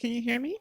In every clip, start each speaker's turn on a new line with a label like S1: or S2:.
S1: Can you hear me?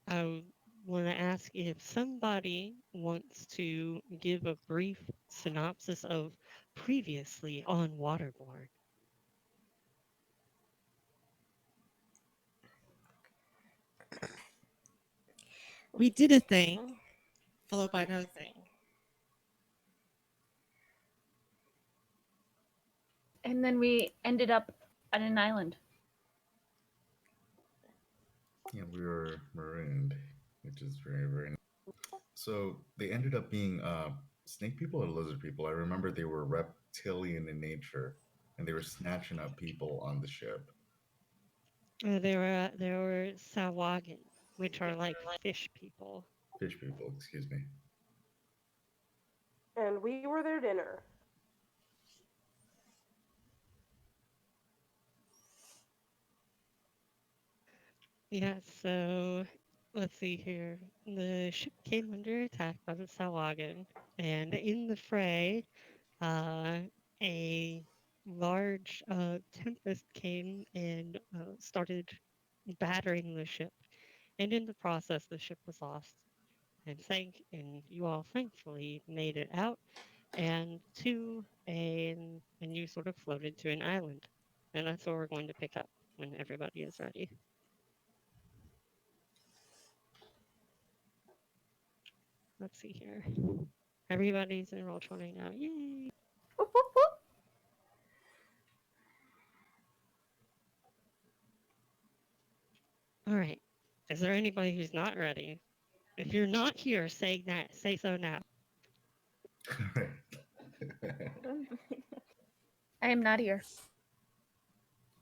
S1: I want to ask if somebody wants to give a brief synopsis of previously on Waterborne. We did a thing, followed by another thing.
S2: And then we ended up on an island.
S3: Yeah, we were marooned, which is very, very nice. So they ended up being snake people or lizard people. I remember they were reptilian in nature, and they were snatching up people on the ship.
S1: There were Sawagan, which are like fish people.
S3: Fish people, excuse me.
S4: And we were their dinner.
S1: Yeah, so let's see here. The ship came under attack by the Sawagan, and in the fray, uh, a large tempest came and started battering the ship. And in the process, the ship was lost. And you all thankfully made it out and you sort of floated to an island. And that's where we're going to pick up when everybody is ready. Let's see here. Everybody's in Roll20 now. Yay!
S2: Whoop, whoop, whoop.
S1: All right. Is there anybody who's not ready? If you're not here, say so now.
S2: I am not here.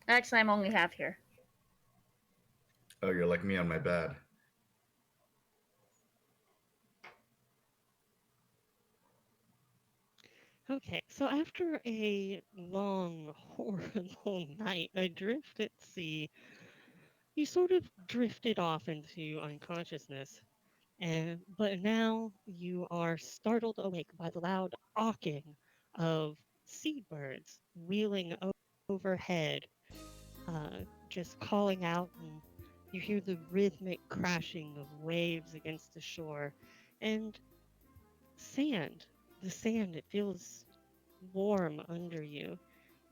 S2: Actually, I'm only half here.
S3: Oh, you're like me on my bed.
S1: Okay, so after a long, horrible night adrift at sea, you sort of drifted off into unconsciousness. But now you are startled awake by the loud awking of seabirds wheeling overhead, just calling out, and you hear the rhythmic crashing of waves against the shore, and sand. The sand, it feels warm under you.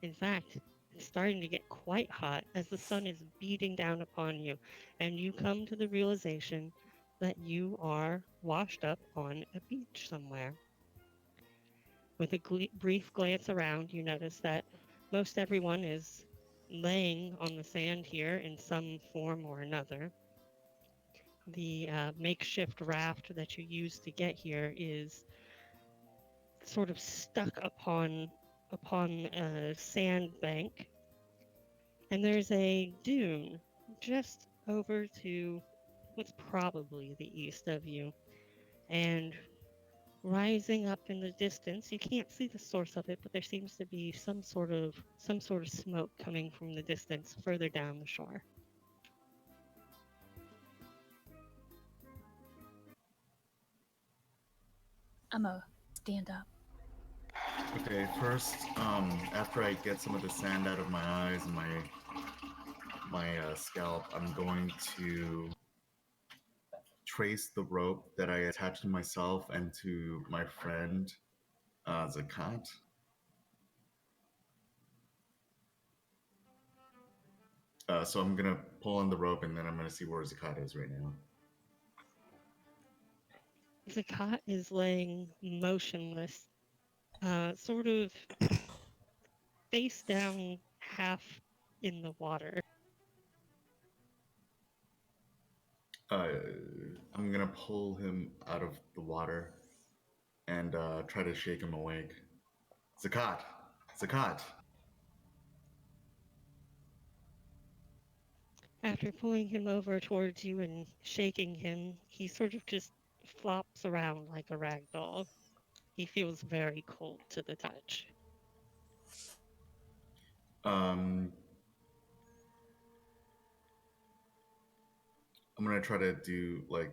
S1: In fact, it's starting to get quite hot as the sun is beating down upon you, and you come to the realization that you are washed up on a beach somewhere. With a brief glance around, you notice that most everyone is laying on the sand here in some form or another. The makeshift raft that you used to get here is sort of stuck upon a sandbank, and there's a dune just over to what's probably the east of you. And rising up in the distance, you can't see the source of it, but there seems to be some sort of smoke coming from the distance further down the shore.
S2: I'm a stand up.
S3: Okay, first, after I get some of the sand out of my eyes and my scalp, I'm going to trace the rope that I attached to myself and to my friend Zakat. So I'm gonna pull on the rope and then I'm gonna see where Zakat is right now.
S1: Zakat is laying motionless, sort of face down, half in the water.
S3: Uh, I'm gonna pull him out of the water and try to shake him awake. Zakat, Zakat.
S1: After pulling him over towards you and shaking him, he sort of just flops around like a rag doll. He feels very cold to the touch.
S3: Um, I'm gonna try to do like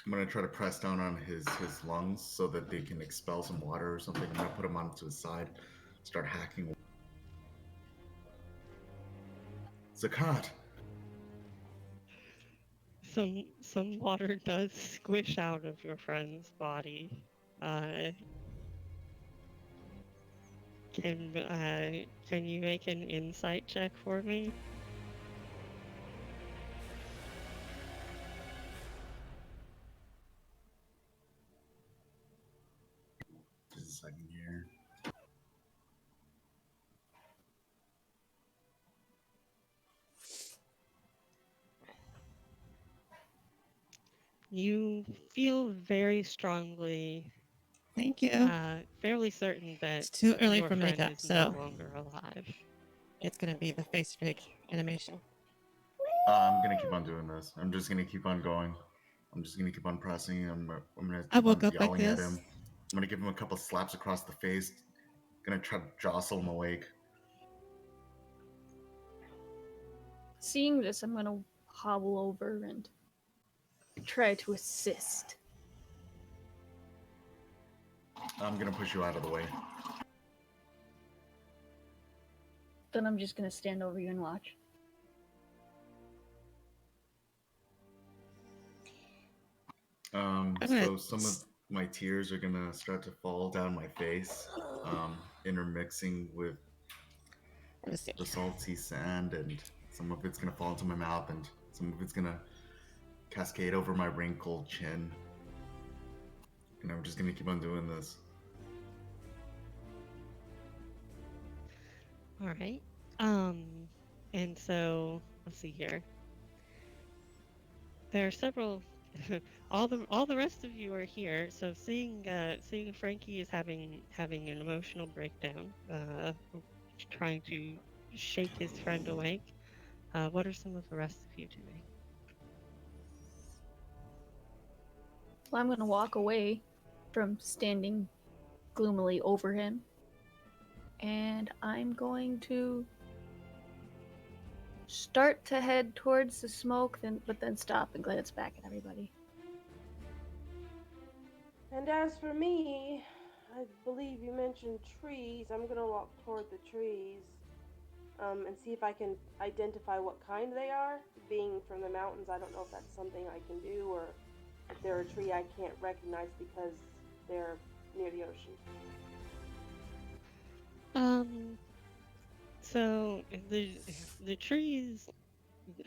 S3: I'm gonna try to press down on his lungs so that they can expel some water or something. I'm gonna put him onto his side, start hacking. Zakat.
S1: Some water does squish out of your friend's body. Uh, can you make an insight check for me?
S3: Just a second here.
S1: You feel very strongly,
S4: Thank you.
S1: fairly certain that
S4: It's too early
S1: your
S4: for
S1: friend
S4: makeup,
S1: is no
S4: so
S1: longer alive.
S4: it's gonna be the face rig animation.
S3: I'm gonna keep on doing this. I'm just gonna keep on going. I'm just gonna keep on pressing. I'm gonna
S4: I
S3: keep
S4: woke
S3: on
S4: up like
S3: yelling at
S4: this.
S3: him. I'm gonna give him a couple slaps across the face. Gonna try to jostle him awake.
S2: Seeing this, I'm gonna hobble over and try to assist.
S3: I'm gonna push you out of the way.
S2: Then I'm just gonna stand over you and watch.
S3: So some of my tears are gonna start to fall down my face, intermixing with
S4: Let's see.
S3: the salty sand, and some of it's gonna fall into my mouth, and some of it's gonna cascade over my wrinkled chin. And I'm just gonna keep on doing this.
S1: All right. And so let's see here. There are several. All the rest of you are here. So seeing Frankie is having an emotional breakdown, trying to shake his friend awake. What are some of the rest of you doing?
S2: Well, I'm gonna walk away from standing gloomily over him, and I'm going to start to head towards the smoke, but then stop and glance back at everybody.
S5: And as for me, I believe you mentioned trees. I'm gonna walk toward the trees, and see if I can identify what kind they are. Being from the mountains, I don't know if that's something I can do, or if they're a tree I can't recognize because they're near the ocean.
S1: Um. So the trees.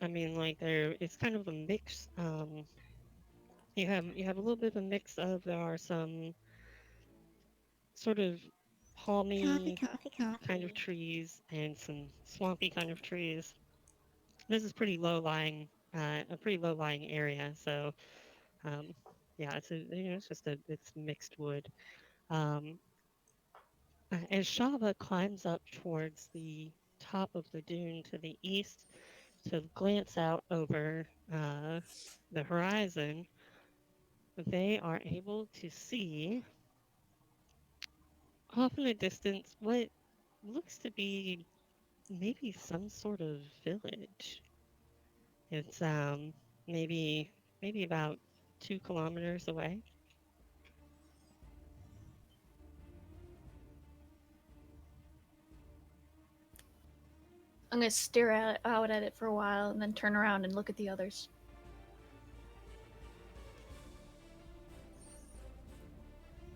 S1: I mean, like it's kind of a mix. You have a little bit of a mix of there are some sort of
S4: Coffee,
S1: palmy
S4: coffee,
S1: kind of
S4: coffee.
S1: trees and some swampy kind of trees. This is pretty low lying, a pretty low lying area. So, um, yeah, it's mixed wood. Um, as Shava climbs up towards the top of the dune to the east to glance out over the horizon, they are able to see off in the distance what looks to be maybe some sort of village. It's maybe about 2 kilometers away.
S2: I'm gonna stare out at it for a while and then turn around and look at the others.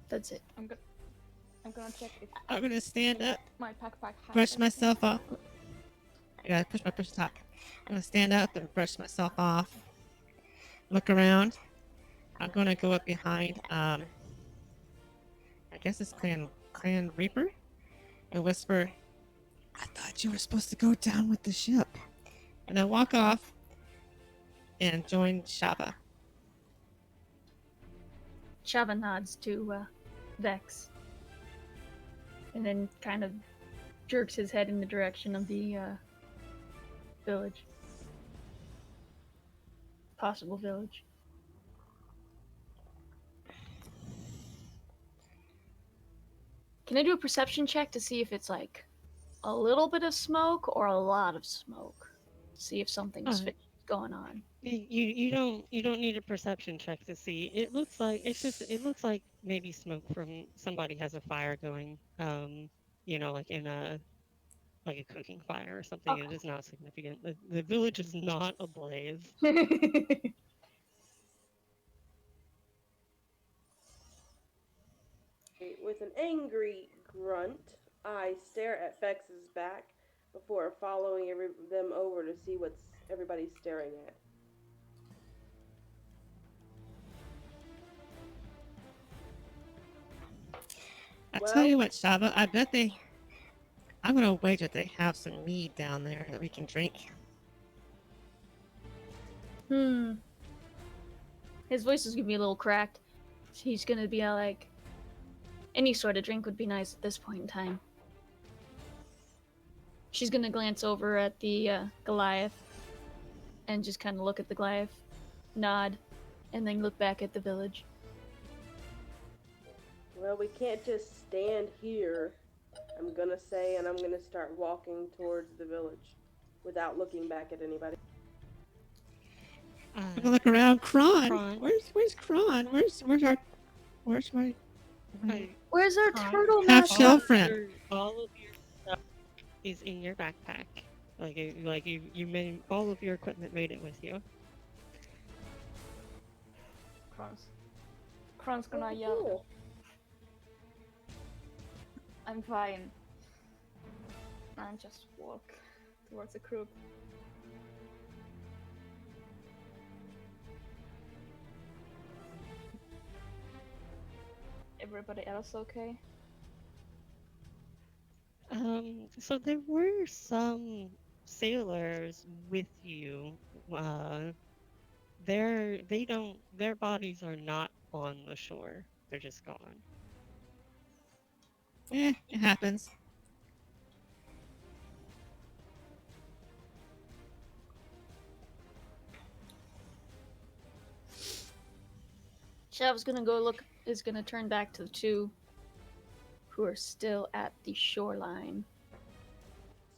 S2: That's it.
S6: I'm gonna check if
S4: I'm gonna stand up,
S6: my backpack has
S4: brush
S6: anything.
S4: myself off. I gotta push top. I'm gonna stand up and brush myself off. Look around. I'm gonna go up behind. I guess it's Clan Reaper, and whisper, "I thought you were supposed to go down with the ship." And I walk off and join Shaba.
S2: Shava nods to Vex, and then kind of jerks his head in the direction of the village. Possible village. Can I do a perception check to see if it's like a little bit of smoke or a lot of smoke? See if something's going on.
S1: You don't need a perception check to see. It looks like maybe smoke from somebody has a fire going. Like in a like a cooking fire or something.
S2: Okay.
S1: It is not significant. The village is not ablaze.
S5: With an angry grunt, I stare at Vex's back before following them over to see what's everybody's staring at.
S4: I
S5: Well,
S4: tell you what, Shaba, I'm gonna wager they have some mead down there that we can drink.
S2: His voice is gonna be a little cracked. He's gonna be like, any sort of drink would be nice at this point in time. She's gonna glance over at the Goliath and just kind of look at the Goliath, nod, and then look back at the village.
S5: well, we can't just stand here, I'm gonna say, and I'm gonna start walking towards the village without looking back at anybody.
S4: I'm gonna look around. Kron.
S1: Kron.
S4: Where's Kron? Where's my
S2: Where's our
S1: Kron,
S2: turtle
S4: half
S2: mascot?
S4: shell friend?
S1: All of your stuff is in your backpack. You made all of your equipment made it with you.
S6: Kron's gonna
S5: Oh,
S6: yell,
S5: cool.
S6: I'm fine. And just walk towards the group. Everybody else okay?
S1: So there were some sailors with you. Uh, their bodies are not on the shore. They're just gone.
S4: It happens.
S2: Shav's gonna is gonna turn back to the two who are still at the shoreline.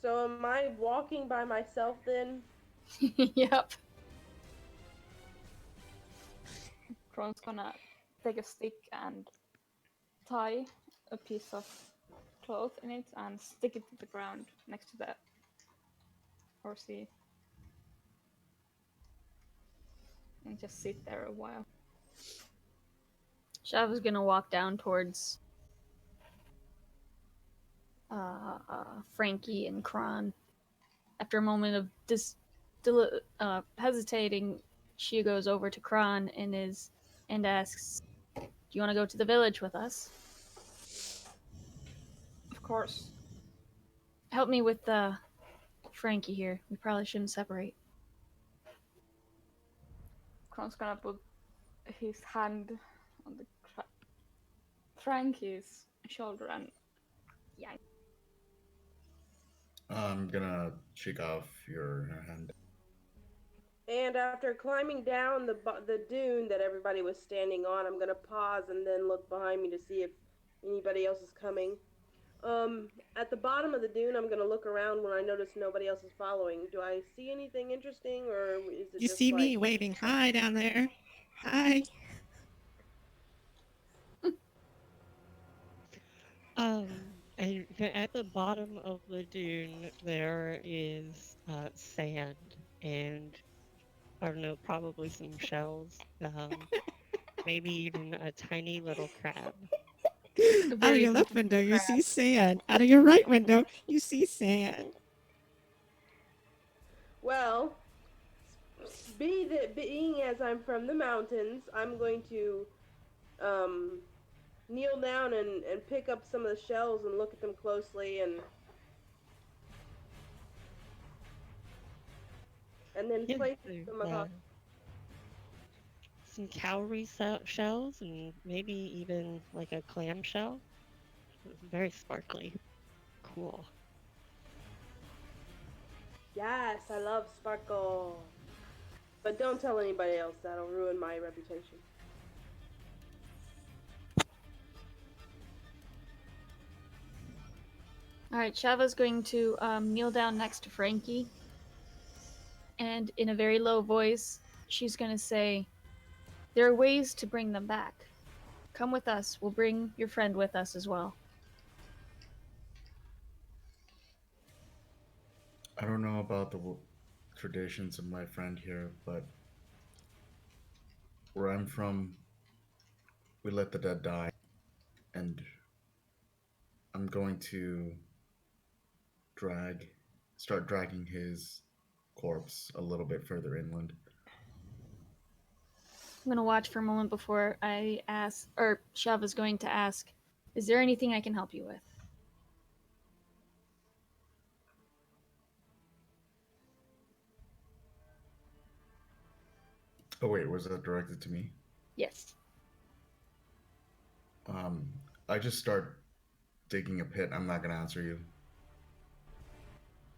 S5: So am I walking by myself then?
S2: Yep.
S6: Kron's gonna take a stick and tie a piece of cloth in it and stick it to the ground next to the horsey. And just sit there a while.
S2: Shav is gonna walk down towards Frankie and Kron. After a moment of hesitating, she goes over to Kron and asks, "Do you want to go to the village with us?
S6: Of course.
S2: Help me with Frankie here. We probably shouldn't separate."
S6: Kron's gonna put his hand on the Frankie's shoulder and yank.
S3: I'm gonna shake off your hand.
S5: And after climbing down the dune that everybody was standing on, I'm gonna pause and then look behind me to see if anybody else is coming. At the bottom of the dune, I'm gonna look around when I notice nobody else is following. Do I see anything interesting, or is it
S4: You
S5: just
S4: see
S5: like...
S4: me waving hi down there. Hi.
S1: And at the bottom of the dune, there is sand and I don't know, probably some shells. Maybe even a tiny little crab.
S4: Out of
S2: Very
S4: your left
S2: interesting
S4: window, you
S2: crab.
S4: see sand. Out of your right window, you see sand.
S5: Well, being as I'm from the mountains, I'm going to um, kneel down and pick up some of the shells and look at them closely and then
S1: Yeah,
S5: place
S1: there's
S5: them across.
S1: some cowrie shells and maybe even like a clam shell. It's very sparkly. Cool.
S5: Yes, I love sparkle. But don't tell anybody else, that'll ruin my reputation.
S2: All right, Shava's going to kneel down next to Frankie, and in a very low voice, she's going to say, "There are ways to bring them back. Come with us. We'll bring your friend with us as well."
S3: I don't know about the traditions of my friend here, but where I'm from, we let the dead die, and I'm going to drag, start dragging his corpse a little bit further inland.
S2: I'm going to watch for a moment before I ask, or Shava's going to ask, "Is there anything I can help you with?"
S3: Oh wait, was that directed to me?
S2: Yes.
S3: Um, I just start digging a pit. I'm not gonna answer you.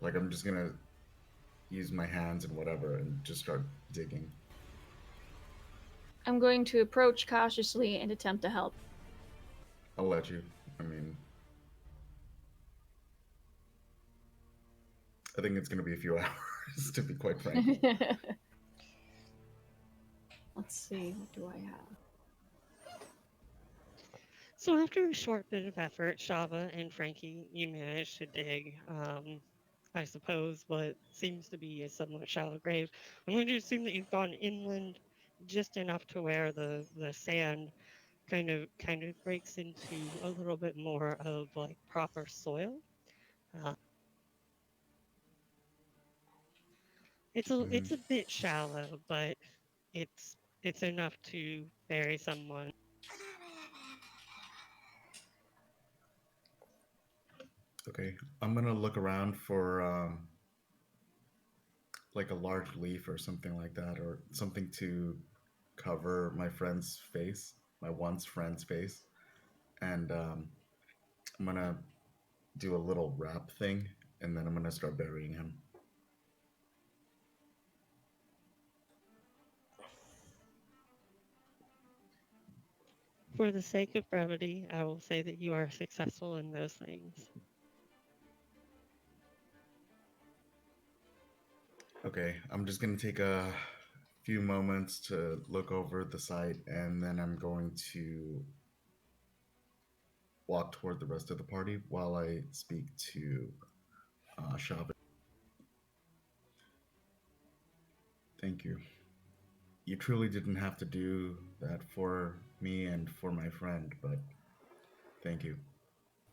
S3: Like I'm just gonna use my hands and whatever and just start digging.
S2: I'm going to approach cautiously and attempt to help.
S3: I'll let you. I mean, I think it's gonna be a few hours to be quite frank.
S2: Let's see, what do I have?
S1: So after a short bit of effort, Shava and Frankie, you managed to dig, I suppose, what seems to be a somewhat shallow grave. I'm going to assume that you've gone inland just enough to where the sand kind of breaks into a little bit more of like proper soil. Uh,
S3: Mm,
S1: it's a bit shallow, but it's enough to bury someone.
S3: okay, I'm gonna look around for like a large leaf or something like that, or something to cover my friend's face, my once friend's face, and I'm gonna do a little wrap thing, and then I'm gonna start burying him.
S1: For the sake of brevity, I will say that you are successful in those things.
S3: Okay, I'm just gonna take a few moments to look over the site, and then I'm going to walk toward the rest of the party while I speak to Shava. Thank you. You truly didn't have to do that for me and for my friend, but thank you.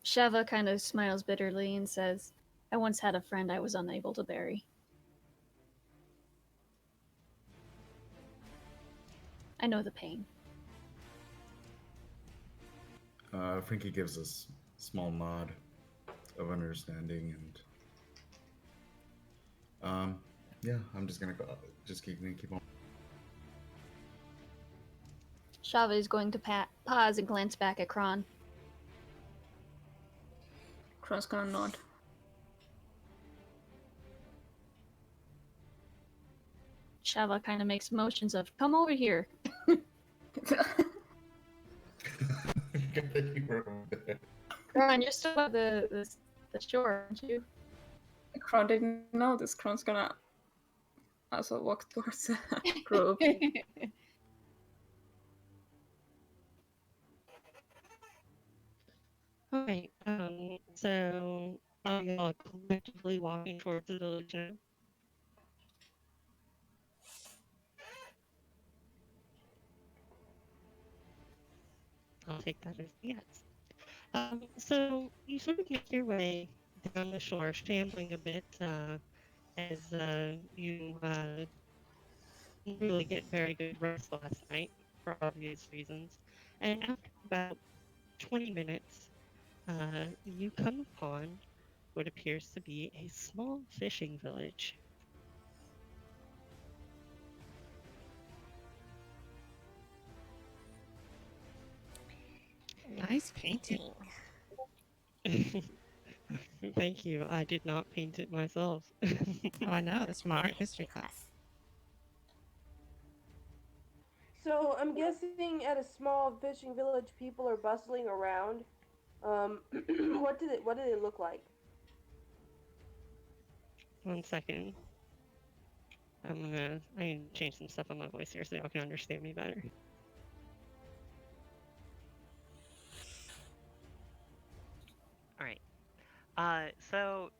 S2: Shava kind of smiles bitterly and says, "I once had a friend I was unable to bury. I know the pain."
S3: Frankie gives us a small nod of understanding, and yeah, I'm just gonna go, just keep on.
S2: Shava is going to pause and glance back at Kron.
S6: Kron's gonna nod.
S2: Shava kind of makes motions of, "Come over here." Kron, you're still at the shore, aren't you?
S6: Kron didn't notice. Kron's gonna also walk towards the group.
S1: Okay, so are y'all collectively walking towards the village now? I'll take that as a yes. So you sort of make your way down the shore, shambling a bit as you didn't really get very good rest last night for obvious reasons. And after about 20 minutes, you come upon what appears to be a small fishing village.
S4: Nice painting.
S1: Thank you. I did not paint it myself.
S4: Oh, I know. That's from my art history class.
S5: So I'm guessing at a small fishing village, people are bustling around. What did it look like?
S1: One second. I need to change some stuff on my voice here so y'all can understand me better.
S7: All right. So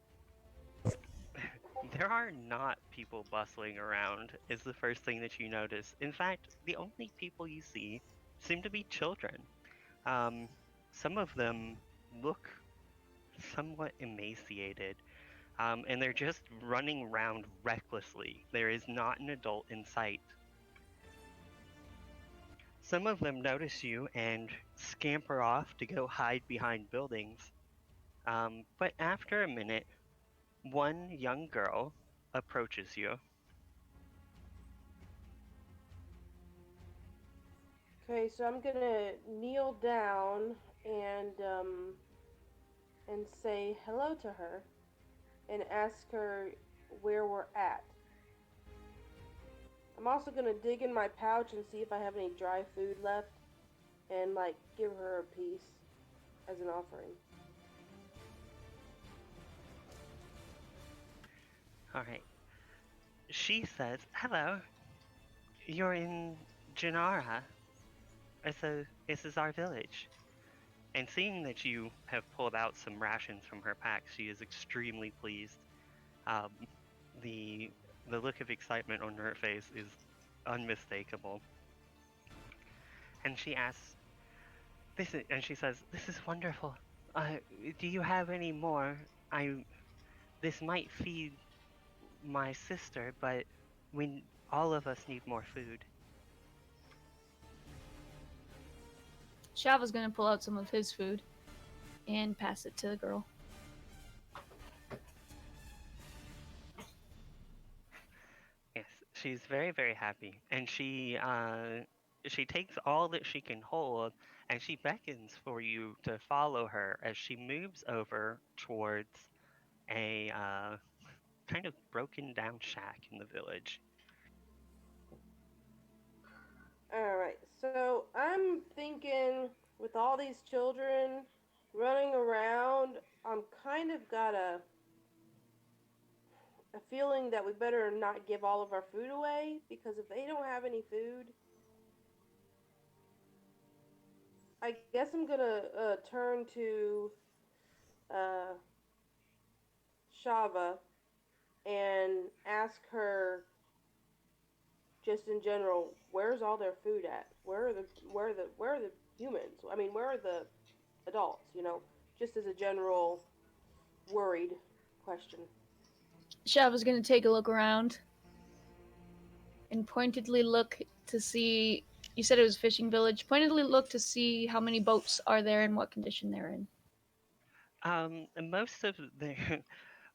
S7: there are not people bustling around, is the first thing that you notice. In fact, the only people you see seem to be children. Um, some of them look somewhat emaciated, and they're just running around recklessly. There is not an adult in sight. Some of them notice you and scamper off to go hide behind buildings. But after a minute, one young girl approaches you.
S5: Okay, so I'm gonna kneel down and say hello to her and ask her where we're at. I'm also gonna dig in my pouch and see if I have any dry food left and like give her a piece as an offering.
S7: All right. She says, "Hello, you're in Janara. So this is our village." And seeing that you have pulled out some rations from her pack, she is extremely pleased. Um, the the look of excitement on her face is unmistakable. And she asks, and she says, "This is wonderful. Uh, do you have any more? I This might feed my sister, but all of us need more food."
S2: Shava's gonna pull out some of his food and pass it to the girl.
S7: Yes, she's very, very happy, and she takes all that she can hold, and she beckons for you to follow her as she moves over towards a kind of broken down shack in the village.
S5: Alright, so I'm thinking with all these children running around, I'm kind of got a feeling that we better not give all of our food away because if they don't have any food, I guess I'm gonna turn to uh, Shava and ask her just in general, where's all their food at? Where are the humans? I mean, where are the adults? Just as a general worried question.
S2: Shava's gonna take a look around and pointedly look to see. You said it was a fishing village. Pointedly look to see how many boats are there and what condition they're in.
S7: And most of the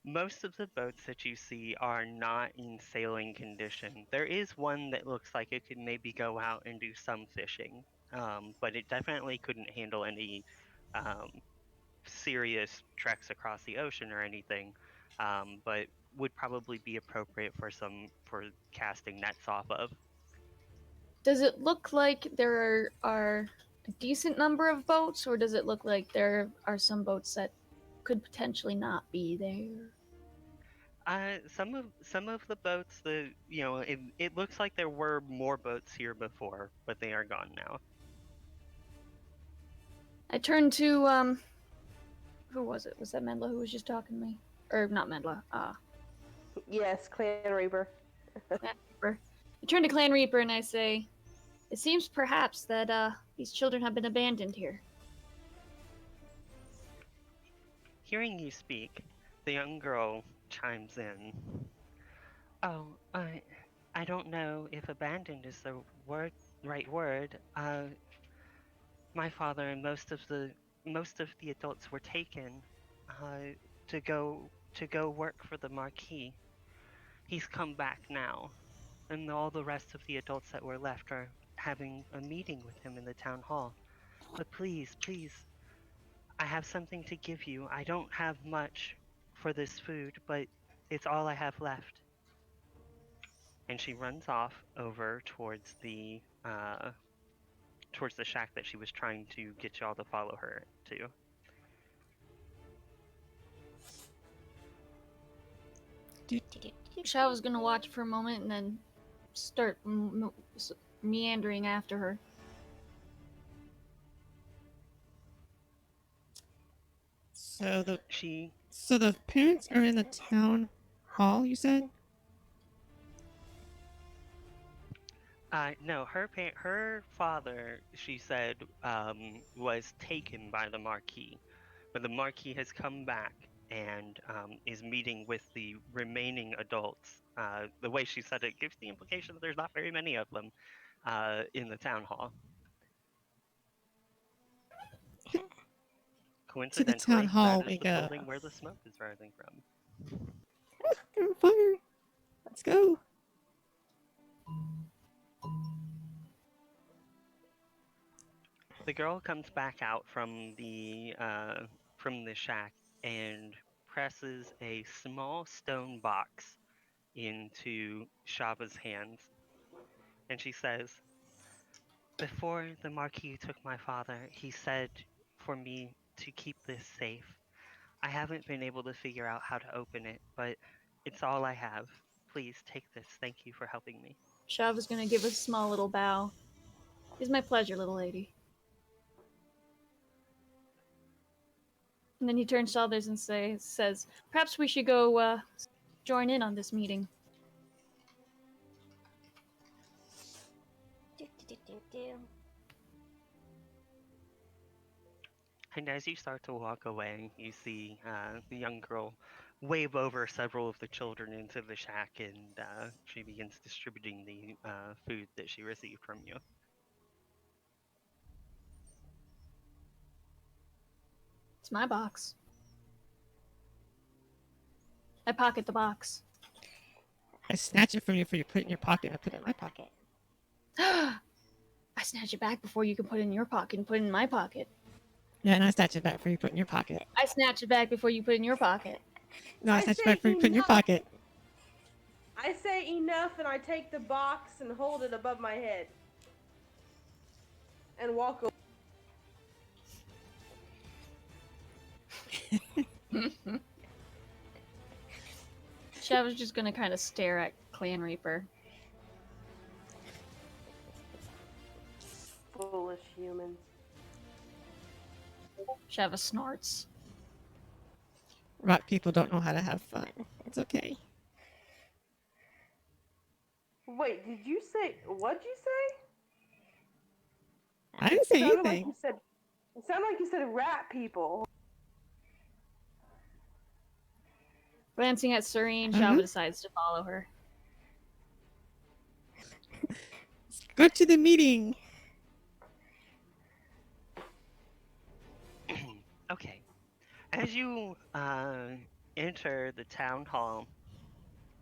S7: most of the boats that you see are not in sailing condition. There is one that looks like it could maybe go out and do some fishing, but it definitely couldn't handle any um, serious treks across the ocean or anything, but would probably be appropriate for casting nets off of.
S2: Does it look like there are a decent number of boats, or does it look like there are some boats that could potentially not be there?
S7: Some of the boats, it looks like there were more boats here before, but they are gone now.
S2: I turned to who was it? Was that Mendla who was just talking to me? Or not Mendla?
S5: Yes, Clan Reaper.
S2: Clan Reaper. I turn to Clan Reaper and I say, "It seems perhaps that these children have been abandoned here."
S7: Hearing you speak, the young girl chimes in. Oh, I don't know if abandoned is the right word. My father and most of the adults were taken, to go work for the Marquis. He's come back now, and all the rest of the adults that were left are having a meeting with him in the town hall. But please, please, I have something to give you. I don't have much for this food, but it's all I have left. And she runs off over towards the shack that she was trying to get y'all to follow her to.
S2: Shao gonna watch for a moment and then start meandering after her.
S4: So the
S7: She
S4: so the parents are in the town hall, you said?
S7: no, her father, she said, was taken by the Marquis, but the Marquis has come back and is meeting with the remaining adults. The way she said it gives the implication that there's not very many of them in the town hall.
S4: To the town
S7: Coincidentally, that
S4: hall
S7: is
S4: we
S7: the
S4: go.
S7: building where the smoke is rising from.
S4: Campfire. Let's go.
S7: The girl comes back out from the shack and presses a small stone box into Shava's hands, and she says, "Before the Marquis took my father, he said for me to keep this safe. I haven't been able to figure out how to open it, but it's all I have. Please take this. Thank you for helping me."
S2: Shao gonna give a small little bow. It's my pleasure, little lady. And then he turns to others and says, "Perhaps we should go join in on this meeting."
S7: And as you start to walk away, you see the young girl wave over several of the children into the shack, and she begins distributing the food that she received from you.
S2: It's my box. I pocket the box.
S4: I snatch it from you for you put it in your pocket. I put it in my pocket.
S2: I snatch it back before you can put it in your pocket and put it in my pocket.
S4: Yeah, and I snatch it back for you put it in your pocket.
S2: I snatch it back before you put it in your pocket.
S4: No, I snatch it back for you put it in your pocket.
S5: I say enough, and I take the box and hold it above my head and walk away.
S2: Shava's just gonna kind of stare at Clan Reaper.
S5: Foolish humans.
S2: Shava snorts.
S4: Rock people don't know how to have fun. It's okay.
S5: Wait, did you say? What'd you say?
S4: I didn't say
S5: It sounded
S4: anything.
S5: like you said. It sounded like you said rat people.
S2: Glancing at Serene, Shava decides to follow her.
S4: Go to the meeting.
S7: Okay. As you enter the town hall,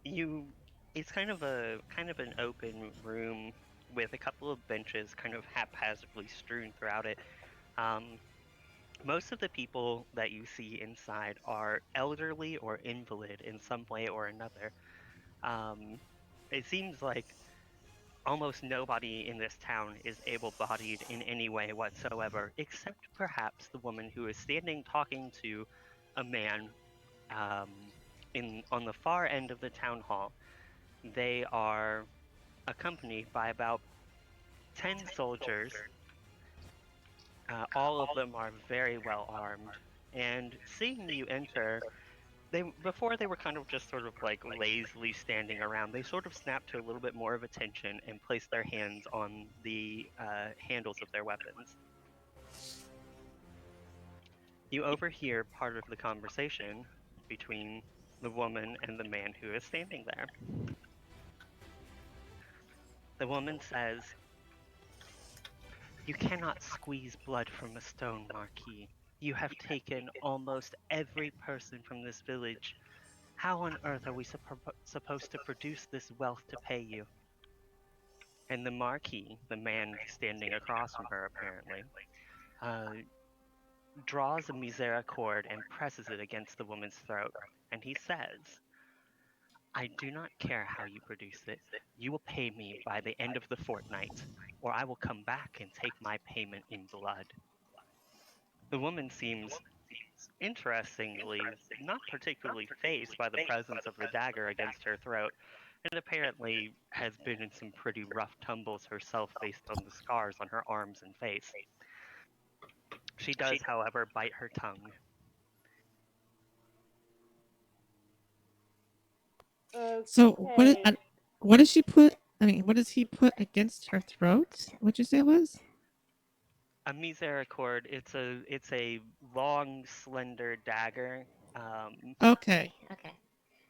S7: it's kind of an open room with a couple of benches kind of haphazardly strewn throughout it. Most of the people that you see inside are elderly or invalid in some way or another. It seems like almost nobody in this town is able-bodied in any way whatsoever, except perhaps the woman who is standing talking to a man on the far end of the town hall. They are accompanied by about 10 soldiers. All of them are very well armed, and seeing you enter, before they were kind of just sort of like lazily standing around. They sort of snapped to a little bit more of attention and placed their hands on the handles of their weapons. You overhear part of the conversation between the woman and the man who is standing there. The woman says, "You cannot squeeze blood from a stone, Marquis. You have taken almost every person from this village. How on earth are we supposed to produce this wealth to pay you?" And the Marquis, the man standing across from her apparently, uh, draws a misericord and presses it against the woman's throat. And he says, "I do not care how you produce it. You will pay me by the end of the fortnight, or I will come back and take my payment in blood." The woman seems, interestingly, not particularly fazed by the presence of the dagger against her throat, and apparently has been in some pretty rough tumbles herself based on the scars on her arms and face. She does, however, bite her tongue.
S4: So
S5: Okay.
S4: what does she put? I mean, what does he put against her throat? What'd you say it was?
S7: A misericord, it's a long, slender dagger. Um,
S4: Okay, okay.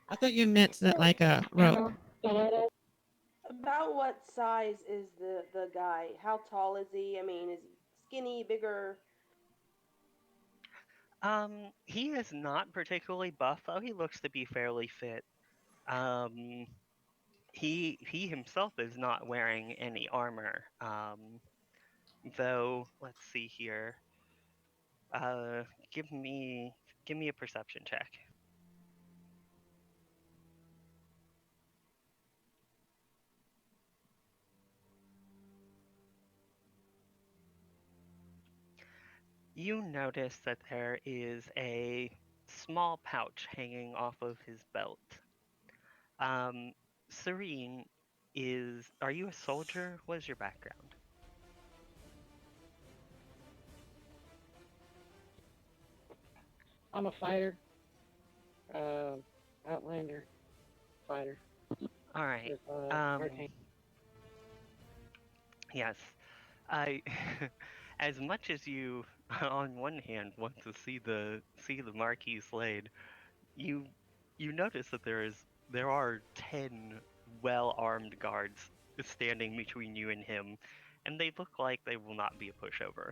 S4: I thought you meant that like a rope.
S5: About what size is the guy? How tall is he? I mean, is he skinny, bigger?
S7: he is not particularly buff, though he looks to be fairly fit. Um, he himself is not wearing any armor. Though, let's see here. Uh, give me give me a perception check. You notice that there is a small pouch hanging off of his belt. Um, Serene, are you a soldier? What is your background?
S1: I'm a fighter, uh, Outlander fighter
S7: All right.
S1: with
S7: Um,
S1: arcane.
S7: yes. I, as much as you, on one hand, want to see the Marquis slayed, you you notice that there are 10 well-armed guards standing between you and him, and they look like they will not be a pushover.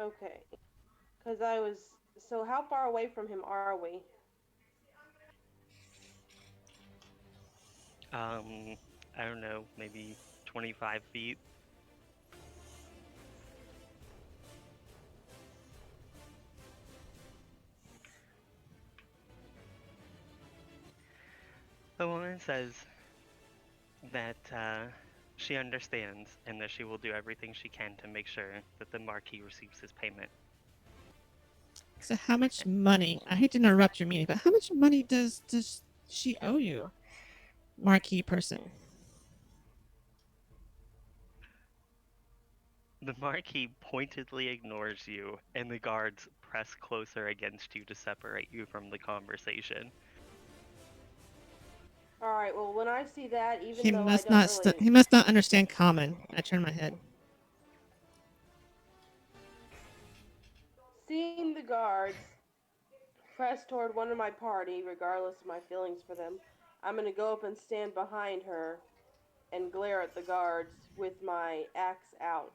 S5: Okay. Because I was. So, how far away from him are we?
S7: Um, I don't know, maybe 25 feet. The woman says that she understands and that she will do everything she can to make sure that the Marquis receives his payment.
S4: So how much money? I hate to interrupt your meeting, but how much money does she owe you, marquee person?
S7: The Marquis pointedly ignores you, and the guards press closer against you to separate you from the conversation.
S5: Alright, well, when I see that,
S4: He
S5: even though I
S4: must
S5: don't
S4: not.
S5: really.
S4: He must not understand common. I turn my head.
S5: Seeing the guards press toward one of my party, regardless of my feelings for them, I'm gonna go up and stand behind her and glare at the guards with my axe out.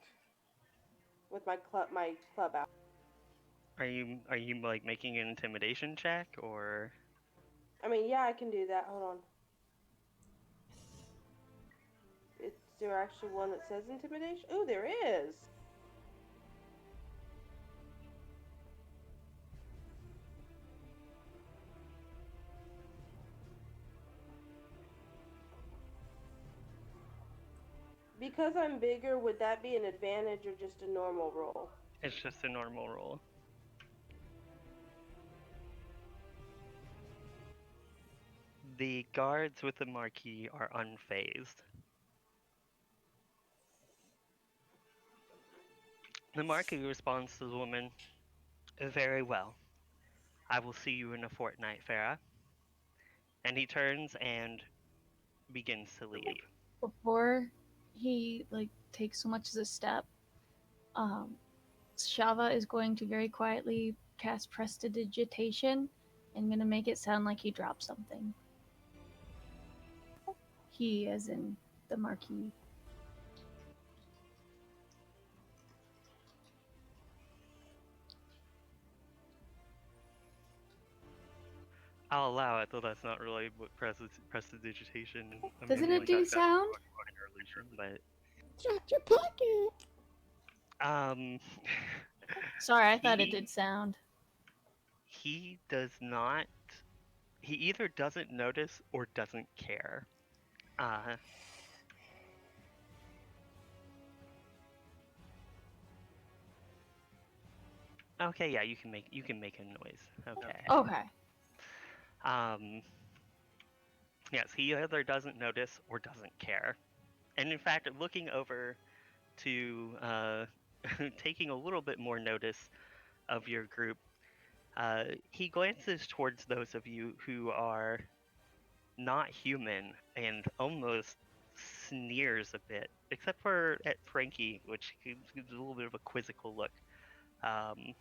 S5: With my club out.
S7: Are you like making an intimidation check or
S5: I mean, yeah, I can do that. Hold on. Is there actually one that says intimidation? Ooh, there is. Because I'm bigger, would that be an advantage or just a normal roll?
S7: it's just a normal roll? The guards with the Marquis are unfazed. The Marquis responds to the woman, "Very well. I will see you in a fortnight, Farah." And he turns and begins to leave.
S2: Before he like takes so much as a step, um, Shava is going to very quietly cast Prestidigitation and going to make it sound like he dropped something. He, as in the Marquis.
S7: I'll allow it, though that's not really what prestidigitation. I
S2: Doesn't
S7: mean,
S2: it
S7: like
S2: do
S7: that's
S2: sound?
S7: an illusion, but
S4: Dropped your pocket.
S7: um,
S2: Sorry, I thought it
S7: he
S2: did sound.
S7: he does not. He either doesn't notice or doesn't care. Uh, okay, yeah, you can make a noise. Okay.
S2: Okay.
S7: Um, yes, he either doesn't notice or doesn't care. And in fact, looking over to taking a little bit more notice of your group, he glances towards those of you who are not human and almost sneers a bit, except for at Frankie, which gives a little bit of a quizzical look. Um,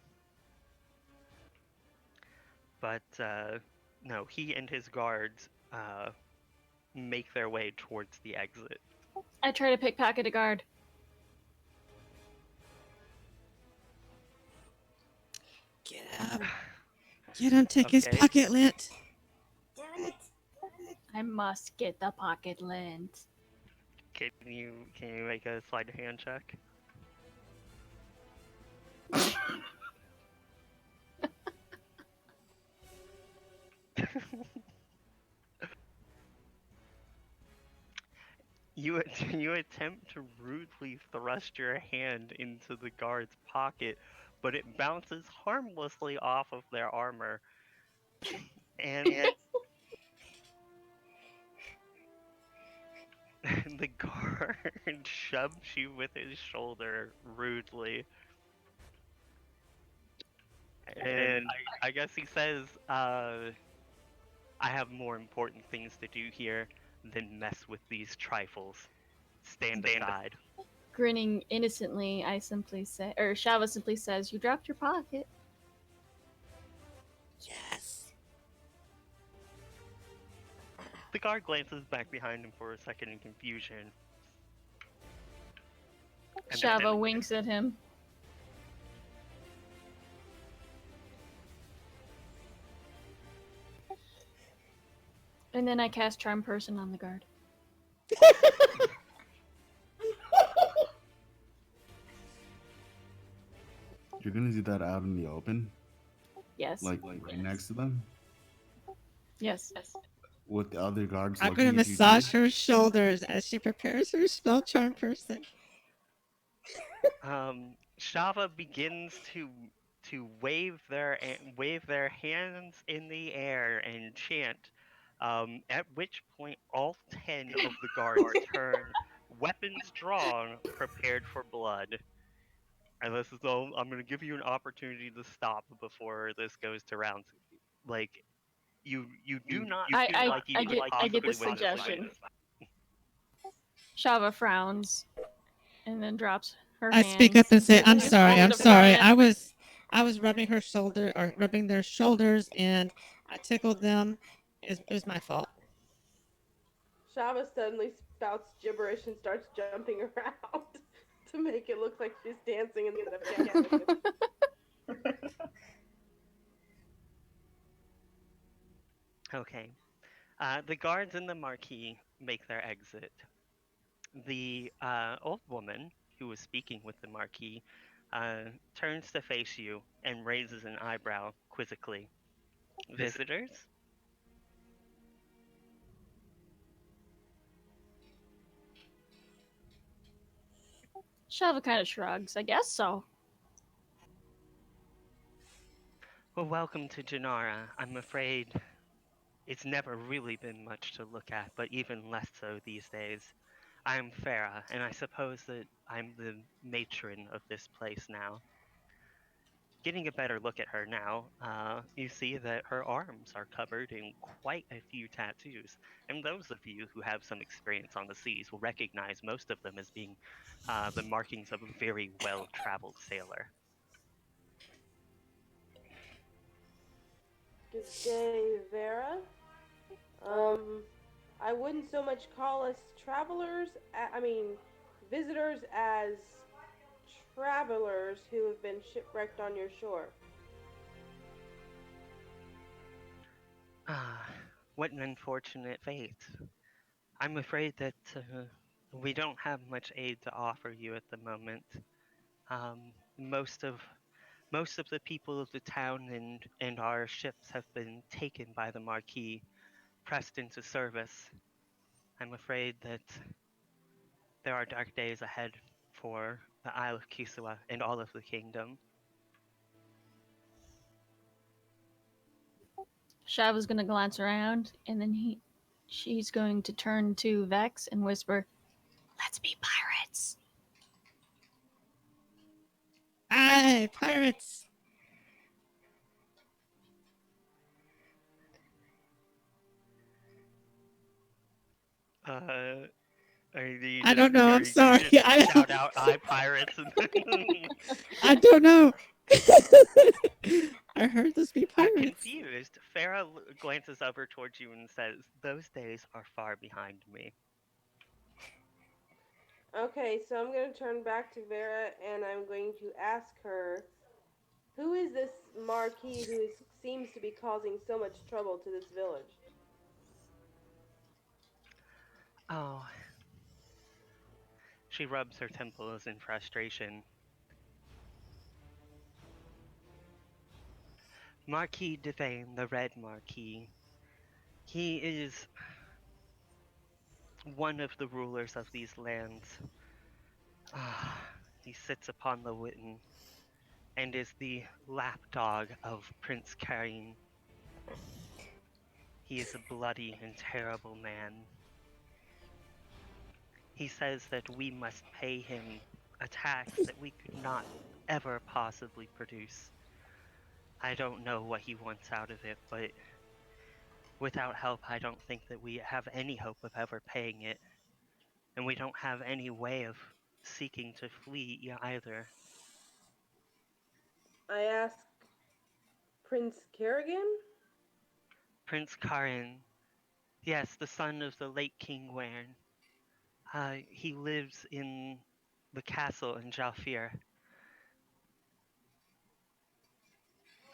S7: but no, he and his guards make their way towards the exit.
S2: I try to pickpocket a guard.
S4: Get him. Get him. Take his
S7: Okay.
S4: pocket lint.
S2: I must get the pocket lint.
S7: Can you make a sleight of hand check? You you attempt to rudely thrust your hand into the guard's pocket, but it bounces harmlessly off of their armor, and the guard shoves you with his shoulder rudely. And I guess he says, I have more important things to do here than mess with these trifles. Stand aside.
S2: Grinning innocently, I simply say, or Shava simply says, "You dropped your pocket."
S4: Yes.
S7: The guard glances back behind him for a second in confusion. And then
S2: Shava winks at him. And then I cast Charm Person on the guard.
S8: You're gonna do that out in the open,
S2: Yes.
S8: like right next to them,
S2: Yes.
S8: with the other guards.
S4: I'm
S8: looking
S4: gonna
S8: at you
S4: massage
S8: too?
S4: her shoulders as she prepares her spell charm person.
S7: Shava begins to wave their hands in the air and chant. At which point, all 10 of the guards turn, weapons drawn, prepared for blood. And this is all. I'm going to give you an opportunity to stop before this goes to rounds. Like you do not feel like you could
S2: I get the
S7: possibly win this fight.
S2: suggestion. Shava frowns and then drops her
S4: I
S2: hands.
S4: speak up and say, "I'm
S2: Just
S4: sorry.
S2: hold
S4: I'm
S2: the
S4: sorry.
S2: plan.
S4: I was rubbing her shoulder or rubbing their shoulders, and I tickled them. It was my fault."
S5: Shava suddenly spouts gibberish and starts jumping around to make it look like she's dancing instead of dancing.
S7: Okay. The guards and the marquis make their exit. The old woman who was speaking with the marquis turns to face you and raises an eyebrow quizzically. Visitors?
S2: Shava kind of shrugs. I guess so.
S7: Well, welcome to Janara. I'm afraid it's never really been much to look at, but even less so these days. I am Farah, and I suppose that I'm the matron of this place now. Getting a better look at her now, you see that her arms are covered in quite a few tattoos. And those of you who have some experience on the seas will recognize most of them as being the markings of a very well traveled sailor.
S5: Good day, Vera. Um, I wouldn't so much call us travelers, I mean, visitors as travelers who have been shipwrecked on your shore.
S7: Ah, what an unfortunate fate. I'm afraid that we don't have much aid to offer you at the moment. Um, most of most of the people of the town and our ships have been taken by the Marquis, pressed into service. I'm afraid that there are dark days ahead for the Isle of Kisua and all of the kingdom.
S2: Shava's gonna glance around, and then she's going to turn to Vex and whisper, "Let's be pirates."
S4: Aye, pirates.
S7: Uh,
S4: I don't know.
S7: are
S4: I'm
S7: you
S4: sorry.
S7: just shout out "I pirates"?
S4: I don't know. I heard this be pirates.
S7: Confused, Farah glances over towards you and says, "Those days are far behind me."
S5: Okay, so I'm going to turn back to Vera and I'm going to ask her, who is this Marquis who seems to be causing so much trouble to this village?
S7: Oh, she rubs her temples in frustration. Marquis Devane, the Red Marquis. He is one of the rulers of these lands. Ah, he sits upon the Witten and is the lapdog of Prince Karin. He is a bloody and terrible man. He says that we must pay him a tax that we could not ever possibly produce. I don't know what he wants out of it, but without help, I don't think that we have any hope of ever paying it. And we don't have any way of seeking to flee either.
S5: I ask Prince Kerrigan?
S7: Prince Karin, yes, the son of the late King Wern, he lives in the castle in Jalfir.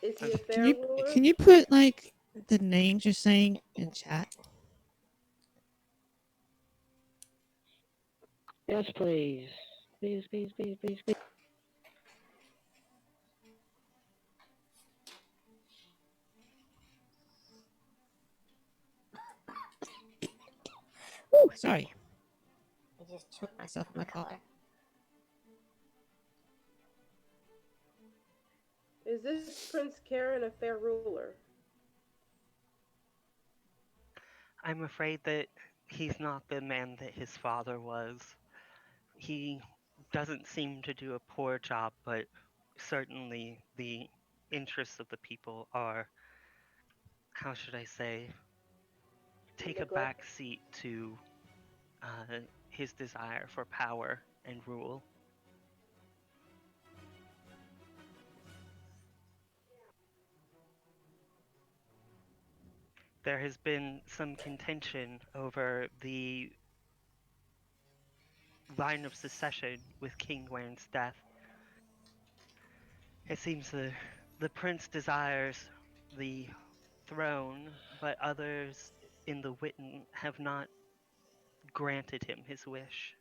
S5: Is
S7: Uh,
S5: he a
S4: Can
S5: fair
S4: you
S5: ruler?
S4: can you put like the names you're saying in chat?
S1: Yes, please. Please, please, please, please, please.
S4: Ooh, sorry. I just choked myself in my coffee.
S5: Is this Prince Karen a fair ruler?
S7: I'm afraid that he's not the man that his father was. He doesn't seem to do a poor job, but certainly the interests of the people are, how should I say, take a back
S5: Neglected.
S7: seat to his desire for power and rule. There has been some contention over the line of succession with King Wern's death. It seems the prince desires the throne, but others in the Witten have not granted him his wish.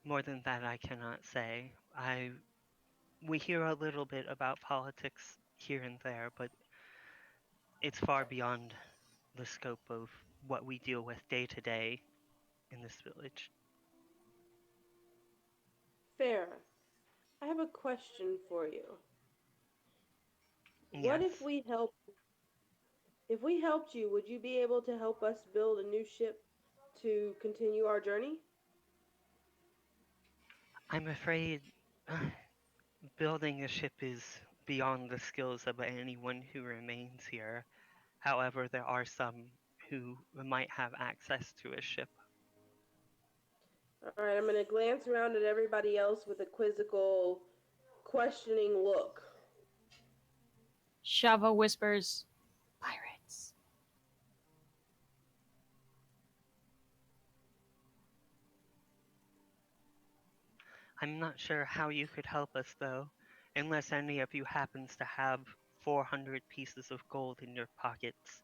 S7: More than that, I cannot say. We hear a little bit about politics here and there, but it's far beyond the scope of what we deal with day to day in this village.
S5: Fair. I have a question for you. What
S7: Yes,
S5: if we helped you, would you be able to help us build a new ship to continue our journey?
S7: I'm afraid building a ship is beyond the skills of anyone who remains here. However, there are some who might have access to a ship.
S5: All right, I'm gonna glance around at everybody else with a quizzical, questioning look.
S2: Shava whispers, "Pirates."
S7: I'm not sure how you could help us, though, unless any of you happens to have 400 pieces of gold in your pockets.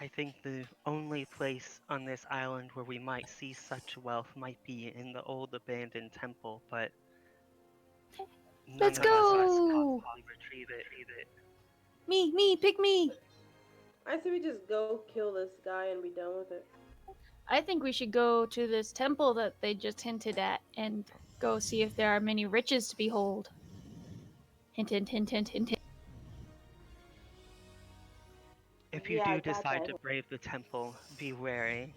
S7: I think the only place on this island where we might see such wealth might be in the old abandoned temple, but none
S2: Let's
S7: of us could
S2: go!
S7: possibly retrieve it.
S2: Me, pick me!
S5: I say we just go kill this guy and be done with it.
S2: I think we should go to this temple that they just hinted at and go see if there are many riches to behold. Hint, hint, hint, hint, hint, hint.
S7: If you
S5: Yeah, I
S7: do
S5: got
S7: decide
S5: that.
S7: to brave the temple, be wary.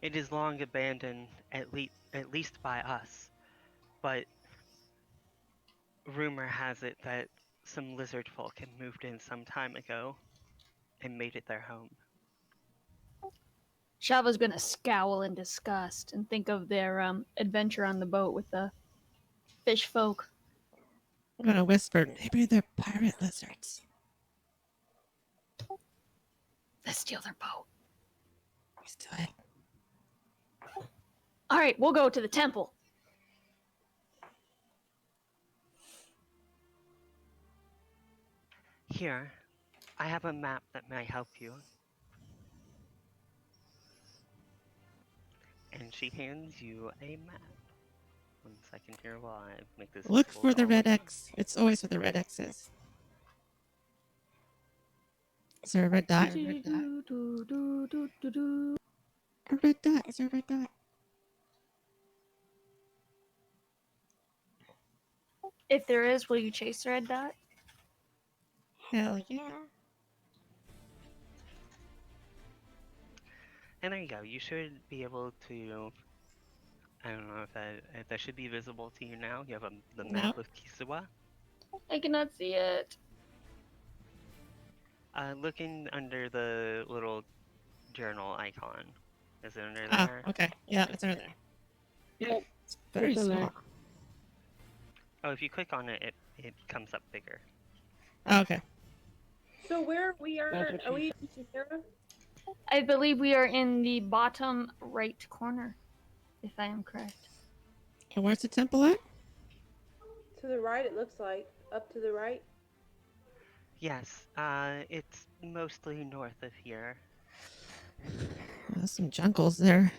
S7: It is long abandoned, at least by us, but rumor has it that some lizard folk had moved in some time ago and made it their home.
S2: Shava's gonna scowl in disgust and think of their adventure on the boat with the fish folk.
S4: I'm gonna whisper, maybe they're pirate lizards.
S2: Let's steal their boat.
S4: Let's do it.
S2: All right, we'll go to the temple.
S7: Here, I have a map that may help you. And she hands you a map. 1 second here while I make this
S4: Look
S7: visible
S4: for
S7: to
S4: the
S7: all
S4: red
S7: of you.
S4: X. It's always where the red X is. Is there a red dot? A red dot. A red dot. Is there a red dot?
S2: If there is, will you chase the red dot?
S4: Hell yeah.
S7: And there you go. You should be able to. I don't know if that should be visible to you now. You have the map
S4: No.
S7: of Kisuwa.
S2: I cannot see it.
S7: Looking under the little journal icon. Is it under
S4: Ah,
S7: there?
S4: okay. Yeah, it's under there.
S1: Yep.
S4: It's very
S1: It's in there.
S4: small.
S7: Oh, if you click on it, it comes up bigger.
S4: Oh, okay.
S5: So where we are?
S1: That's what
S5: Are we
S1: she
S5: in Sierra?
S2: I believe we are in the bottom right corner, if I am correct.
S4: And where's the temple at?
S5: To the right, it looks like. Up to the right.
S7: Yes, it's mostly north of here.
S4: There's some jungles there.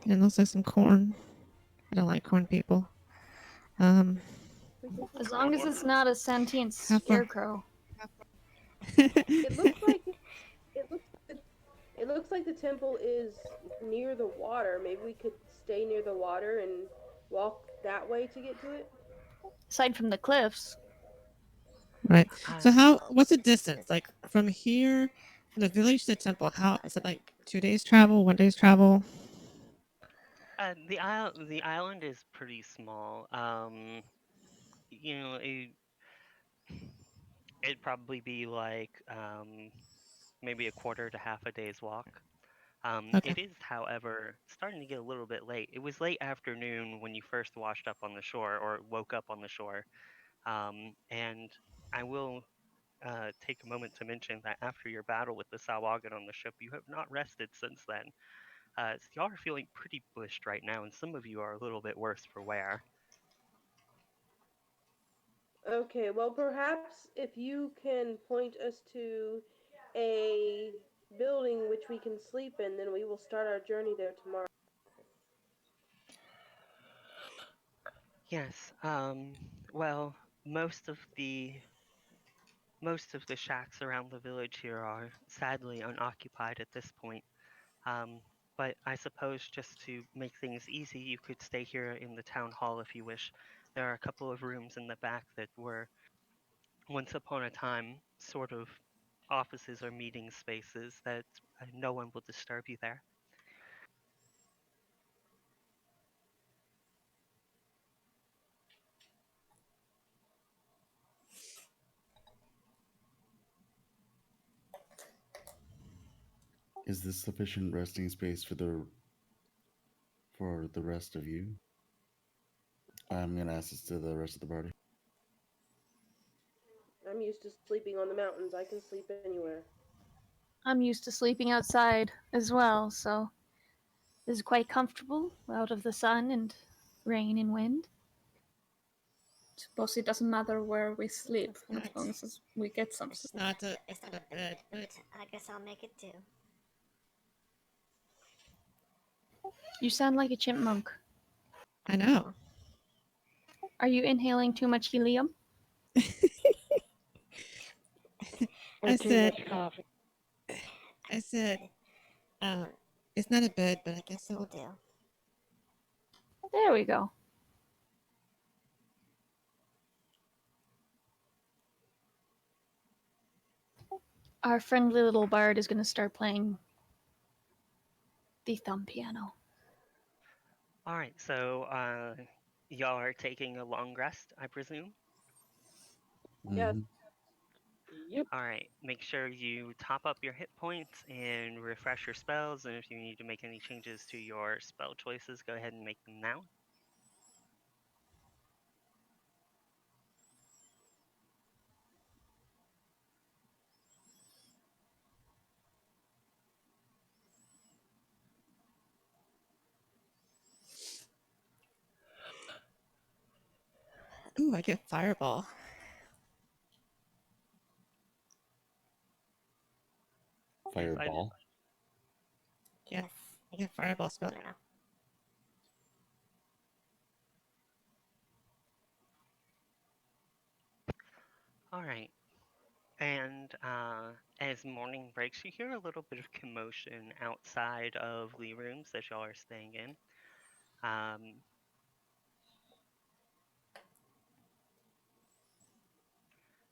S4: And it looks like some corn. I don't like corn people.
S2: As long as it's not a sentient
S4: How far?
S2: scarecrow.
S5: It looks like it looks like the temple is near the water. Maybe we could stay near the water and walk that way to get to it.
S2: Aside from the cliffs,
S4: Right. So
S7: Uh,
S4: what's the distance? Like from here, from the village to the temple, how is it like 2 days travel, 1 day's travel?
S7: the island is pretty small. You know, it'd probably be like maybe a quarter to half a day's walk.
S4: Okay.
S7: It is, however, starting to get a little bit late. It was late afternoon when you first washed up on the shore or woke up on the shore. And I will take a moment to mention that after your battle with the Sawagan on the ship, you have not rested since then. So y'all are feeling pretty bushed right now, and some of you are a little bit worse for wear.
S5: Okay, well perhaps if you can point us to a building which we can sleep in, then we will start our journey there tomorrow.
S7: Yes. Well, most of the shacks around the village here are sadly unoccupied at this point. Um, but I suppose just to make things easy, you could stay here in the town hall if you wish. There are a couple of rooms in the back that were once upon a time sort of offices or meeting spaces that no one will disturb you there.
S8: Is this sufficient resting space for the rest of you? I'm gonna ask this to the rest of the party.
S5: I'm used to sleeping on the mountains. I can sleep anywhere.
S2: I'm used to sleeping outside as well, so this is quite comfortable out of the sun and rain and wind.
S6: Suppose it doesn't matter where we sleep
S4: It's
S6: as
S4: not.
S6: long as we get some
S4: It's
S6: sleep.
S4: not a. It's not a bed, but
S9: I guess I'll make it too.
S2: You sound like a chipmunk.
S4: I know.
S2: Are you inhaling too much helium?
S1: Or
S4: I
S1: too
S4: said.
S1: much coffee.
S4: I said. It's not a bed, but I guess
S9: Will
S4: it'll.
S9: do.
S2: There we go. Our friendly little bard is going to start playing the thumb piano.
S7: All right, so y'all are taking a long rest, I presume.
S5: Yes.
S8: Mhm.
S1: Yep.
S7: All right, make sure you top up your hit points and refresh your spells. And if you need to make any changes to your spell choices, go ahead and make them now.
S4: Ooh, I get fireball.
S7: Yes, I did.
S8: Fireball.
S4: Yeah, I get fireball spell.
S9: I know.
S7: All right. And as morning breaks, you hear a little bit of commotion outside of the rooms that y'all are staying in.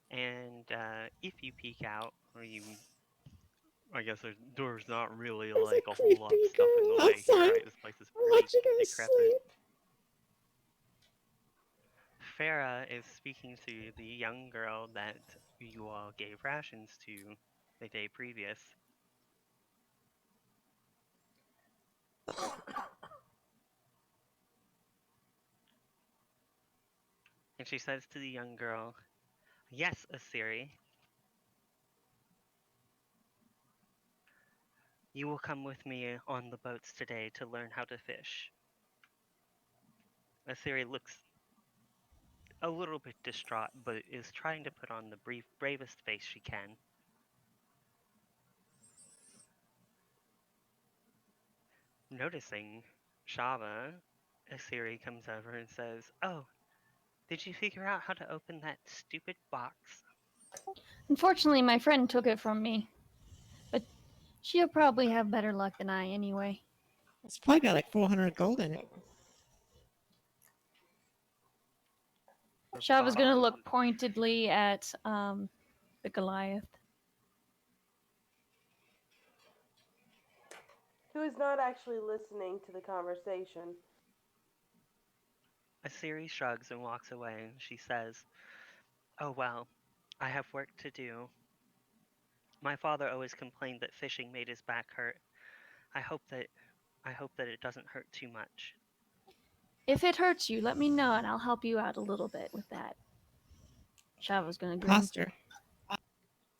S7: And if you peek out, or you, I guess there's not really
S4: There's
S7: like
S4: a
S7: a whole lot of
S4: creepy
S7: stuff in the
S4: girl
S7: way here,
S4: outside
S7: right? This place is pretty
S4: watching us
S7: decrepit.
S4: sleep.
S7: Farah is speaking to the young girl that you all gave rations to the day previous. And she says to the young girl, "Yes, Asiri, you will come with me on the boats today to learn how to fish." Asiri looks a little bit distraught, but is trying to put on the bravest face she can. Noticing Shava, Asiri comes over and says, "Oh, did you figure out how to open that stupid box?"
S2: Unfortunately, my friend took it from me, but she'll probably have better luck than I anyway.
S4: It's probably got like 400 gold in it.
S2: Shava's going to look pointedly at the Goliath.
S5: Who is not actually listening to the conversation.
S7: Asiri shrugs and walks away, and she says, "Oh well, I have work to do. My father always complained that fishing made his back hurt. I hope that it doesn't hurt too much."
S2: If it hurts you, let me know and I'll help you out a little bit with that. Shava's going to grin.
S4: Posture.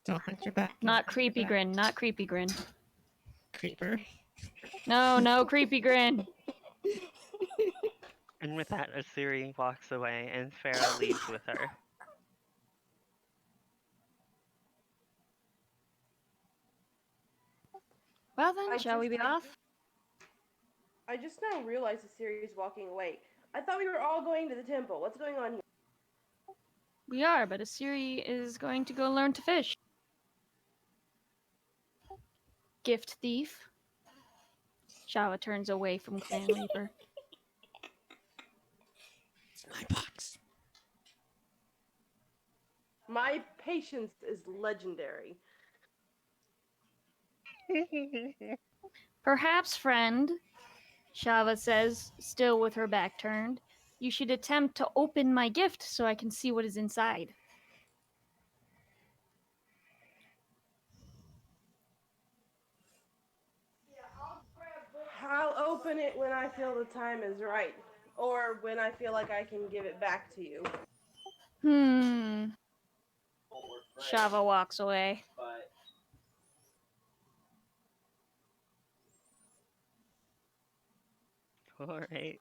S4: Don't hunt your back.
S2: Not creepy grin, not creepy grin.
S4: Creeper.
S2: No, creepy grin.
S7: And with that, Asiri walks away, and Farah leaves with her.
S2: Well then, shall we be off?
S5: I just now realized the series walking away. I thought we were all going to the temple. What's going on here?
S2: We are, but Asiri is going to go learn to fish. Gift thief. Shava turns away from Clan Reaper.
S4: It's my box.
S5: My patience is legendary.
S2: Perhaps, friend, Shava says, still with her back turned, you should attempt to open my gift so I can see what is inside.
S5: open it when I feel the time is right, or when I feel like I can give it back to you.
S2: Hmm. Shava walks away.
S7: All right.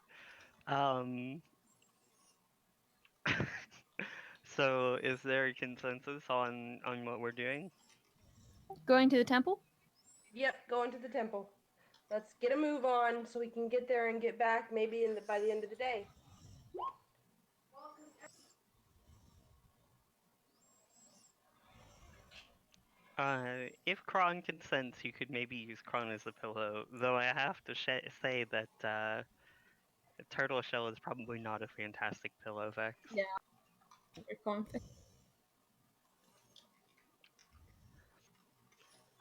S7: Um. So, is there a consensus on what we're doing?
S2: Going to the temple?
S5: Yep, going to the temple. Let's get a move on so we can get there and get back maybe by the end of the day.
S7: If Kron consents, you could maybe use Kron as a pillow. Though I have to say that a turtle shell is probably not a fantastic pillow, Vex.
S6: Yeah. Very comfy.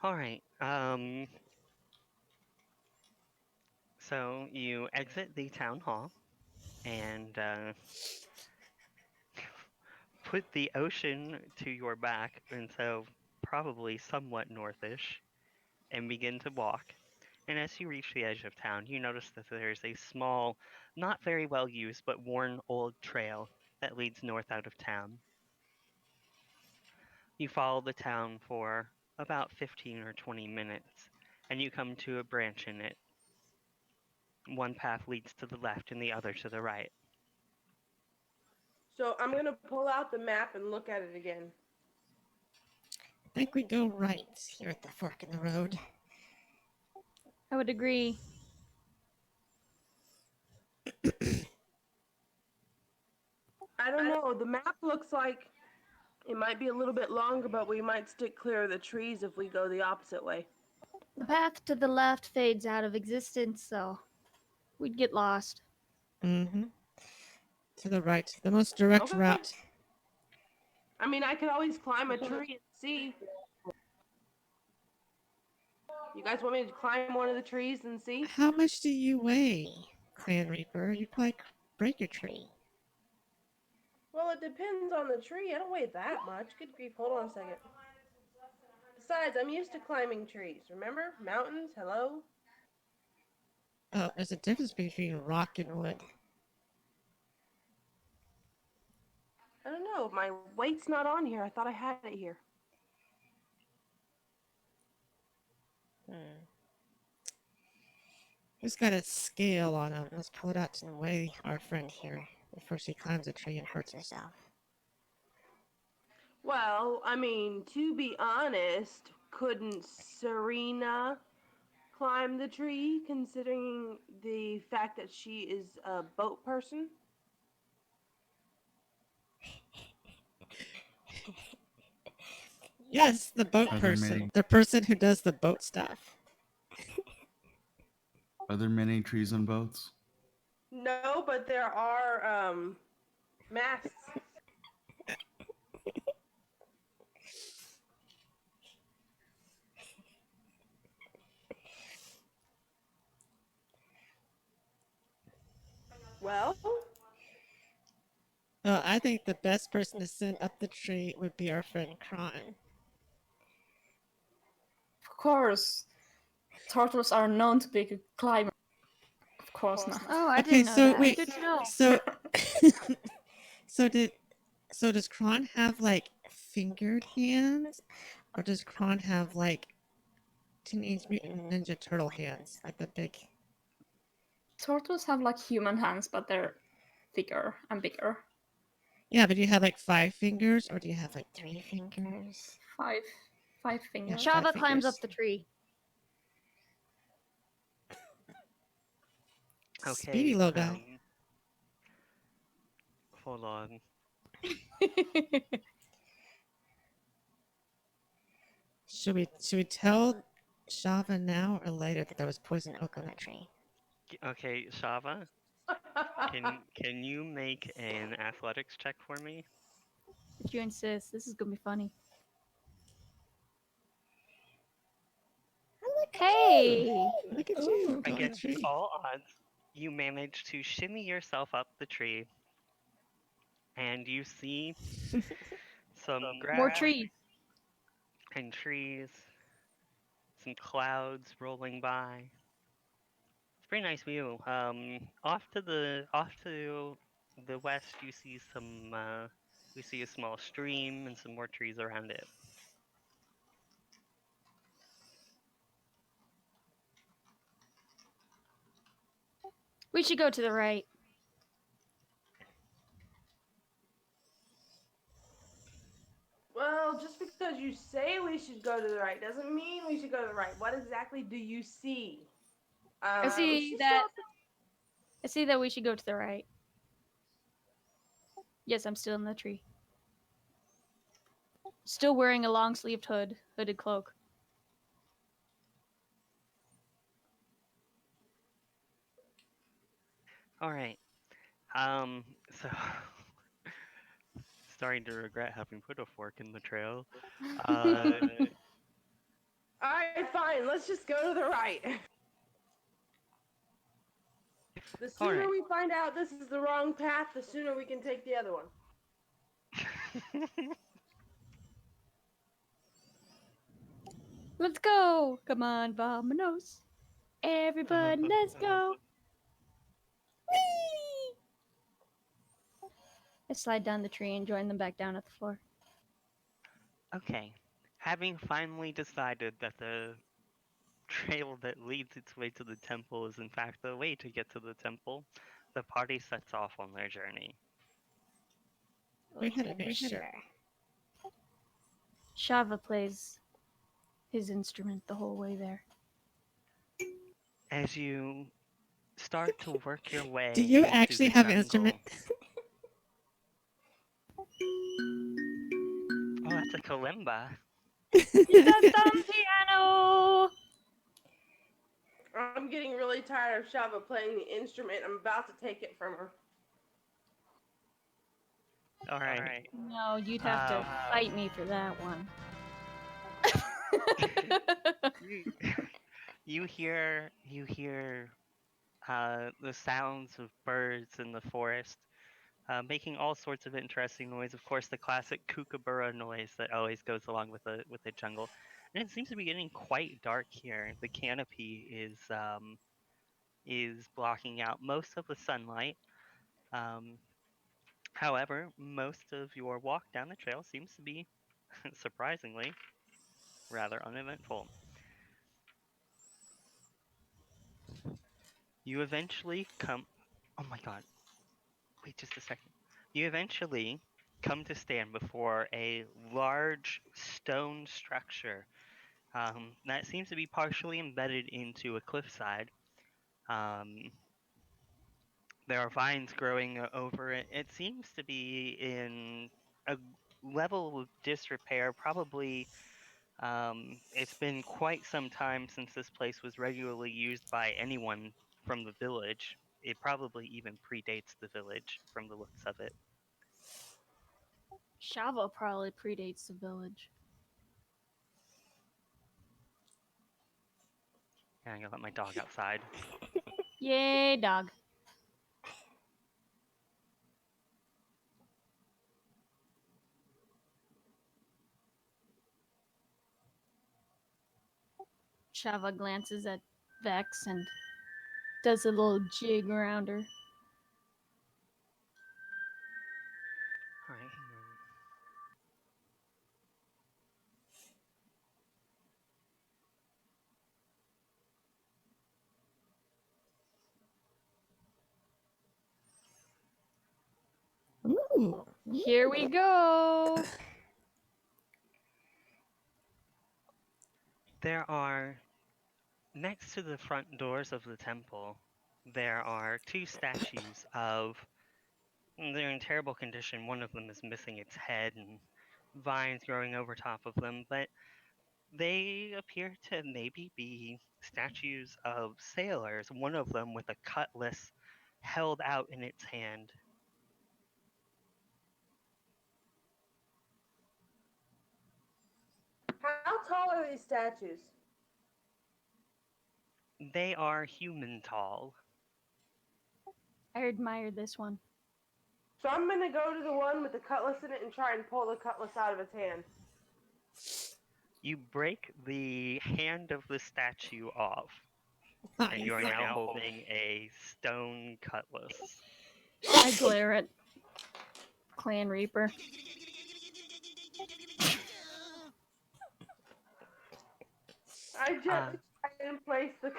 S7: All right. So you exit the town hall and put the ocean to your back, and so probably somewhat northish, and begin to walk. And as you reach the edge of town, you notice that there's a small, not very well used, but worn old trail that leads north out of town. You follow the town for about 15 or 20 minutes, and you come to a branch in it. One path leads to the left and the other to the right.
S5: So I'm gonna pull out the map and look at it again.
S4: I think we go right here at the fork in the road.
S2: I would agree.
S5: I don't know. The map looks like it might be a little bit longer, but we might stick clear of the trees if we go the opposite way.
S2: The path to the left fades out of existence, so we'd get lost.
S4: Mm-hmm. To the right, the most direct
S5: Okay.
S4: route.
S5: I mean, I could always climb a tree and see. You guys want me to climb one of the trees and see?
S4: How much do you weigh, Clan Reaper? You probably break a tree.
S5: Well, it depends on the tree. I don't weigh that much. Good grief, hold on a second. Besides, I'm used to climbing trees. Remember? Mountains, hello?
S4: Oh, there's a difference between rock and wood.
S5: I don't know. My weight's not on here. I thought I had it here.
S4: Who's got a scale on him? Let's pull it out and weigh our friend here before she climbs a tree and hurts herself.
S5: Well, I mean, to be honest, couldn't Serena climb the tree considering the fact that she is a boat person?
S4: Yes, the boat
S8: Are there
S4: person.
S8: many?
S4: The person who does the boat stuff.
S8: Are there many trees on boats?
S5: No, but there are masts. Well,
S4: Well, I think the best person to send up the tree would be our friend Kron.
S6: Of course, turtles are known to be a good climber. Of course not.
S2: Oh, I
S4: Okay,
S2: didn't know
S4: so
S2: that.
S4: wait,
S2: Good to know.
S4: so so did so does Kron have like fingered hands, or does Kron have like Teenage Mutant Ninja Turtle hands, like the big?
S6: Turtles have like human hands, but they're thicker and bigger.
S4: Yeah, but do you have like 5 fingers, or do you have like 3 fingers?
S6: Five fingers.
S4: Yeah.
S2: Shava climbs
S4: fingers.
S2: up the tree.
S4: Speedy
S7: Okay.
S4: little guy.
S7: Hold on.
S4: Should we tell Shava now or later that there was poison oak on that tree?
S7: Okay, Shava, can you make an athletics check for me?
S2: If you insist, this is gonna be funny. Hey!
S4: Look at you, going
S7: Against
S4: tree.
S7: all odds, you manage to shimmy yourself up the tree, and you see some
S2: More
S7: grass
S2: trees.
S7: and trees, some clouds rolling by, It's a pretty nice view. Off to the west, you see you see a small stream and some more trees around it.
S2: We should go to the right.
S5: Well, just because you say we should go to the right doesn't mean we should go to the right. What exactly do you see?
S2: I
S5: Is
S2: see
S5: she
S2: that.
S5: still?
S2: I see that we should go to the right. Yes, I'm still in the tree. Still wearing a long-sleeved hooded cloak.
S7: All right. So starting to regret having put a fork in the trail. Uh,
S5: All right, fine. Let's just go to the right. The
S7: all
S5: sooner
S7: right.
S5: we find out this is the wrong path, the sooner we can take the other one.
S2: Let's go! Come on, vamonos. Everybody, let's go! Whee! I slide down the tree and join them back down at the floor.
S7: Okay. Having finally decided that the trail that leads its way to the temple is in fact the way to get to the temple, the party sets off on their journey.
S4: We had to make sure.
S2: Shava plays his instrument the whole way there.
S7: As you start to work your way
S4: Do you
S7: into
S4: actually
S7: the
S4: have an
S7: jungle.
S4: instrument?
S7: Oh, that's a kalimba.
S2: It's some piano!
S5: I'm getting really tired of Shava playing the instrument. I'm about to take it from her.
S7: All right.
S2: No, you'd have to fight me for that one.
S7: You hear the sounds of birds in the forest, making all sorts of interesting noise. Of course, the classic kookaburra noise that always goes along with the jungle. And it seems to be getting quite dark here. The canopy is blocking out most of the sunlight. Um, However, most of your walk down the trail seems to be surprisingly rather uneventful. You eventually come. Oh my god, wait just a second. You eventually come to stand before a large stone structure that seems to be partially embedded into a cliffside. Um, there are vines growing over it. It seems to be in a level of disrepair, probably. It's been quite some time since this place was regularly used by anyone from the village. It probably even predates the village from the looks of it.
S2: Shava probably predates the village.
S7: Yeah, I'm gonna let my dog outside.
S2: Yay, dog. Shava glances at Vex and does a little jig around her.
S7: All right, hang on.
S4: Ooh.
S2: Here we go!
S7: There are, next to the front doors of the temple, there are two statues of. They're in terrible condition. One of them is missing its head and vines growing over top of them, but they appear to maybe be statues of sailors, one of them with a cutlass held out in its hand.
S5: How tall are these statues?
S7: They are human tall.
S2: I admire this one.
S5: So I'm gonna go to the one with the cutlass in it and try and pull the cutlass out of its hand.
S7: You break the hand of the statue off, and you are now holding a stone cutlass.
S2: I glare at Clan Reaper.
S5: I gently try and place the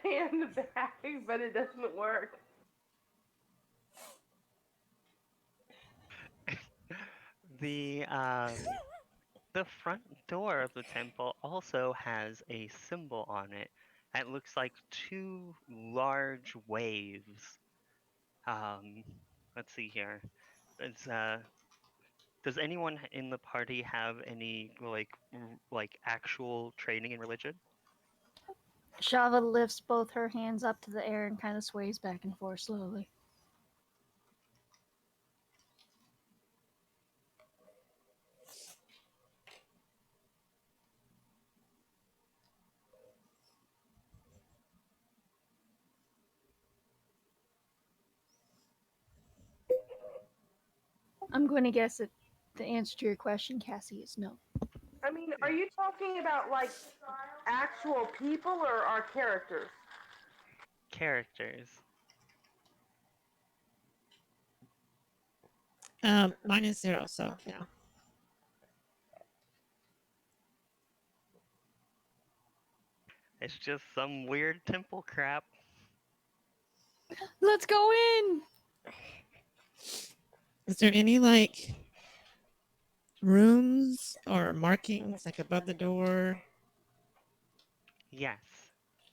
S5: hand back, but it doesn't work.
S7: The the front door of the temple also has a symbol on it that looks like two large waves. Um, let's see here. It's does anyone in the party have any like actual training in religion?
S2: Shava lifts both her hands up to the air and kind of sways back and forth slowly. I'm going to guess that the answer to your question, Cassie, is no.
S5: I mean, are you talking about like actual people or our characters?
S7: Characters.
S4: Mine is 0, so yeah.
S7: It's just some weird temple crap.
S2: Let's go in!
S4: Is there any like rooms or markings like above the door?
S7: Yes,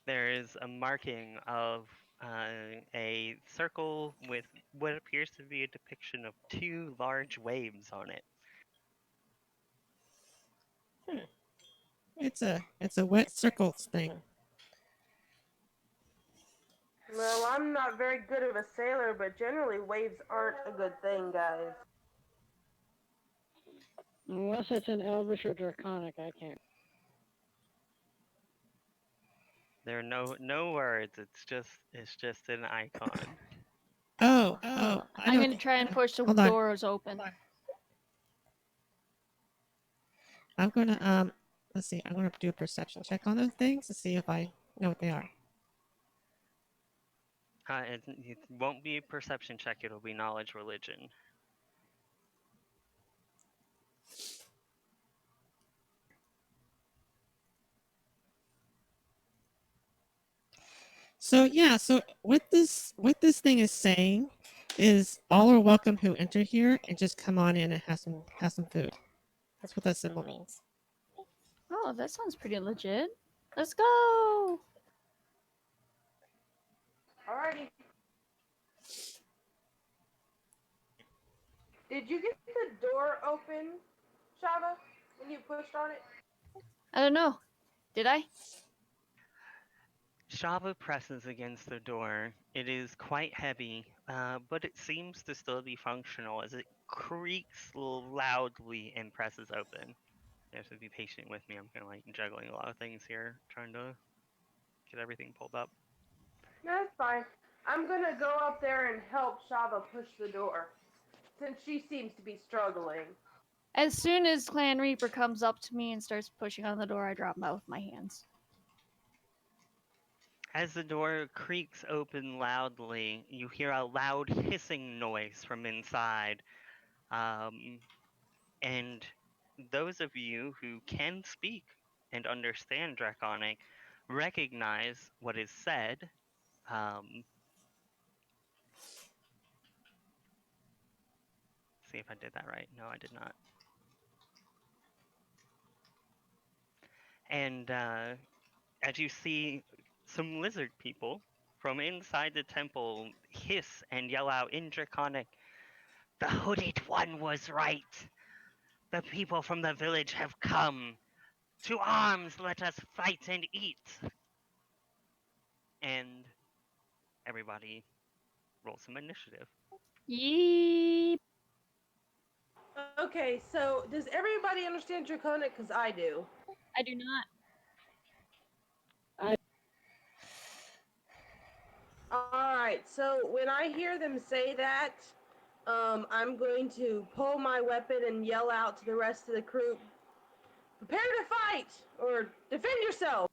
S7: there is a marking of a circle with what appears to be a depiction of two large waves on it.
S4: It's a wet circles thing.
S5: Well, I'm not very good of a sailor, but generally waves aren't a good thing, guys.
S1: Unless it's in Elvish or Draconic, I can't.
S7: There are no words. It's just an icon.
S4: Oh, I
S2: I'm
S4: know.
S2: going to try and push the
S4: Hold on.
S2: doors open.
S4: I'm gonna let's see. I'm gonna do a perception check on those things to see if I know what they are.
S7: It won't be a perception check. It'll be knowledge religion.
S4: So yeah, so what this thing is saying is all are welcome who enter here and just come on in and have some food. That's what that symbol means.
S2: Oh, that sounds pretty legit. Let's go!
S5: Alrighty. Did you get the door open, Shava, when you pushed on it?
S2: I don't know. Did I?
S7: Shava presses against the door. It is quite heavy, but it seems to still be functional as it creaks loudly and presses open. You have to be patient with me. I'm kind of like juggling a lot of things here, trying to get everything pulled up.
S5: No, that's fine. I'm gonna go up there and help Shava push the door, since she seems to be struggling.
S2: As soon as Clan Reaper comes up to me and starts pushing on the door, I drop both my hands.
S7: As the door creaks open loudly, you hear a loud hissing noise from inside. And those of you who can speak and understand Draconic recognize what is said. See if I did that right. No, I did not. And as you see some lizard people from inside the temple hiss and yell out in Draconic, "The hooded one was right! The people from the village have come! To arms, let us fight and eat!" And everybody roll some initiative.
S2: Yeep.
S5: Okay, so does everybody understand Draconic? Because I do.
S2: I do not.
S5: Alright, so when I hear them say that, I'm going to pull my weapon and yell out to the rest of the crew, prepare to fight! Or defend yourself!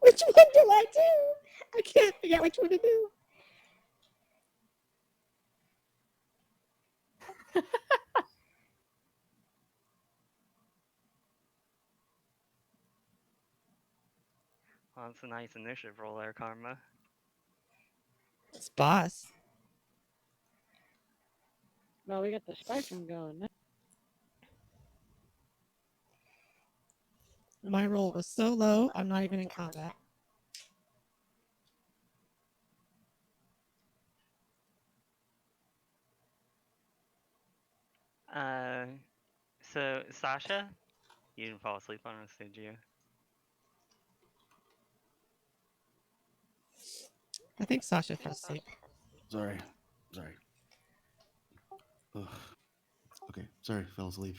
S4: Which one do I do? I can't figure out which one to do.
S7: Well, that's a nice initiative roll there, Karma.
S4: It's boss.
S1: Well, we got the spectrum going now.
S4: My roll was so low, I'm not even in combat.
S7: So Sasha, you didn't fall asleep on us, did you?
S4: I think Sasha fell asleep.
S8: Sorry. Ugh. Okay, sorry, fell asleep.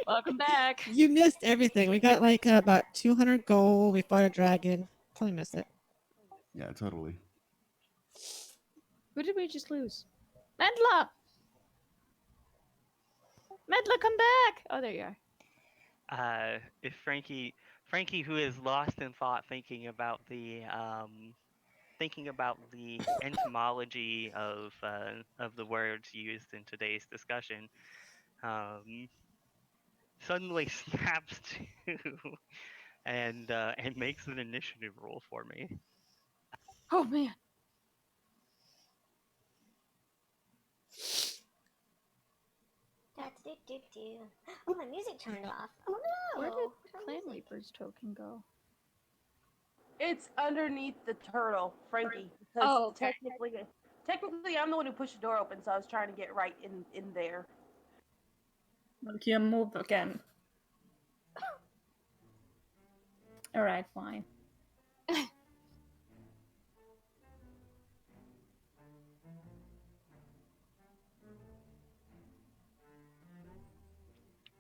S2: Welcome back.
S4: You missed everything. We got like about 200 gold. We fought a dragon. Totally missed it.
S8: Yeah, totally.
S2: Who did we just lose? Medla! Medla, come back! Oh, there you are.
S7: If Frankie, who is lost in thought, thinking about the etymology of the words used in today's discussion, suddenly snaps to and makes an initiative roll for me.
S2: Oh, man.
S9: Oh, my music turned off. Oh no!
S2: Where did
S9: Where's my
S2: Clan
S9: music?
S2: Reaper's token go?
S5: It's underneath the turtle, Frankie. Because
S2: Oh, okay.
S5: technically, I'm the one who pushed the door open, so I was trying to get right in there.
S6: Like you move again. Alright, fine.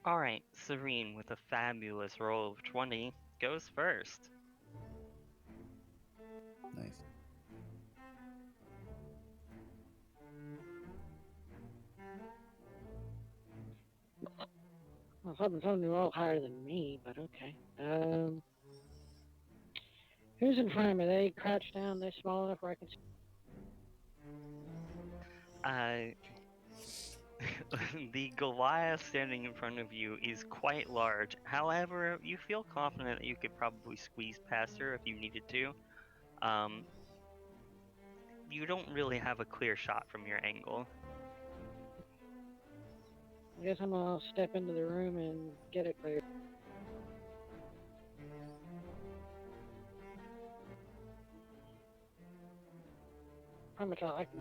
S7: Alright, Serene, with a fabulous roll of 20, goes first.
S8: Nice.
S1: I was hoping something a little higher than me, but okay. Who's in front of me? They crouched down. They're small enough where I can see.
S7: The Goliath standing in front of you is quite large. However, you feel confident that you could probably squeeze past her if you needed to. You don't really have a clear shot from your angle.
S1: I guess I'm gonna step into the room and get it clear. How much I can.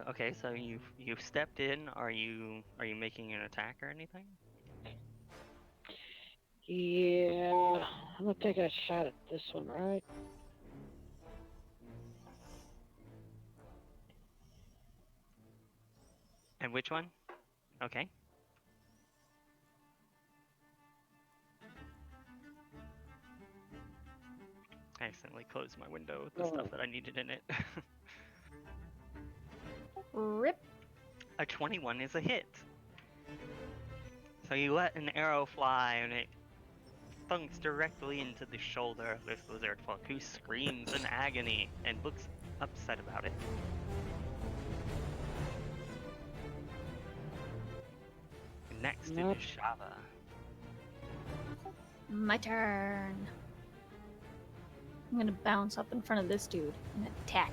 S7: Okay, so you've stepped in. Are you making an attack or anything?
S1: Yeah, I'm gonna take a shot at this one, right?
S7: And which one? Okay. I accidentally closed my window with the stuff that I needed in it.
S2: Rip.
S7: A 21 is a hit. So you let an arrow fly and it thunks directly into the shoulder of this lizard folk, who screams in agony and looks upset about it. Next it is Shava.
S2: My turn. I'm gonna bounce up in front of this dude and attack.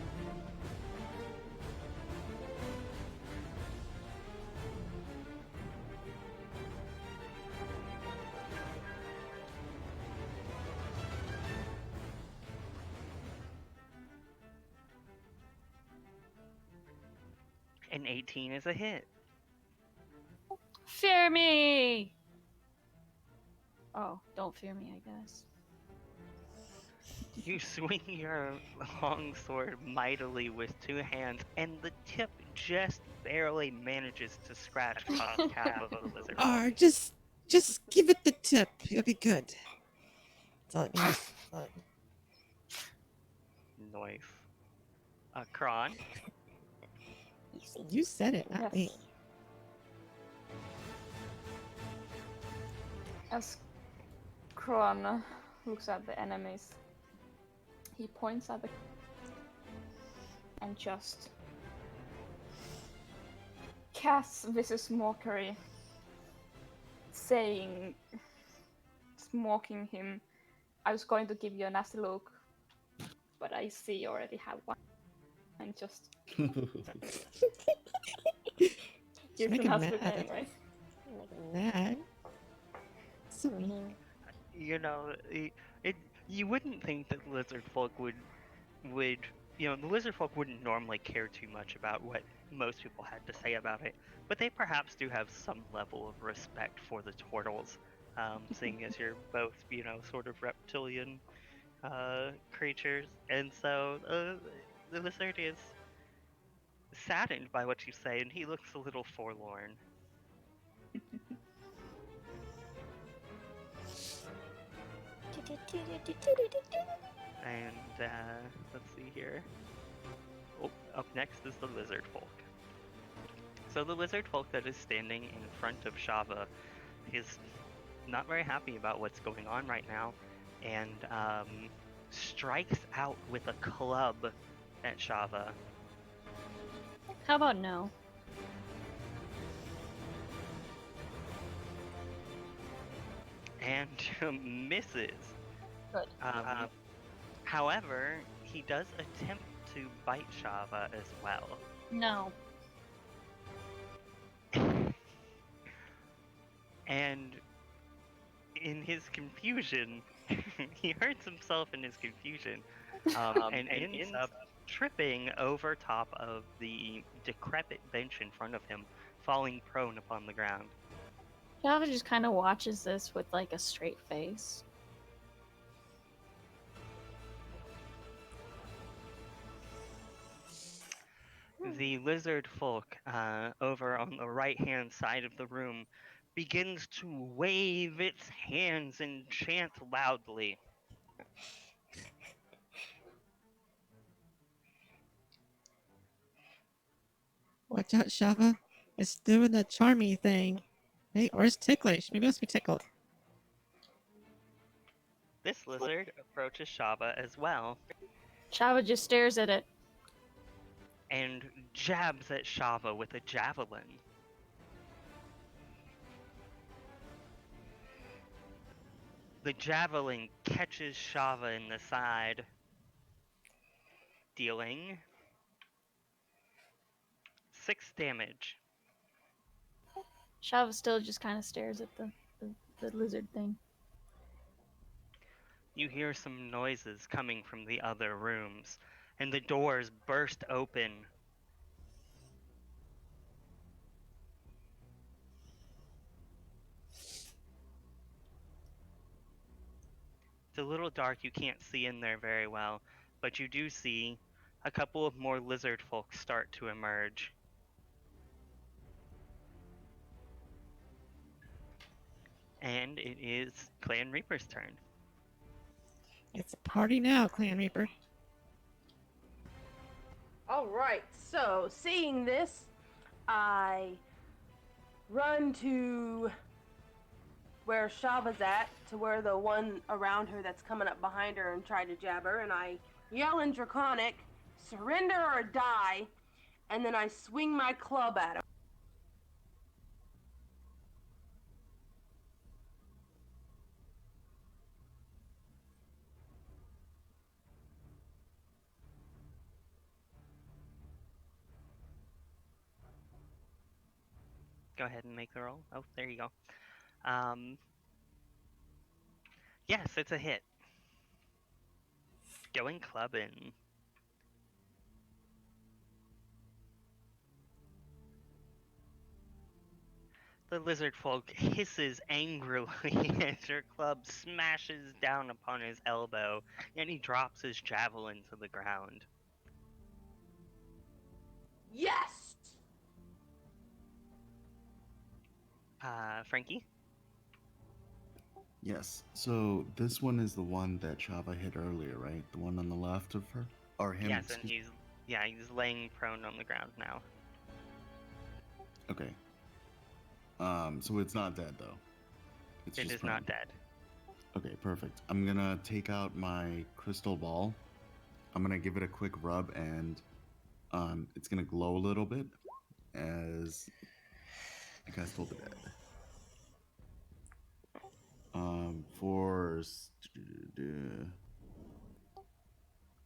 S7: An 18 is a hit.
S2: Fear me! Oh, don't fear me, I guess.
S7: You swing your long sword mightily with two hands, and the tip just barely manages to scratch across the cap of the lizard.
S4: Just give it the tip. It'll be good. That's all it needs.
S7: Noise. Kron.
S4: You said it, not me.
S6: As Kron looks at the enemies, he points at the and just casts vicious mockery, saying, mocking him, I was going to give you a nasty look, but I see you already have one. And just
S4: She's
S6: gives him
S4: making
S6: a
S4: mad.
S6: anyway.
S4: Mad. So mean.
S7: You know, you wouldn't think that lizard folk would the lizard folk wouldn't normally care too much about what most people had to say about it, but they perhaps do have some level of respect for the turtles, seeing as you're both, sort of reptilian creatures, and so the lizard is saddened by what you say, and he looks a little forlorn. And let's see here. Oh, up next is the lizard folk. So the lizard folk that is standing in front of Shava is not very happy about what's going on right now, and strikes out with a club at Shava.
S2: How about no?
S7: And misses.
S2: Good.
S7: However, he does attempt to bite Shava as well.
S2: No.
S7: And in his confusion, he hurts himself in his confusion, and ends up tripping over top of the decrepit bench in front of him, falling prone upon the ground.
S2: Java just kind of watches this with like a straight face.
S7: The lizard folk over on the right-hand side of the room begins to wave its hands and chant loudly.
S4: Watch out, Shava. It's doing the charmy thing. Hey, or it's ticklish. Maybe it must be tickled.
S7: This lizard approaches Shava as well
S2: Java just stares at it.
S7: and jabs at Shava with a javelin. The javelin catches Shava in the side, dealing 6 damage.
S2: Java still just kind of stares at the lizard thing.
S7: You hear some noises coming from the other rooms, and the doors burst open. It's a little dark, you can't see in there very well, but you do see a couple of more lizard folk start to emerge. And it is Clan Reaper's turn.
S4: It's a party now, Clan Reaper.
S5: Alright, so seeing this, I run to where Shava's at, to where the one around her that's coming up behind her and try to jab her, and I yell in Draconic, surrender or die, and then I swing my club at him.
S7: Go ahead and make the roll. Oh, there you go. Yes, it's a hit. Going clubbing. The lizard folk hisses angrily as your club smashes down upon his elbow, and he drops his javelin to the ground.
S5: Yes!
S7: Frankie?
S8: Yes. So this one is the one that Chava hit earlier, right? The one on the left of her? Or him?
S7: Yes, and he's laying prone on the ground now.
S8: Okay. So it's not dead though. It's
S7: It
S8: just
S7: is not
S8: prone.
S7: dead.
S8: Okay, perfect. I'm gonna take out my crystal ball. I'm gonna give it a quick rub, and it's gonna glow a little bit as I cast Toll the Dead. For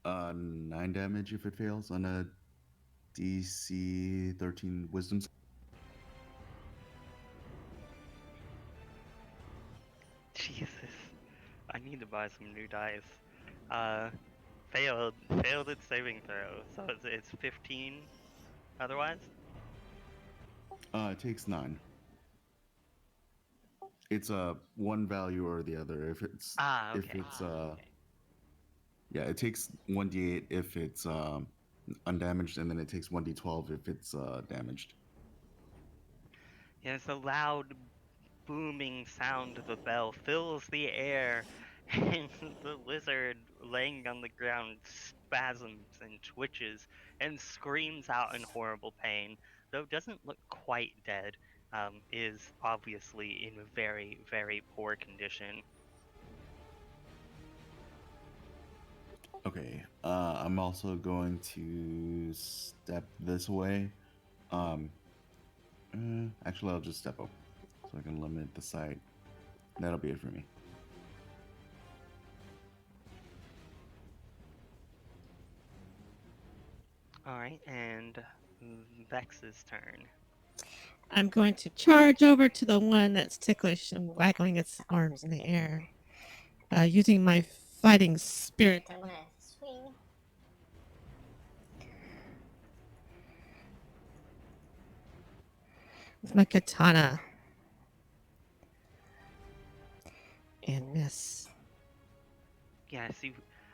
S8: 9 damage if it fails on a DC 13 Wisdom.
S7: Jesus, I need to buy some new dice. Uh, failed its saving throw, so it's 15. Otherwise,
S8: It takes 9. It's a one value or the other. If
S7: okay.
S8: it's yeah, it takes 1d8 if it's undamaged, and then it takes 1d12 if it's damaged.
S7: Yes, the loud booming sound of a bell fills the air, and the lizard laying on the ground spasms and twitches and screams out in horrible pain. Though it doesn't look quite dead, is obviously in a very, very poor condition.
S8: Okay. I'm also going to step this way. Um, Actually, I'll just step up so I can limit the sight. That'll be it for me.
S7: Alright, and Vex's turn.
S4: I'm going to charge over to the one that's ticklish and waggling its arms in the air, using my fighting spirit
S9: I want to swing.
S4: with my katana and miss.
S7: Yes,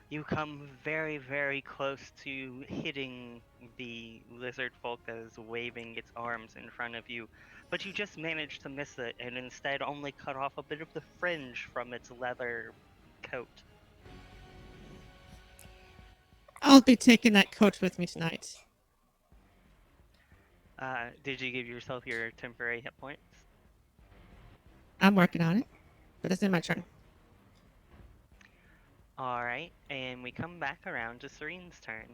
S7: you come very, very close to hitting the lizard folk that is waving its arms in front of you, but you just manage to miss it and instead only cut off a bit of the fringe from its leather coat.
S4: I'll be taking that coat with me tonight.
S7: Did you give yourself your temporary hit points?
S4: I'm working on it, but it's in my turn.
S7: Alright, and we come back around to Serene's turn.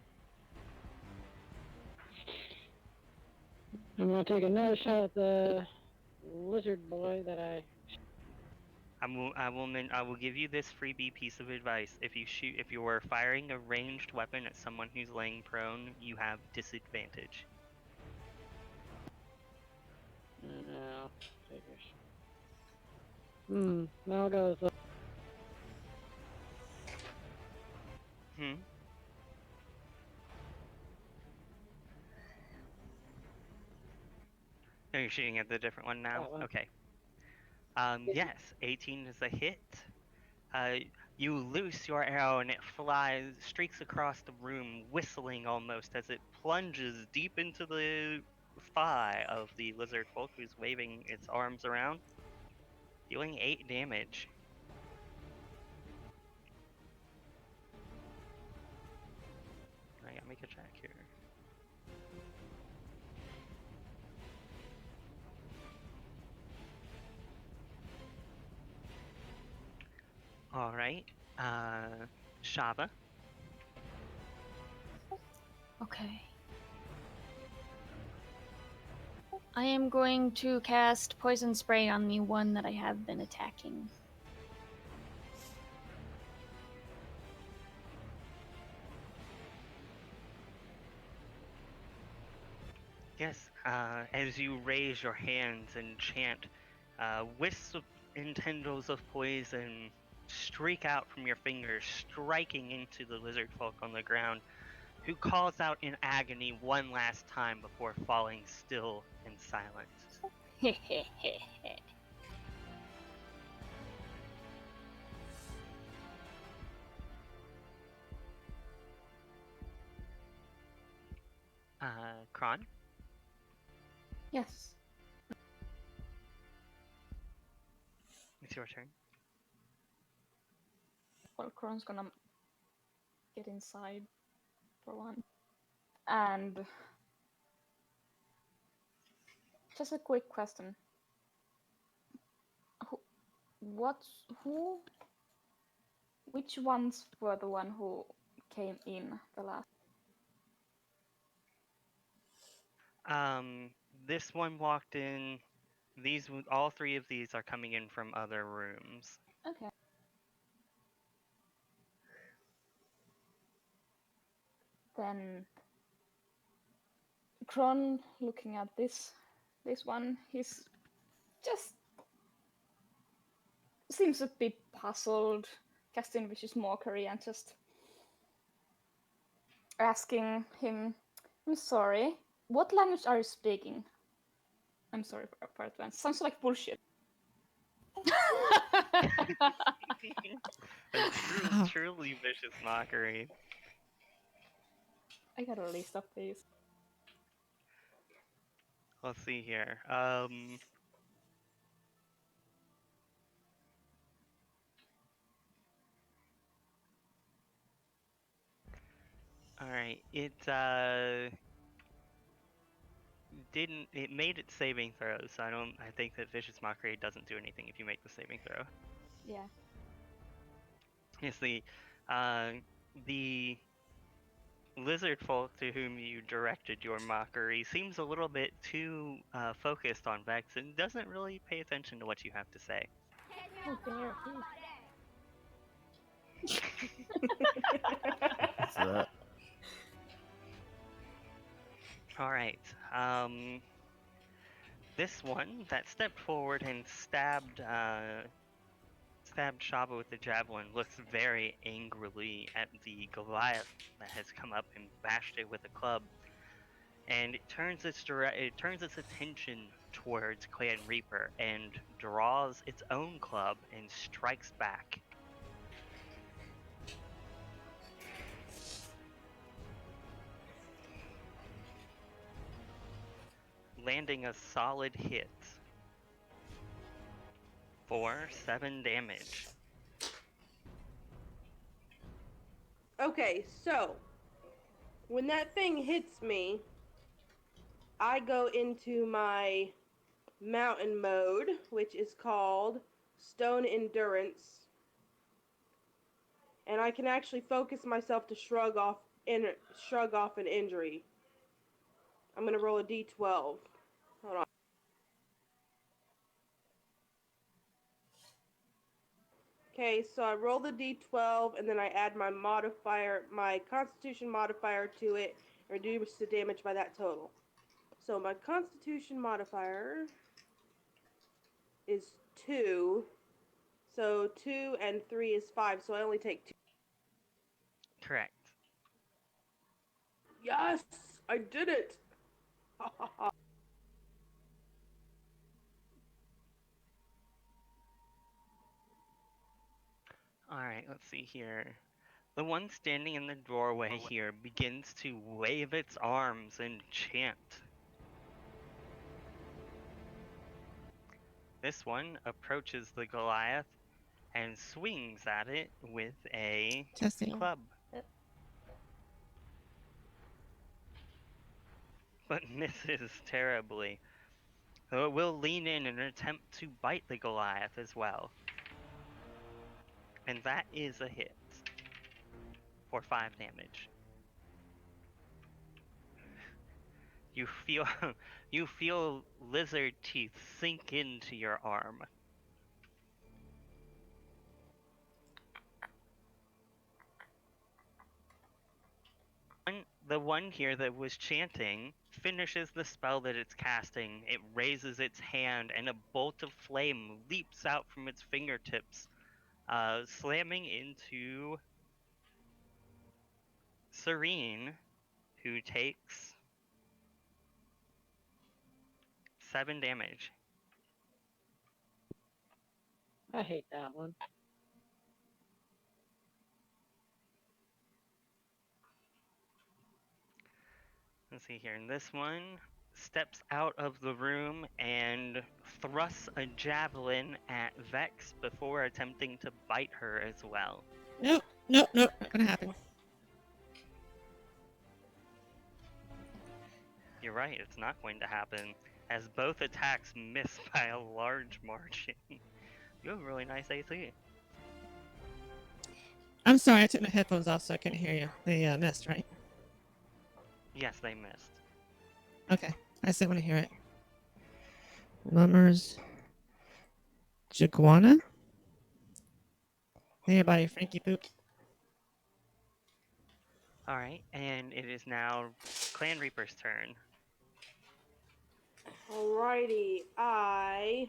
S1: I'm gonna take another shot at the lizard boy that I.
S7: I will give you this freebie piece of advice. If you are firing a ranged weapon at someone who's laying prone, you have disadvantage.
S1: No, figures. Now goes.
S7: Hmm. Oh, you're shooting at the different one now?
S1: That one.
S7: Okay. Yes, 18 is a hit. You loose your arrow and it flies, streaks across the room, whistling almost as it plunges deep into the thigh of the lizard folk who's waving its arms around, dealing 8 damage. I gotta make a check here. Alright, Shava.
S2: Okay. I am going to cast poison spray on the one that I have been attacking.
S7: Yes, as you raise your hands and chant, wisps and tendrils of poison streak out from your fingers, striking into the lizard folk on the ground, who calls out in agony one last time before falling still in silence. Kron,
S6: Yes.
S7: it's your turn.
S6: Well, Kron's gonna get inside for one. And just a quick question. who? Which ones were the one who came in the last?
S7: This one walked in. All three of these are coming in from other rooms.
S6: Okay. Then Kron, looking at this one, he's just seems a bit puzzled, casting vicious mockery and just asking him, "I'm sorry, what language are you speaking?" I'm sorry for advance. Sounds like bullshit.
S7: A
S4: Wow.
S7: truly vicious mockery.
S6: I got a list of these.
S7: Let's see here. All right. It made its saving throw, so I think that vicious mockery doesn't do anything if you make the saving throw.
S6: Yeah.
S7: It's the lizard folk to whom you directed your mockery seems a little bit too focused on Vex and doesn't really pay attention to what you have to say.
S8: What's that?
S7: All right. This one that stepped forward and stabbed Shaba with the javelin looks very angrily at the Goliath that has come up and bashed it with a club, and it turns its attention towards Clan Reaper and draws its own club and strikes back. Landing a solid hit for 7 damage.
S5: Okay, so when that thing hits me, I go into my mountain mode, which is called Stone Endurance, and I can actually focus myself to shrug off an injury. I'm gonna roll a d12. Hold on. Okay, so I roll the d12 and then I add my modifier, my Constitution modifier to it, and reduce the damage by that total. So my Constitution modifier is 2. So 2 and 3 is 5, so I only take 2.
S7: Correct.
S5: Yes! I did it!
S7: Alright, let's see here. The one standing in the doorway here begins to wave its arms and chant. This one approaches the Goliath and swings at it with a
S4: Testing.
S7: club. But misses terribly. So it will lean in and attempt to bite the Goliath as well. And that is a hit for 5 damage. You feel you feel lizard teeth sink into your arm. The one here that was chanting finishes the spell that it's casting. It raises its hand and a bolt of flame leaps out from its fingertips, slamming into Serene, who takes 7 damage.
S1: I hate that one.
S7: Let's see here. And this one steps out of the room and thrusts a javelin at Vex before attempting to bite her as well.
S4: Nope, nope, nope, not gonna happen.
S7: You're right, it's not going to happen, as both attacks miss by a large margin. You have really nice AC.
S4: I'm sorry, I took my headphones off so I couldn't hear you. They missed, right?
S7: Yes, they missed.
S4: Okay, I still want to hear it. Mummers. Jaguana? Hey, everybody, Frankie Poop.
S7: Alright, and it is now Clan Reaper's turn.
S5: Alrighty, I,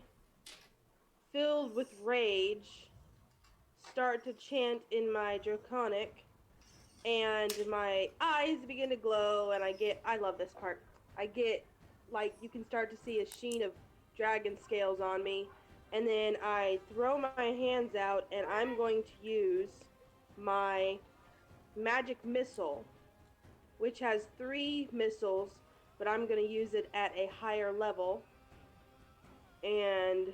S5: filled with rage, start to chant in my draconic, and my eyes begin to glow, and I love this part. I get, like, you can start to see a sheen of dragon scales on me, and then I throw my hands out, and I'm going to use my magic missile, which has 3 missiles, but I'm going to use it at a higher level, and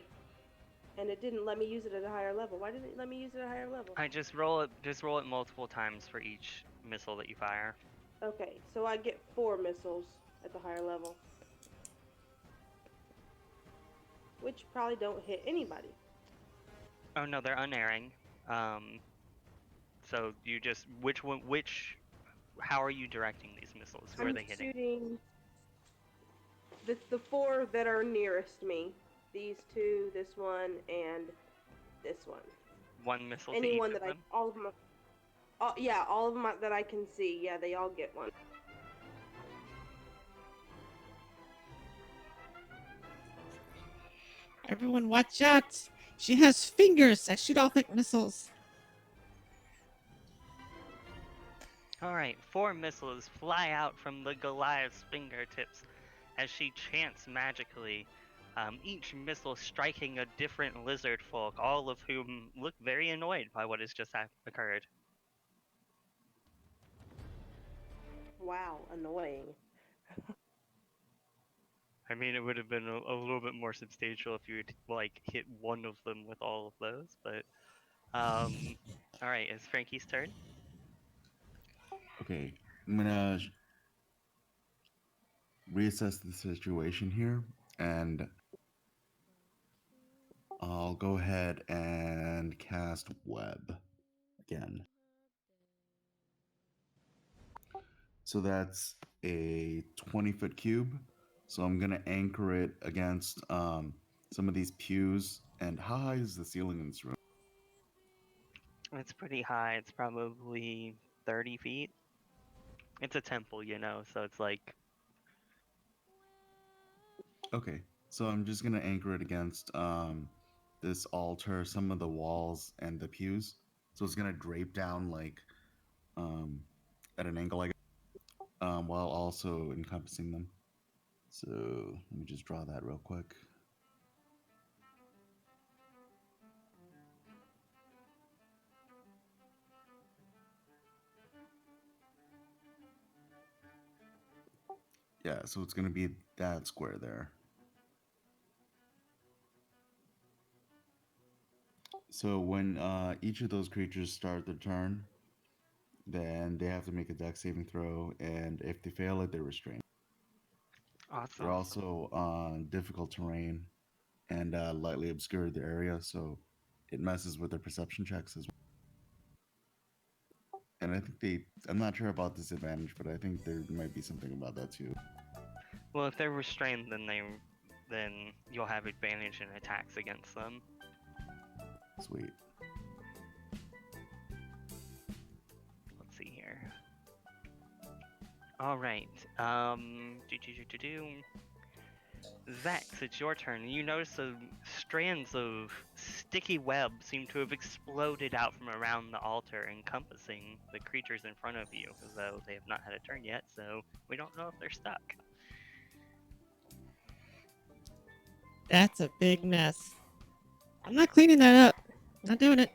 S5: it didn't let me use it at a higher level. Why didn't it let me use it at a higher level?
S7: I just roll it multiple times for each missile that you fire.
S5: Okay, so I get 4 missiles at the higher level, which probably don't hit anybody.
S7: Oh no, they're unerring. So you just how are you directing these missiles? Who are
S5: I'm
S7: they hitting?
S5: shooting the 4 that are nearest me. These 2, this one, and this one.
S7: One missile to
S5: Anyone
S7: each of
S5: that
S7: them?
S5: all of them. All of them that I can see. Yeah, they all get one.
S4: Everyone, watch out! She has fingers that shoot off like missiles.
S7: Alright, 4 missiles fly out from the Goliath's fingertips as she chants magically, each missile striking a different lizard folk, all of whom look very annoyed by what has just occurred.
S5: Wow, annoying.
S7: I mean, it would have been a little bit more substantial if you had, like, hit one of them with all of those, but, alright, it's Frankie's turn.
S8: Okay, I'm gonna reassess the situation here, and I'll go ahead and cast Web again. So that's a 20-foot cube. So I'm gonna anchor it against some of these pews. And how high is the ceiling in this room?
S7: It's pretty high, it's probably 30 feet. It's a temple, you know, so it's like...
S8: Okay, so I'm just gonna anchor it against this altar, some of the walls, and the pews. So it's gonna drape down like at an angle, I guess, while also encompassing them. So let me just draw that real quick. Yeah, so it's gonna be that square there. So when each of those creatures start their turn, then they have to make a dex saving throw, and if they fail it, they're restrained. They're
S7: Awesome.
S8: also on difficult terrain and lightly obscure the area, so it messes with their perception checks as well. And I think I'm not sure about disadvantage, but I think there might be something about that too.
S7: Well, if they're restrained, then you'll have advantage in attacks against them.
S8: Sweet.
S7: Let's see here. Alright, Vex, it's your turn. You notice strands of sticky web seem to have exploded out from around the altar, encompassing the creatures in front of you, though they have not had a turn yet, so we don't know if they're stuck.
S4: That's a big mess. I'm not cleaning that up. Not doing it.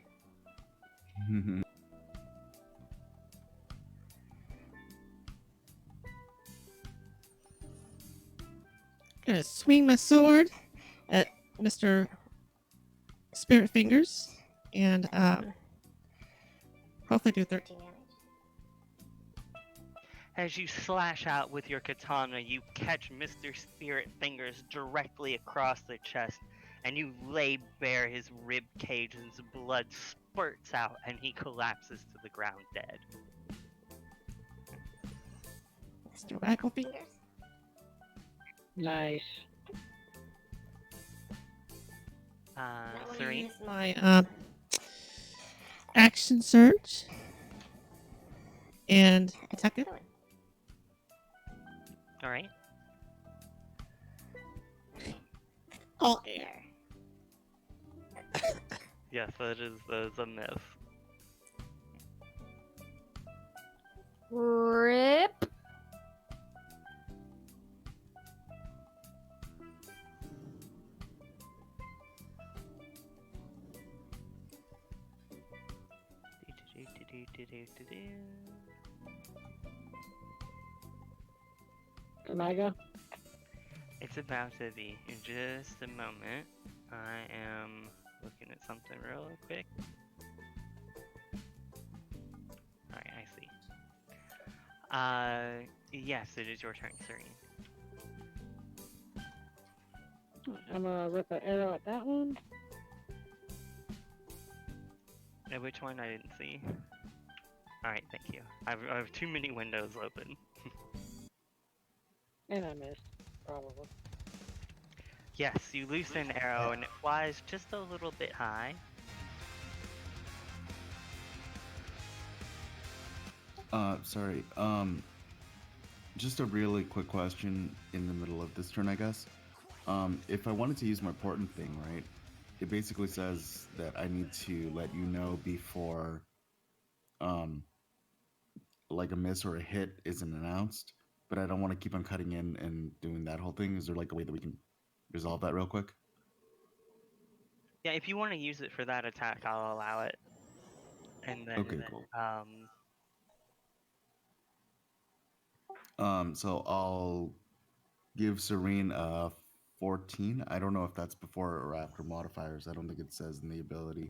S4: Gonna swing my sword at Mr. Spirit Fingers and hopefully do 13 damage.
S7: As you slash out with your katana, you catch Mr. Spirit Fingers directly across the chest and you lay bare his rib cage, and his blood spurts out, and he collapses to the ground dead.
S4: Mr. Wacklefingers?
S1: Nice.
S4: Now I'm gonna
S7: Serene?
S4: use my action search and attack it.
S7: Alright.
S4: All air.
S7: Yes, that is a miss.
S2: Rip.
S1: Can I go?
S7: It's about to be. In just a moment, I am looking at something real quick. Alright, I see. Yes, it is your turn, Serene.
S1: I'm gonna rip an arrow at that one.
S7: Which one? I didn't see. Alright, thank you. I have too many windows open.
S1: And I missed, probably.
S7: Yes, you loose an arrow and it flies just a little bit high.
S8: Sorry. Just a really quick question in the middle of this turn, I guess. If I wanted to use my portent thing, right? It basically says that I need to let you know before, like a miss or a hit isn't announced. But I don't want to keep on cutting in and doing that whole thing. Is there like a way that we can resolve that real quick?
S7: Yeah, if you want to use it for that attack, I'll allow it. And then,
S8: Okay, cool. So I'll give Serene a 14. I don't know if that's before or after modifiers. I don't think it says in the ability.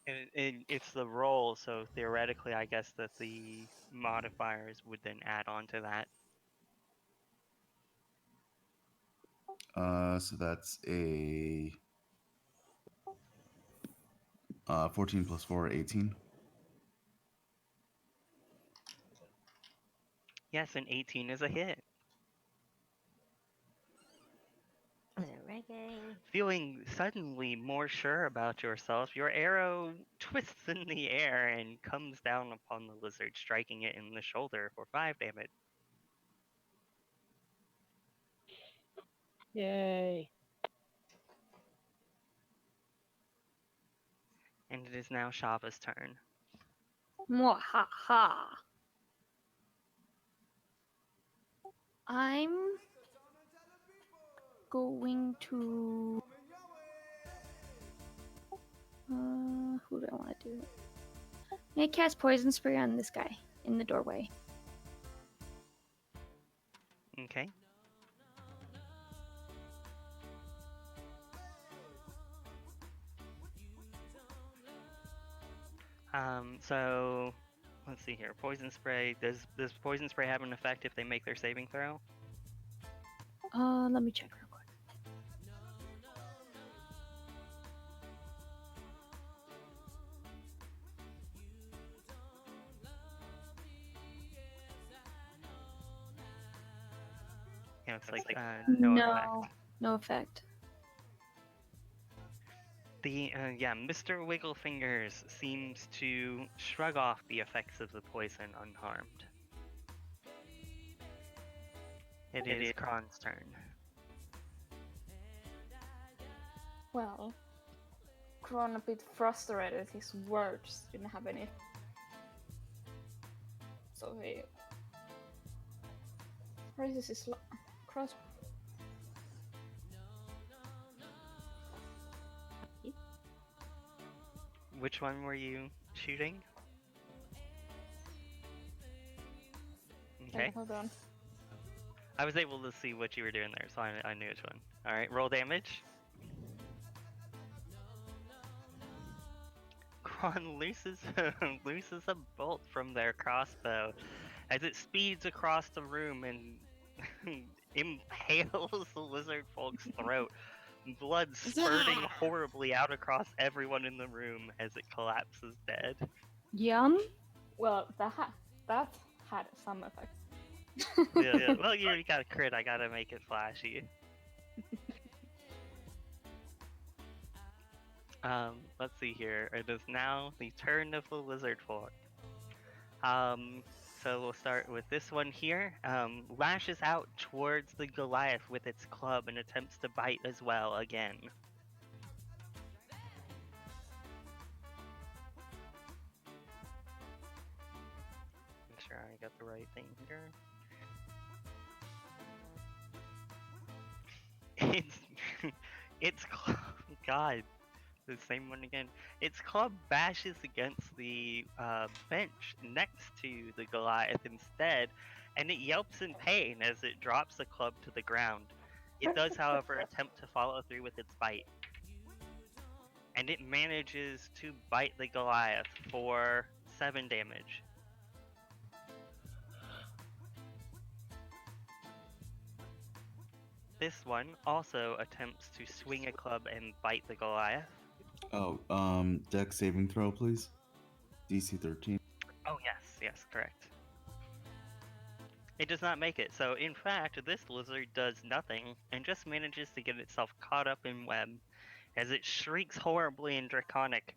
S7: it's the roll, so theoretically, I guess that the modifiers would then add on to that.
S8: So that's a 14 plus 4, 18.
S7: Yes, an 18 is a hit. Feeling suddenly more sure about yourself, your arrow twists in the air and comes down upon the lizard, striking it in the shoulder for 5 damage.
S1: Yay.
S7: And it is now Shava's turn.
S2: Mwahaha. I'm going to. Who do I want to do? I'm gonna cast poison spray on this guy in the doorway.
S7: Okay. So let's see here. Poison spray. Does poison spray have an effect if they make their saving throw?
S2: Let me check real quick.
S7: Yeah, it's like no effect.
S2: No effect.
S7: Mr. Wigglefingers seems to shrug off the effects of the poison unharmed. It is Kron's turn.
S6: Well, Kron a bit frustrated. His words didn't have any. So he raises his crossbow.
S7: Which one were you shooting? Okay.
S6: Hold on.
S7: I was able to see what you were doing there, so I knew which one. Alright, roll damage. Kron loses a bolt from their crossbow as it speeds across the room and impales the lizard folk's throat, blood spurting horribly out across everyone in the room as it collapses dead.
S2: Yum.
S6: Well, that had some effect.
S7: Yeah. Well, you already got a crit. I gotta make it flashy. Let's see here. It is now the turn of the lizard folk. So we'll start with this one here. Lashes out towards the Goliath with its club and attempts to bite as well again. Make sure I got the right thing here. It's it's God, the same one again. Its club bashes against the bench next to the Goliath instead, and it yelps in pain as it drops the club to the ground. It does, however, attempt to follow through with its bite, and it manages to bite the Goliath for 7 damage. This one also attempts to swing a club and bite the Goliath.
S8: Oh, deck saving throw, please. DC 13.
S7: Oh, yes, correct. It does not make it, so in fact, this lizard does nothing and just manages to get itself caught up in web as it shrieks horribly and draconic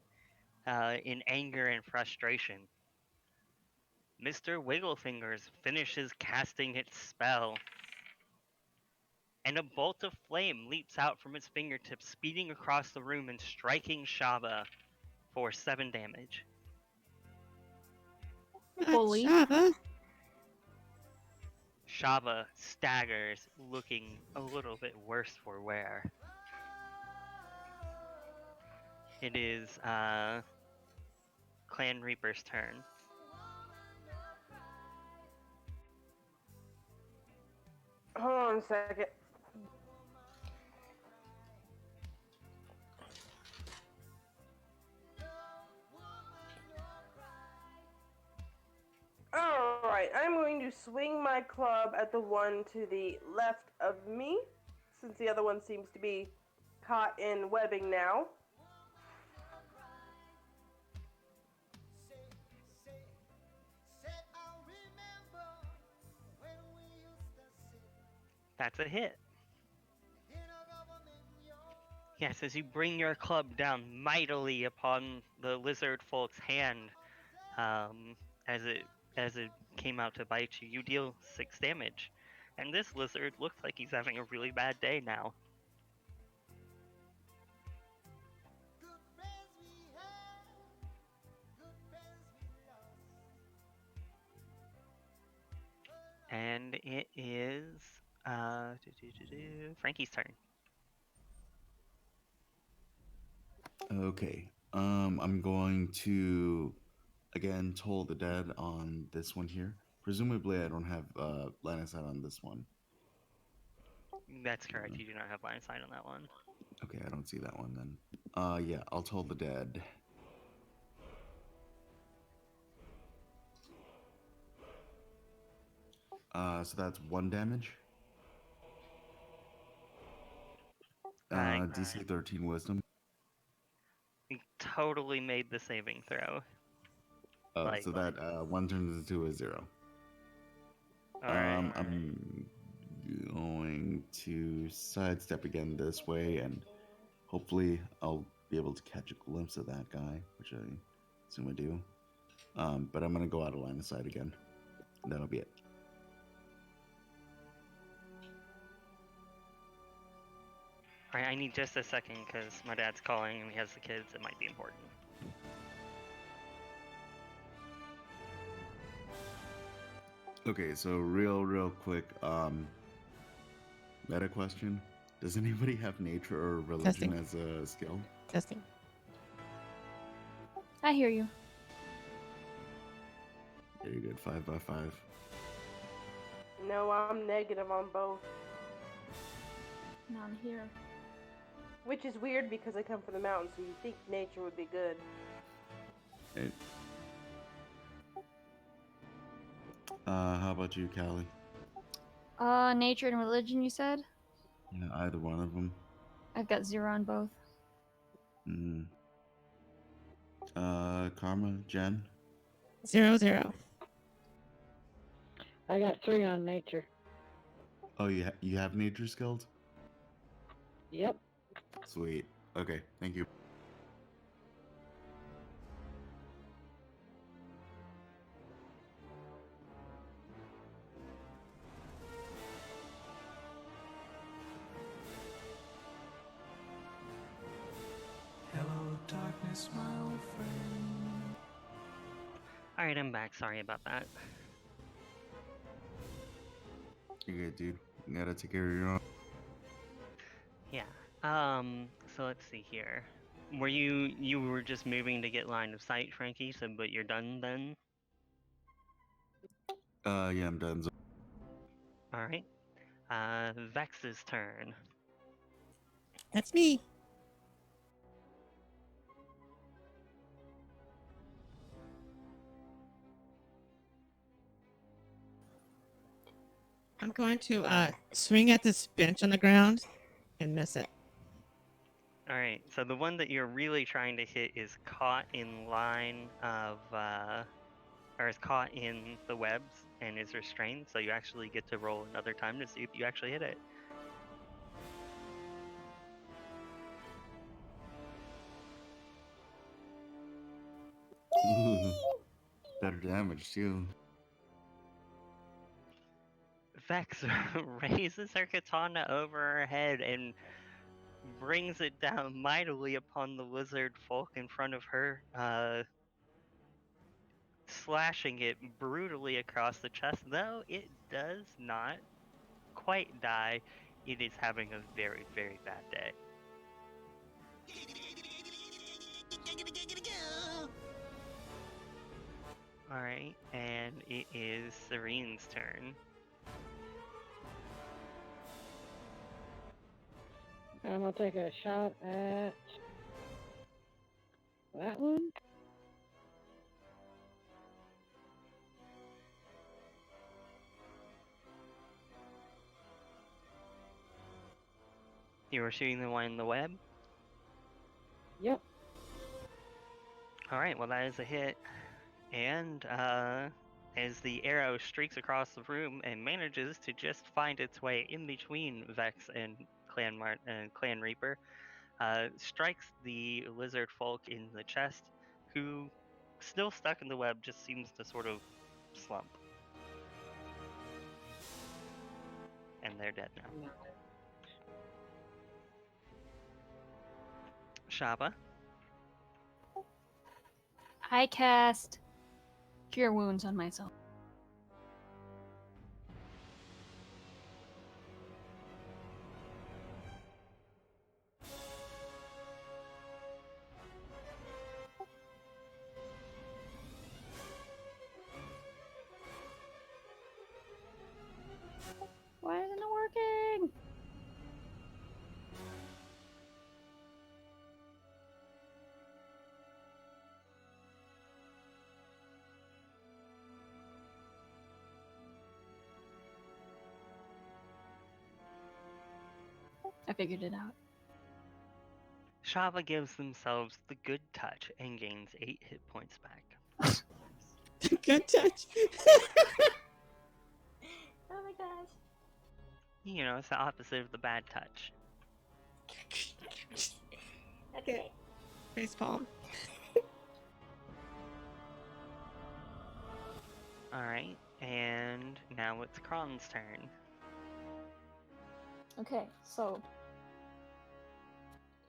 S7: in anger and frustration. Mr. Wigglefingers finishes casting its spell, and a bolt of flame leaps out from its fingertips, speeding across the room and striking Shaba for 7 damage.
S2: Bully.
S4: Shaba.
S7: Shaba staggers, looking a little bit worse for wear. It is Clan Reaper's turn.
S5: Hold on a second. Alright, I'm going to swing my club at the one to the left of me, since the other one seems to be caught in webbing now.
S7: That's a hit. Yes, as you bring your club down mightily upon the lizard folk's hand, as it came out to bite you, you deal 6 damage. And this lizard looks like he's having a really bad day now. And it is Frankie's turn.
S8: Okay. I'm going to again toll the dead on this one here. Presumably, I don't have line of sight on this one.
S7: That's correct. You do not have line of sight on that one.
S8: Okay, I don't see that one then. Yeah, I'll toll the dead. So that's 1 damage.
S7: Right.
S8: DC 13 wisdom.
S7: You totally made the saving throw.
S8: So that 1 turns into a 0.
S7: Alright.
S8: I'm going to sidestep again this way, and hopefully I'll be able to catch a glimpse of that guy, which I assume I do. But I'm going to go out of line of sight again. And that'll be it.
S7: Alright, I need just a second because my dad's calling and he has the kids. It might be important.
S8: Okay, so real quick, meta question. Does anybody have nature or religion
S4: Testing.
S8: as a skill?
S4: Testing.
S2: I hear you.
S8: Very good, 5x5.
S5: No, I'm negative on both.
S6: None here.
S5: Which is weird because I come from the mountains, so you'd think nature would be good.
S8: Right. How about you, Callie?
S2: Nature and religion, you said?
S8: Yeah, either one of them.
S2: I've got 0 on both.
S8: Mm. Karma, Jen.
S4: 0, 0.
S10: I got 3 on nature.
S8: Oh, you have nature skilled?
S10: Yep.
S8: Sweet. Okay, thank you.
S11: Hello, darkness, my old friend.
S7: Alright, I'm back. Sorry about that.
S8: You're good, dude. You gotta take care of your own.
S7: Yeah. So let's see here. Were you were just moving to get line of sight, Frankie? So, but you're done then?
S8: Yeah, I'm done.
S7: Alright. Vex's turn.
S4: That's me. I'm going to swing at this bench on the ground and miss it.
S7: Alright, so the one that you're really trying to hit is caught in line of, or is caught in the webs and is restrained, so you actually get to roll another time to see if you actually hit it.
S8: Ooh, better damage, too.
S7: Vex raises her katana over her head and brings it down mightily upon the lizard folk in front of her, slashing it brutally across the chest. Though it does not quite die, it is having a very, very bad day. Alright, and it is Serene's turn.
S10: I'm gonna take a shot at that one.
S7: You were shooting the one in the web?
S10: Yep.
S7: Alright, well that is a hit. And, as the arrow streaks across the room and manages to just find its way in between Vex and Clan Reaper, strikes the lizard folk in the chest, who, still stuck in the web, just seems to sort of slump. And they're dead now. Shaba.
S2: I cast Cure Wounds on myself. Why isn't it working? I figured it out.
S7: Shava gives themselves the good touch and gains 8 hit points back.
S4: Good touch.
S9: Oh my gosh.
S7: You know, it's the opposite of the bad touch.
S9: Okay.
S4: Facepalm.
S7: Alright, and now it's Kron's turn.
S6: Okay, so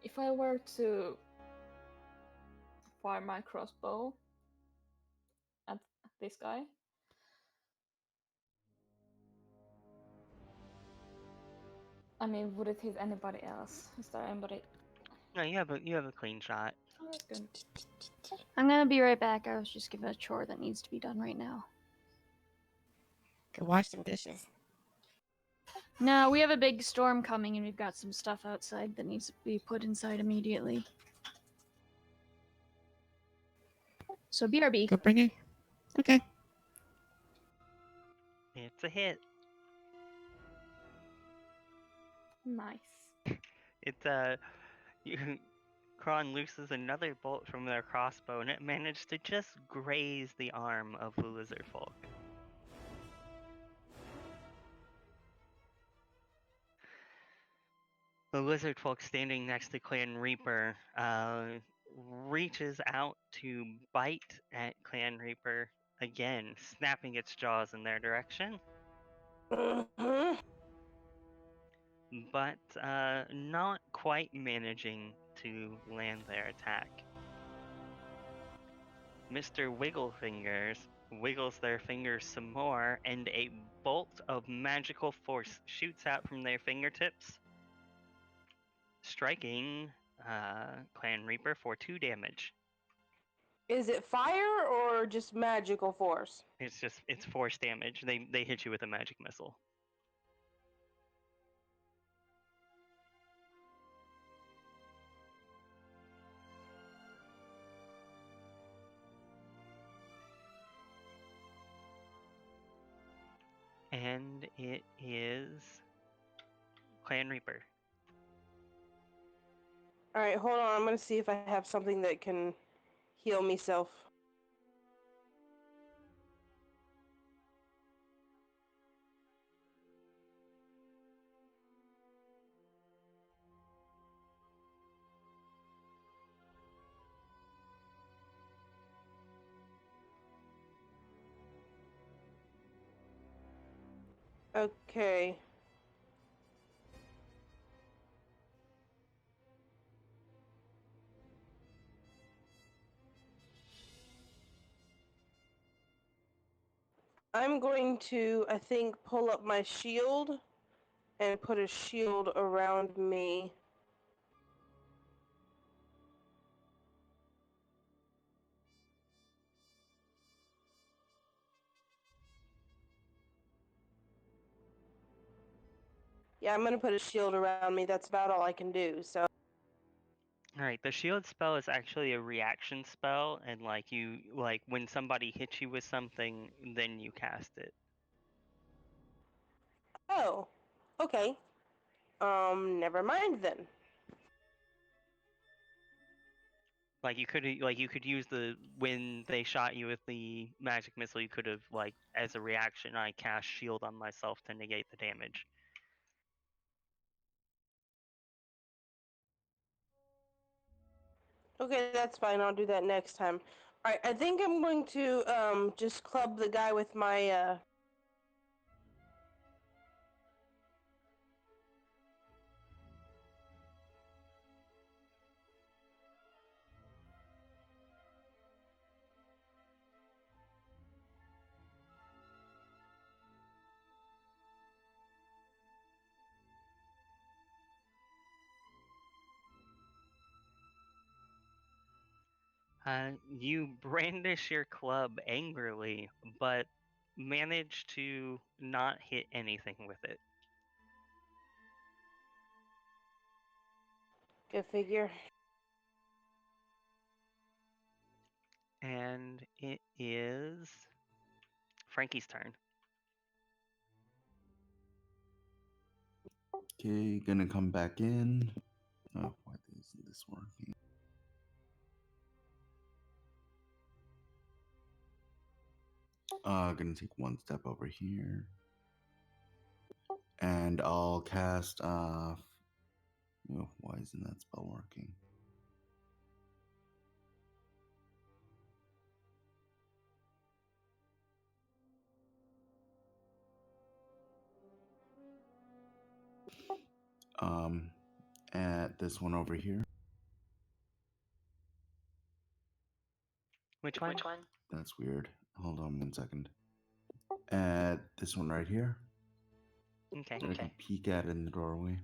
S6: if I were to fire my crossbow at this guy, I mean, would it hit anybody else? Is there anybody?
S7: No, you have a clean shot.
S6: Oh, that's good.
S2: I'm gonna be right back. I was just given a chore that needs to be done right now.
S4: Go wash some dishes.
S2: No, we have a big storm coming and we've got some stuff outside that needs to be put inside immediately. So BRB.
S4: Go bring it. Okay.
S7: It's a hit.
S6: Nice.
S7: you, Kron looses another bolt from their crossbow, and it managed to just graze the arm of the lizard folk. The lizard folk standing next to Clan Reaper reaches out to bite at Clan Reaper again, snapping its jaws in their direction, but not quite managing to land their attack. Mr. Wigglefingers wiggles their fingers some more, and a bolt of magical force shoots out from their fingertips, striking Clan Reaper for 2 damage.
S5: Is it fire or just magical force?
S7: It's force damage. They hit you with a magic missile. And it is Clan Reaper.
S5: Alright, hold on. I'm gonna see if I have something that can heal myself. Okay. I'm going to, I think, pull up my shield and put a shield around me. Yeah, I'm gonna put a shield around me. That's about all I can do, so.
S7: Alright, the shield spell is actually a reaction spell, and when somebody hits you with something, then you cast it.
S5: Oh. Okay. Never mind then.
S7: You could use when they shot you with the magic missile, you could have as a reaction, I cast shield on myself to negate the damage.
S5: Okay, that's fine. I'll do that next time. Alright, I think I'm going to, just club the guy with my,
S7: You brandish your club angrily, but manage to not hit anything with it.
S5: Go figure.
S7: And it is Frankie's turn.
S8: Okay, gonna come back in. Oh, why isn't this working? Gonna take one step over here. And I'll cast, oh, why isn't that spell working? At this one over here.
S7: Which one?
S8: That's weird. Hold on 1 second. At this one right here.
S7: Okay.
S8: That I can peek at in the doorway.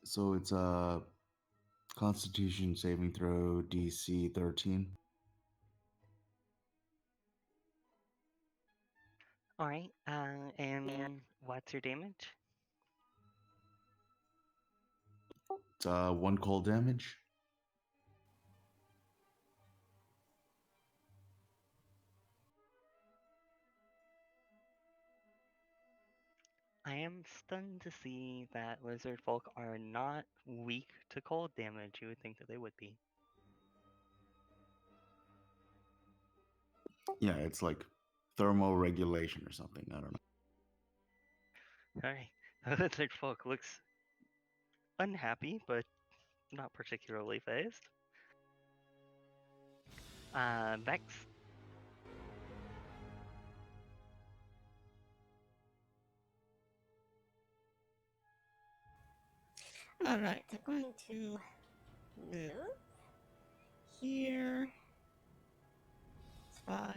S8: So it's a Constitution saving throw DC 13.
S7: Alright, and what's your damage?
S8: It's 1 cold damage.
S7: I am stunned to see that lizard folk are not weak to cold damage. You would think that they would be.
S8: Yeah, it's like thermoregulation or something. I don't know.
S7: Alright. The lizard folk looks unhappy, but not particularly phased. Vex.
S4: Alright, I'm going to move here. 5,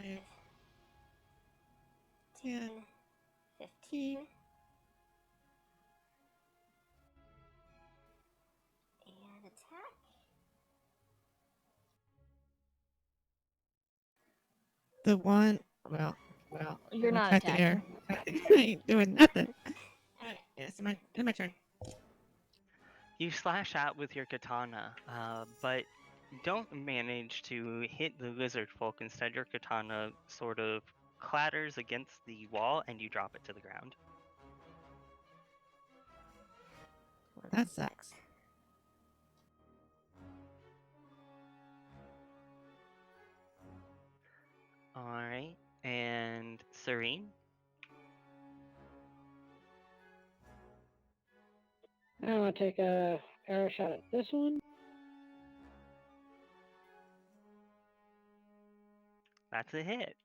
S4: 10, 15.
S9: And attack.
S4: The one, well,
S2: You're
S4: I'll
S2: not
S4: cut the
S2: attacking.
S4: air. I ain't doing nothing. Alright, it's my turn.
S7: You slash out with your katana, but don't manage to hit the lizard folk. Instead, your katana sort of clatters against the wall and you drop it to the ground.
S4: Well, that sucks.
S7: Alright, and Serene?
S10: I'm gonna take a arrow shot at this one.
S7: That's a hit.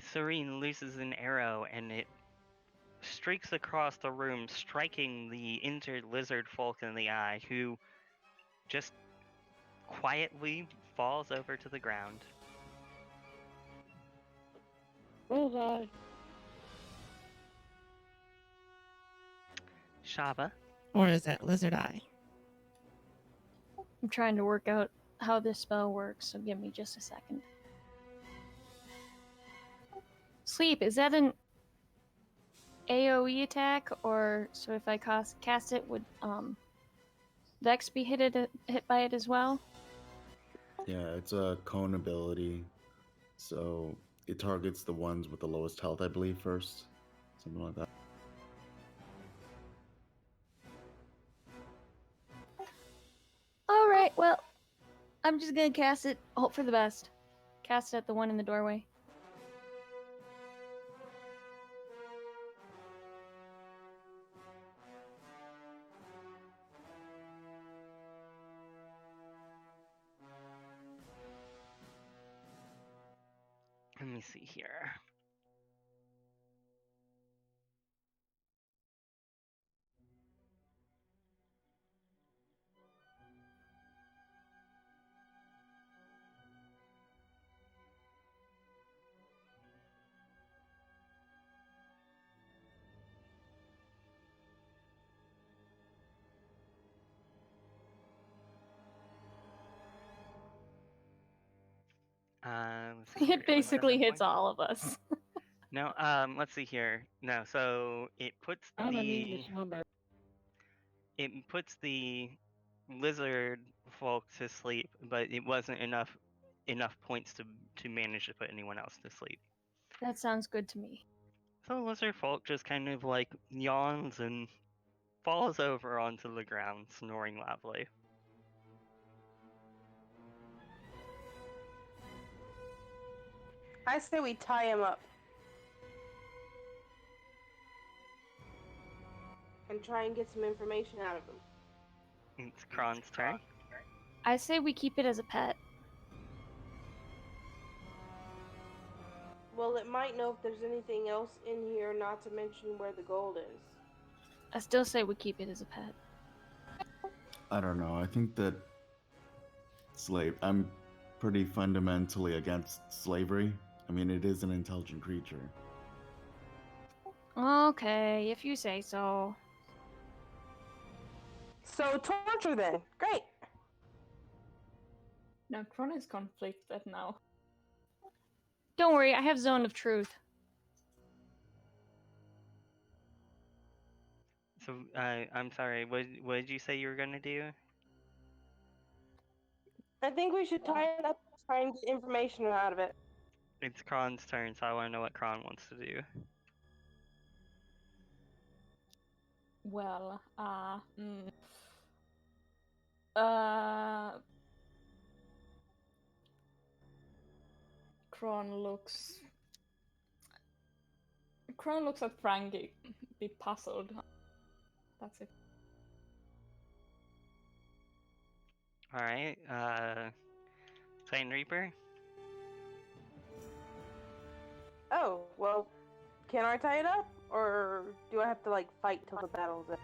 S7: Serene looses an arrow and it streaks across the room, striking the injured lizard folk in the eye, who just quietly falls over to the ground.
S10: Bullseye.
S7: Shaba?
S4: Or is that lizard eye?
S2: I'm trying to work out how this spell works, so give me just a second. Sleep, is that an AoE attack, or so if I cast it, would Vex be hit by it as well?
S8: Yeah, it's a cone ability, so it targets the ones with the lowest health, I believe, first, something like that.
S2: Alright, well, I'm just gonna cast it, hope for the best. Cast it at the one in the doorway.
S7: Let me see here. Let's see here.
S2: It basically hits all of us.
S7: No, let's see here. No, so it puts
S10: I'm immune to slumber.
S7: the lizard folk to sleep, but it wasn't enough points to manage to put anyone else to sleep.
S2: That sounds good to me.
S7: So lizard folk just kind of like yawns and falls over onto the ground, snoring loudly.
S5: I say we tie him up and try and get some information out of him.
S7: It's Kron's turn.
S2: I say we keep it as a pet.
S5: Well, it might know if there's anything else in here, not to mention where the gold is.
S2: I still say we keep it as a pet.
S8: I don't know. I think that I'm pretty fundamentally against slavery. I mean, it is an intelligent creature.
S2: Okay, if you say so.
S5: So torture then. Great.
S6: Now Kron is conflicted now.
S2: Don't worry, I have Zone of Truth.
S7: So, I'm sorry. What did you say you were gonna do?
S5: I think we should tie it up and try and get information out of it.
S7: It's Kron's turn, so I want to know what Kron wants to do.
S6: Well, Kron looks at Frankie, be puzzled. That's it.
S7: All right. Flame Reaper.
S5: Oh, well, can I tie it up? Or do I have to, like, fight till the battle's end?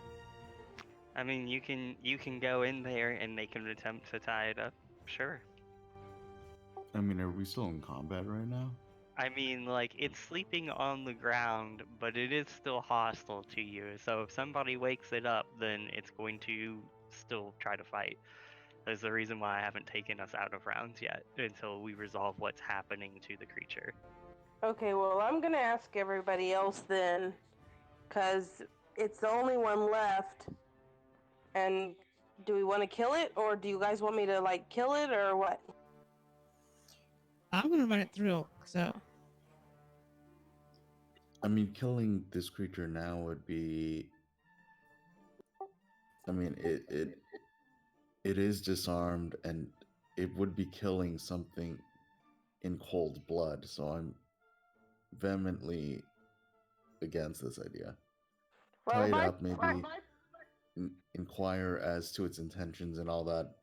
S7: I mean, you can go in there and make an attempt to tie it up. Sure.
S8: I mean, are we still in combat right now?
S7: I mean, like, it's sleeping on the ground, but it is still hostile to you. So if somebody wakes it up, then it's going to still try to fight. There's the reason why I haven't taken us out of rounds yet, until we resolve what's happening to the creature.
S5: Okay, well, I'm gonna ask everybody else then, because it's the only one left. And do we want to kill it, or do you guys want me to, like, kill it, or what?
S4: I'm gonna run it through. So
S8: I mean, killing this creature now would be. I mean, it is disarmed, and it would be killing something in cold blood. So I'm vehemently against this idea.
S5: Well,
S8: Tie
S5: if
S8: it
S5: I
S8: up, maybe inquire as to its intentions and all that,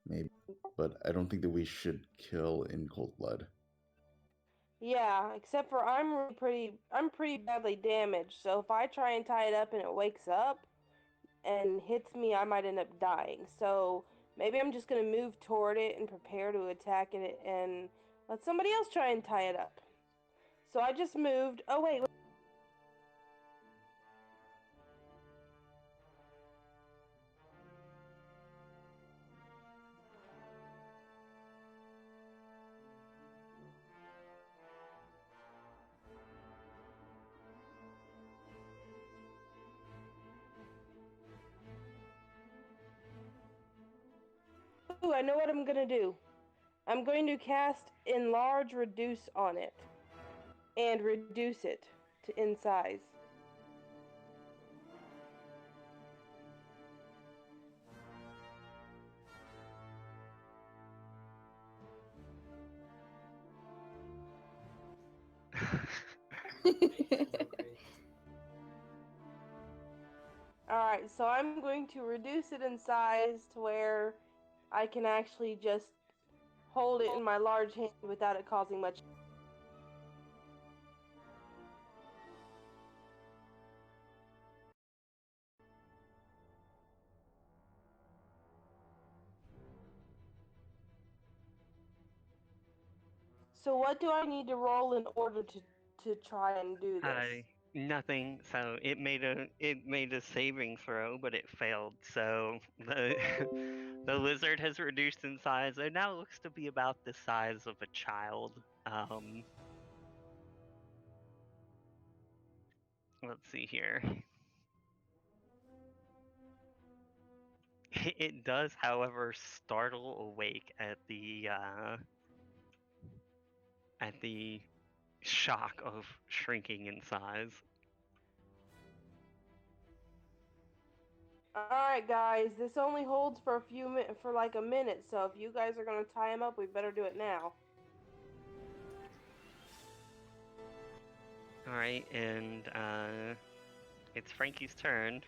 S8: maybe. But I don't think that we should kill in cold blood.
S5: Yeah, except for I'm pretty badly damaged. So if I try and tie it up and it wakes up and hits me, I might end up dying. So maybe I'm just gonna move toward it and prepare to attack it and let somebody else try and tie it up. So I just moved. Oh wait. Ooh, I know what I'm gonna do. I'm going to cast Enlarge Reduce on it and reduce it in size. Alright, so I'm going to reduce it in size to where I can actually just hold it in my large hand without it causing much. So what do I need to roll in order to try and do this?
S7: Nothing. So it made a saving throw, but it failed. So the the lizard has reduced in size. It now looks to be about the size of a child. Let's see here. It does, however, startle awake at the shock of shrinking in size.
S5: Alright guys, this only holds for for like a minute, so if you guys are gonna tie him up, we better do it now.
S7: Alright, and it's Frankie's turn.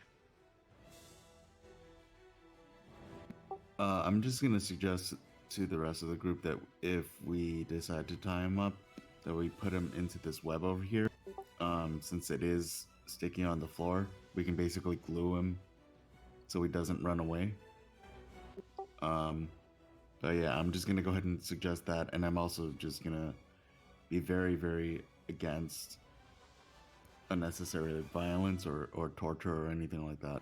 S8: I'm just gonna suggest to the rest of the group that if we decide to tie him up, that we put him into this web over here. Since it is sticky on the floor, we can basically glue him so he doesn't run away. But yeah, I'm just gonna go ahead and suggest that, and I'm also just gonna be very, very against unnecessary violence or torture or anything like that.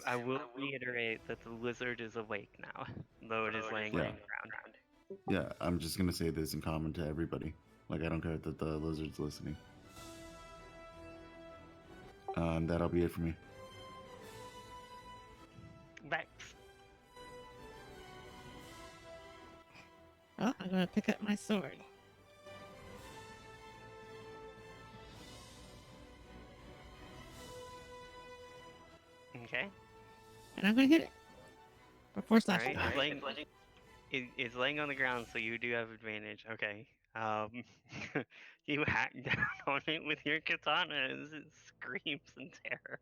S7: I will reiterate that the lizard is awake now, though it is laying on the ground.
S8: Yeah, I'm just gonna say this in common to everybody. Like, I don't care that the lizard's listening. And that'll be it for me.
S7: Vex.
S4: oh, I'm gonna pick up my sword.
S7: Okay.
S4: And I'm gonna hit it. For 4
S7: All
S4: slashing.
S7: right. It's laying on the ground, so you do have advantage. Okay. You hack down on it with your katana as it screams in terror.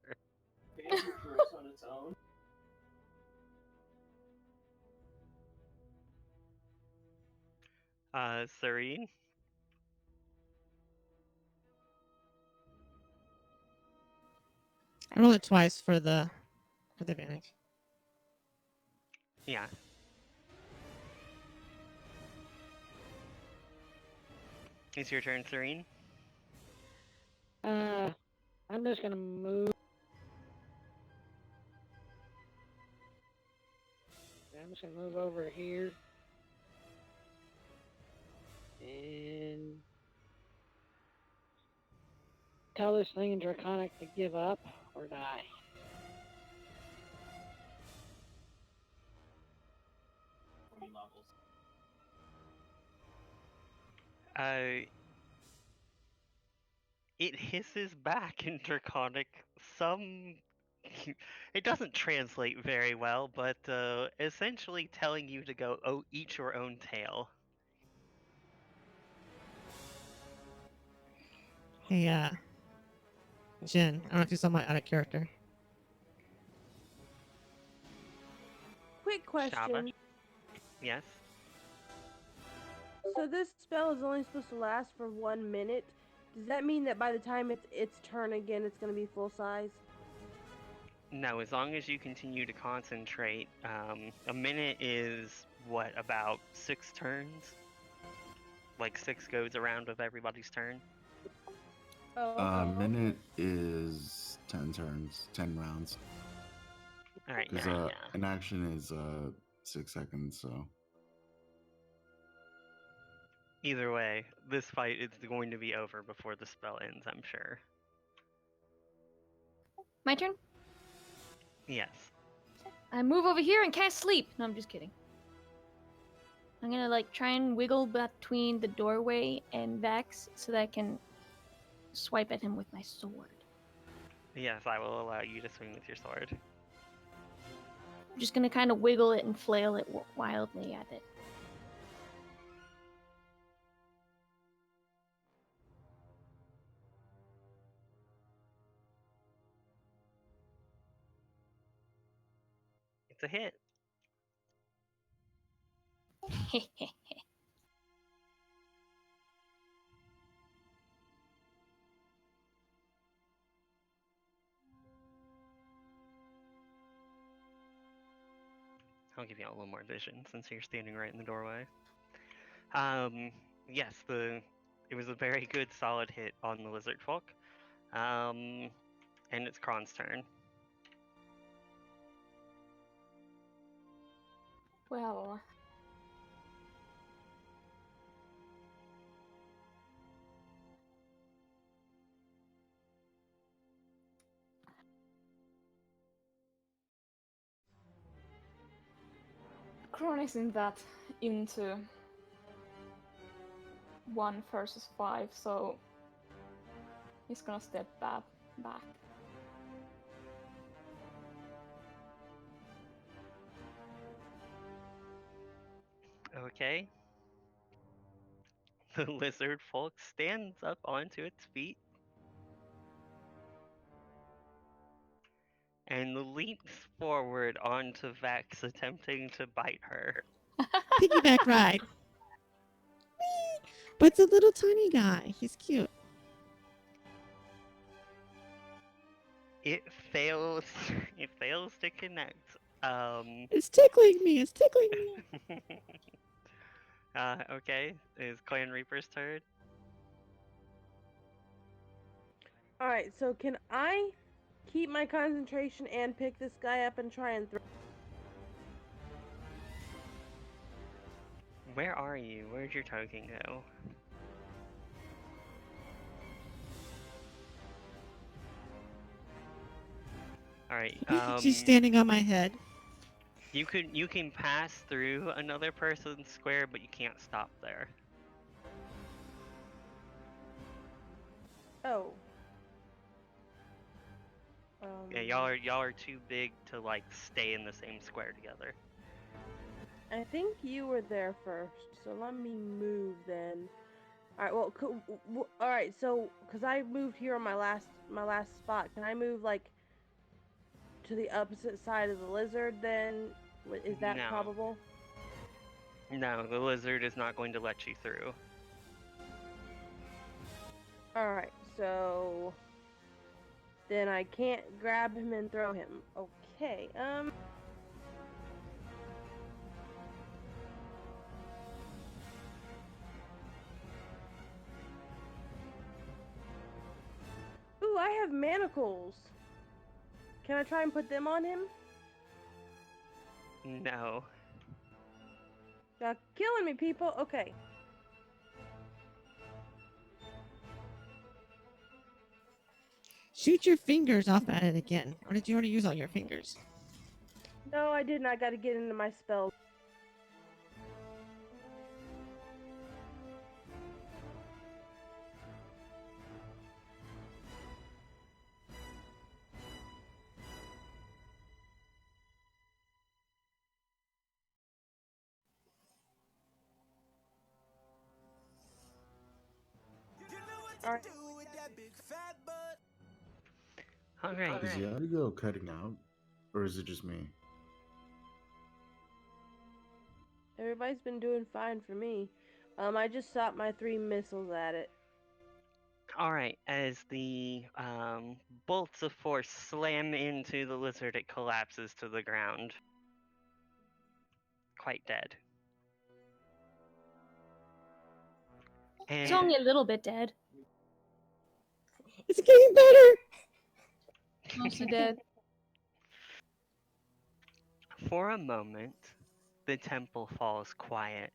S10: on its own.
S7: Serene.
S4: I roll it twice for the advantage.
S7: Yeah. It's your turn, Serene.
S10: I'm just gonna move. I'm just gonna move over here and tell this thing in Draconic to give up or die.
S7: Uh, it hisses back in Draconic. Some. It doesn't translate very well, but essentially telling you to go eat your own tail.
S4: Hey, Jen, I don't know if you saw my out of character.
S5: Quick question.
S7: Shaba. Yes.
S5: So this spell is only supposed to last for 1 minute. Does that mean that by the time it's its turn again, it's going to be full size?
S7: No, as long as you continue to concentrate. A minute is what, about 6 turns? Like 6 goes around of everybody's turn.
S5: Oh,
S8: A
S5: okay.
S8: minute is 10 turns, 10 rounds.
S7: All right.
S8: Because
S7: Yeah.
S8: an action is 6 seconds, so.
S7: Either way, this fight is going to be over before the spell ends, I'm sure.
S2: My turn?
S7: Yes.
S2: I move over here and cast sleep. No, I'm just kidding. I'm gonna like try and wiggle between the doorway and Vex so that I can swipe at him with my sword.
S7: Yes, I will allow you to swing with your sword.
S2: I'm just gonna kind of wiggle it and flail it wildly at it.
S7: It's a hit. I'll give you a little more vision since you're standing right in the doorway. Yes, it was a very good solid hit on the lizard folk. And it's Kron's turn.
S6: Well, Kron isn't that into 1 versus 5, so he's gonna step back.
S7: Okay. The lizard folk stands up onto its feet and leaps forward onto Vex, attempting to bite her.
S4: Piggyback ride. Whee! But it's a little tiny guy. He's cute.
S7: It fails. It fails to connect.
S4: It's tickling me. It's tickling me.
S7: Okay. Is Clan Reaper's turn?
S5: Alright, so can I keep my concentration and pick this guy up and try and throw?
S7: Where are you? Where'd your token go? Alright,
S4: She's standing on my head.
S7: you can pass through another person's square, but you can't stop there.
S5: Oh.
S7: Yeah, y'all are too big to like stay in the same square together.
S5: I think you were there first, so let me move then. All right. Well, all right. So, cause I moved here on my last spot, can I move like to the opposite side of the lizard? Then is that
S7: No.
S5: probable?
S7: No, the lizard is not going to let you through.
S5: All right. So then I can't grab him and throw him. Okay. Ooh, I have manacles. Can I try and put them on him?
S7: No.
S5: Y'all killing me, people. Okay.
S4: Shoot your fingers off at it again. Or did you already use all your fingers?
S5: No, I didn't. I got to get into my spells. All right.
S7: Alright.
S8: Is the audio cutting out, or is it just me?
S5: Everybody's been doing fine for me. I just shot my 3 missiles at it.
S7: Alright, as the bolts of force slam into the lizard, it collapses to the ground. Quite dead.
S2: It's
S7: And
S2: only a little bit dead.
S4: It's getting better!
S2: Mostly dead.
S7: for a moment, the temple falls quiet,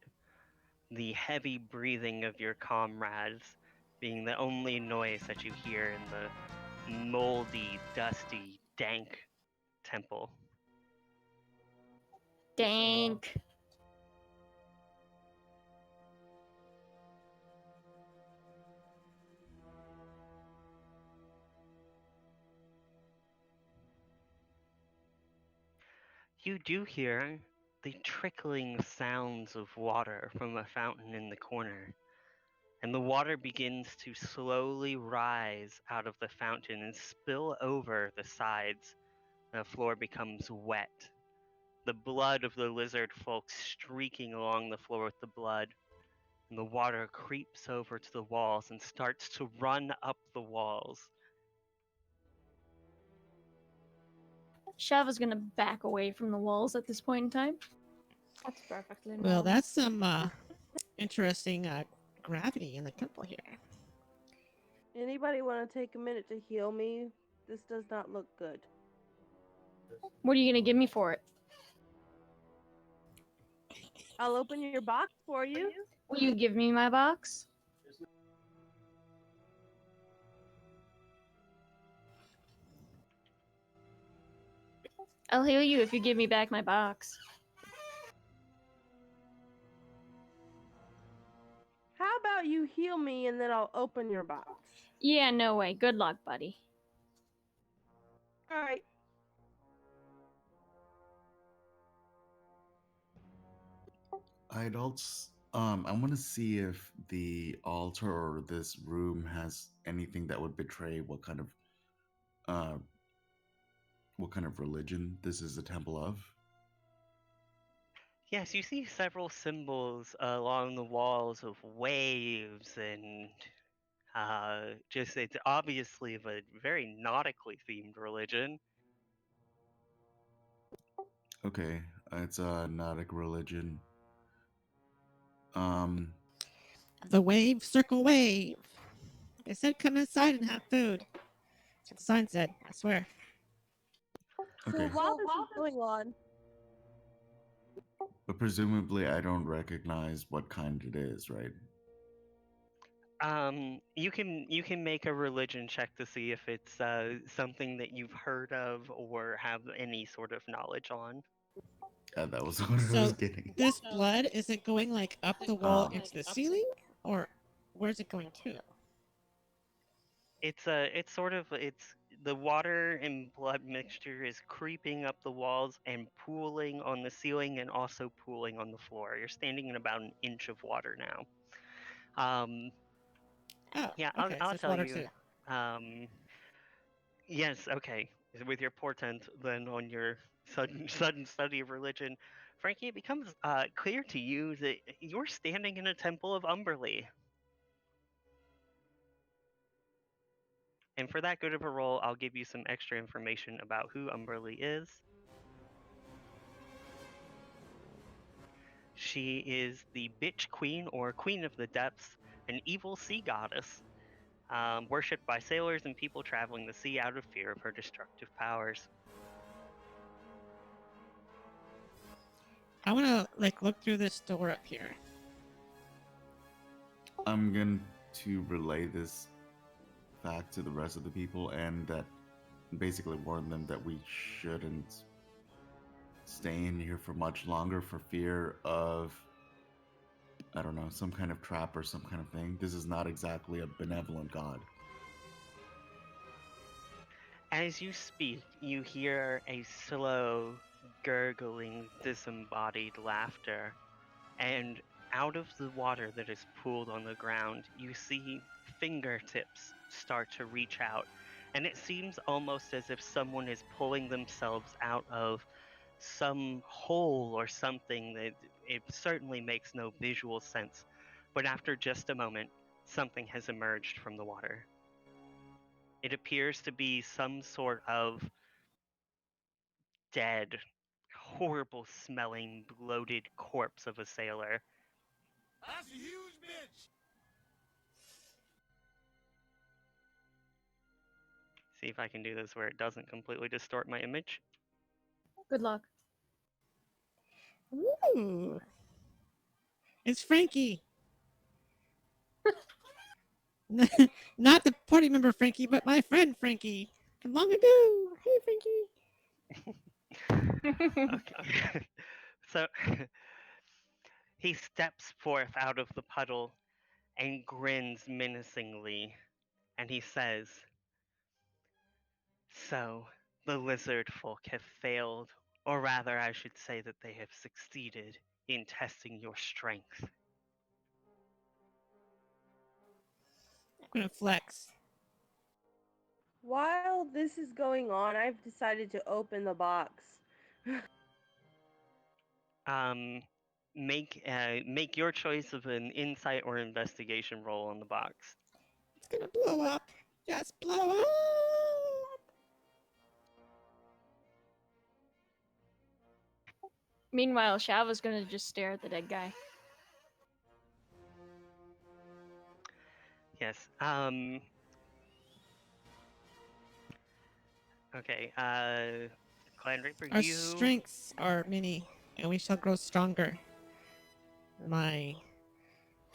S7: the heavy breathing of your comrades being the only noise that you hear in the moldy, dusty, dank temple.
S2: Dank.
S7: You do hear the trickling sounds of water from a fountain in the corner, and the water begins to slowly rise out of the fountain and spill over the sides. The floor becomes wet. The blood of the lizard folk streaking along the floor with the blood, and the water creeps over to the walls and starts to run up the walls.
S2: Shava's gonna back away from the walls at this point in time.
S6: That's perfectly normal.
S4: Well, that's some interesting gravity in the temple here.
S5: Anybody want to take a minute to heal me? This does not look good.
S2: What are you gonna give me for it?
S5: I'll open your box for you.
S2: Will you give me my box? I'll heal you if you give me back my box.
S5: How about you heal me and then I'll open your box?
S2: Yeah, no way. Good luck, buddy.
S5: All right.
S8: I want to see if the altar or this room has anything that would betray uh, what kind of religion this is a temple of.
S7: Yes, you see several symbols along the walls of waves and just it's obviously of a very nautically themed religion.
S8: Okay, it's a Nautic religion. Um,
S4: The wave, circle wave. They said come inside and have food. That's what the sign said, I swear.
S5: So
S8: okay,
S5: while this is going on,
S8: but presumably I don't recognize what kind it is, right?
S7: You can make a religion check to see if it's something that you've heard of or have any sort of knowledge on.
S8: That was what I was
S4: So
S8: getting.
S4: this blood, is it going like up the wall
S8: Um,
S4: into the ceiling? Or where's it going to?
S7: It's sort of it's the water and blood mixture is creeping up the walls and pooling on the ceiling and also pooling on the floor. You're standing in about an inch of water now. Um,
S4: Oh,
S7: yeah,
S4: okay. So
S7: I'll
S4: it's
S7: tell
S4: water
S7: you.
S4: too.
S7: Um, yes, okay. With your portent, then on your sudden study of religion, Frankie, it becomes clear to you that you're standing in a temple of Umberly. And for that good of a roll, I'll give you some extra information about who Umberly is. She is the Bitch Queen, or Queen of the Depths, an evil sea goddess, worshipped by sailors and people traveling the sea out of fear of her destructive powers.
S4: I want to like look through this door up here.
S8: I'm going to relay this fact to the rest of the people and that basically warn them that we shouldn't stay in here for much longer for fear of, I don't know, some kind of trap or some kind of thing. This is not exactly a benevolent god.
S7: As you speak, you hear a slow, gurgling, disembodied laughter, and out of the water that is pooled on the ground, you see fingertips start to reach out, and it seems almost as if someone is pulling themselves out of some hole or something that it certainly makes no visual sense. But after just a moment, something has emerged from the water. It appears to be some sort of dead, horrible smelling, bloated corpse of a sailor.
S11: That's a huge bitch.
S7: See if I can do this where it doesn't completely distort my image.
S2: Good luck.
S4: Ooh, it's Frankie. Not the party member Frankie, but my friend Frankie from long ago. Hey, Frankie.
S7: Okay. So he steps forth out of the puddle and grins menacingly, and he says, "So, the lizard folk have failed, or rather, I should say that they have succeeded in testing your strength."
S4: I'm gonna flex.
S5: While this is going on, I've decided to open the box.
S7: Um, make your choice of an insight or investigation roll on the box.
S4: It's gonna blow up. Just blow up.
S2: Meanwhile, Shava's gonna just stare at the dead guy.
S7: Yes. Okay. Clan Reaper,
S4: Our
S7: you.
S4: strengths are many, and we shall grow stronger. My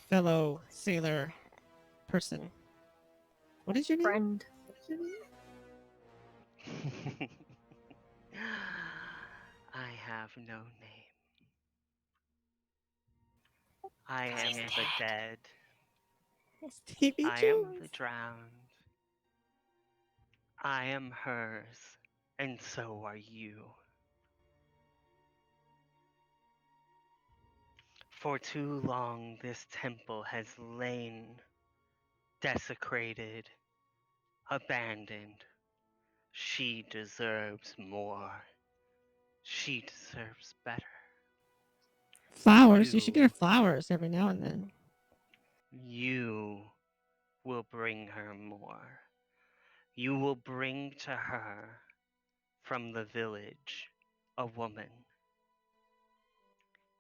S4: fellow sailor person. What is your name?
S2: Friend.
S7: I have no name. I am the dead.
S4: Stevie
S7: I am the
S4: Jones.
S7: drowned. I am hers, and so are you. For too long, this temple has lain desecrated, abandoned. She deserves more. She deserves better.
S4: Flowers. You should get her flowers every now and then.
S7: You will bring her more. You will bring to her from the village a woman.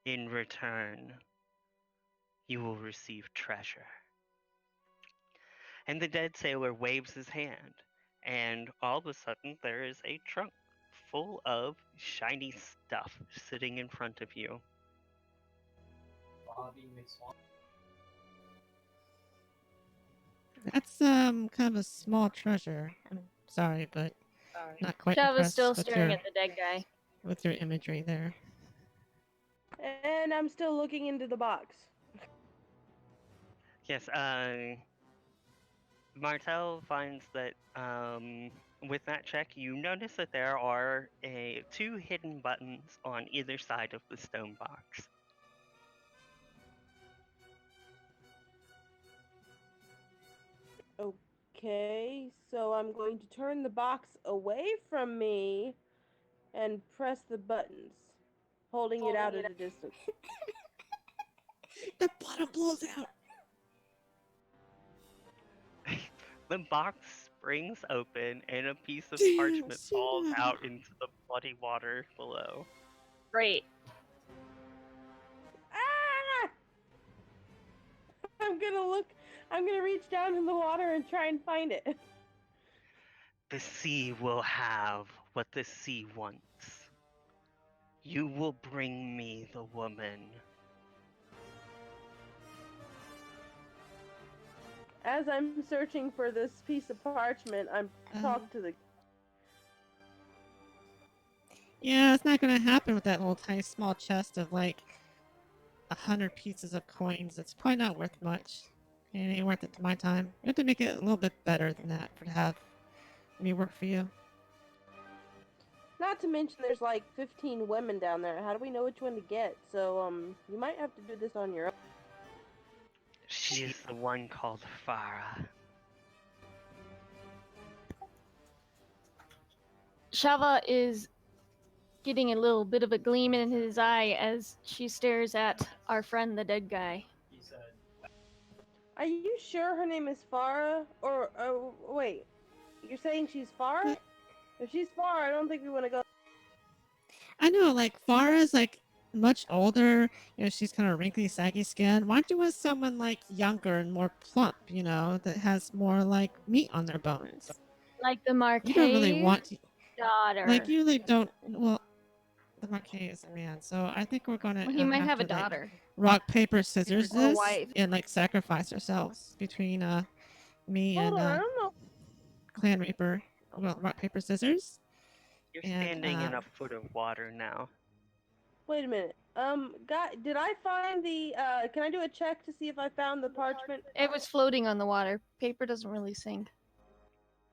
S7: In return, you will receive treasure. And the dead sailor waves his hand, and all of a sudden there is a trunk full of shiny stuff sitting in front of you.
S4: That's kind of a small treasure. I'm sorry, but not quite
S2: Shava's
S4: impressed
S2: still
S4: with
S2: staring
S4: your
S2: at the dead guy.
S4: with your imagery there.
S5: And I'm still looking into the box.
S7: Yes, Martel finds that with that check, you notice that there are two hidden buttons on either side of the stone box.
S5: Okay, so I'm going to turn the box away from me and press the buttons, holding it out at a distance.
S4: The bottom blows out.
S7: The box springs open and a piece of
S4: Damn,
S7: parchment falls
S4: Sarah.
S7: out into the bloody water below.
S2: Great.
S5: Ah! I'm gonna reach down in the water and try and find it.
S7: The sea will have what the sea wants. You will bring me the woman.
S5: As I'm searching for this piece of parchment, I'm talking to the.
S4: Yeah, it's not gonna happen with that little tiny small chest of like 100 pieces of coins. It's probably not worth much. It ain't worth it to my time. You have to make it a little bit better than that for to have me work for you.
S5: Not to mention, there's like 15 women down there. How do we know which one to get? So, you might have to do this on your own.
S7: She is the one called Farah.
S2: Shava is getting a little bit of a gleam in his eye as she stares at our friend, the dead guy.
S5: Are you sure her name is Farah? Or, wait, you're saying she's Farah? If she's Farah, I don't think we want to go.
S4: I know, like Farah's like much older. You know, she's kind of wrinkly, saggy skin. Why don't you want someone like younger and more plump? You know, that has more like meat on their bones.
S2: Like the Marquet
S4: You don't really want to.
S2: daughter.
S4: Like you really don't. Well, the Marquis is a man, so I think we're gonna.
S2: Well, he might have
S4: to,
S2: a daughter.
S4: Like, rock paper scissors
S2: Or a
S4: this
S2: wife.
S4: and like sacrifice ourselves between me
S5: Hold
S4: and
S5: on, I don't know.
S4: Clan Reaper. Well, rock paper scissors.
S7: You're
S4: And,
S7: standing in a foot of water now.
S5: Wait a minute. Did I find the, can I do a check to see if I found the parchment?
S2: It was floating on the water. Paper doesn't really sink.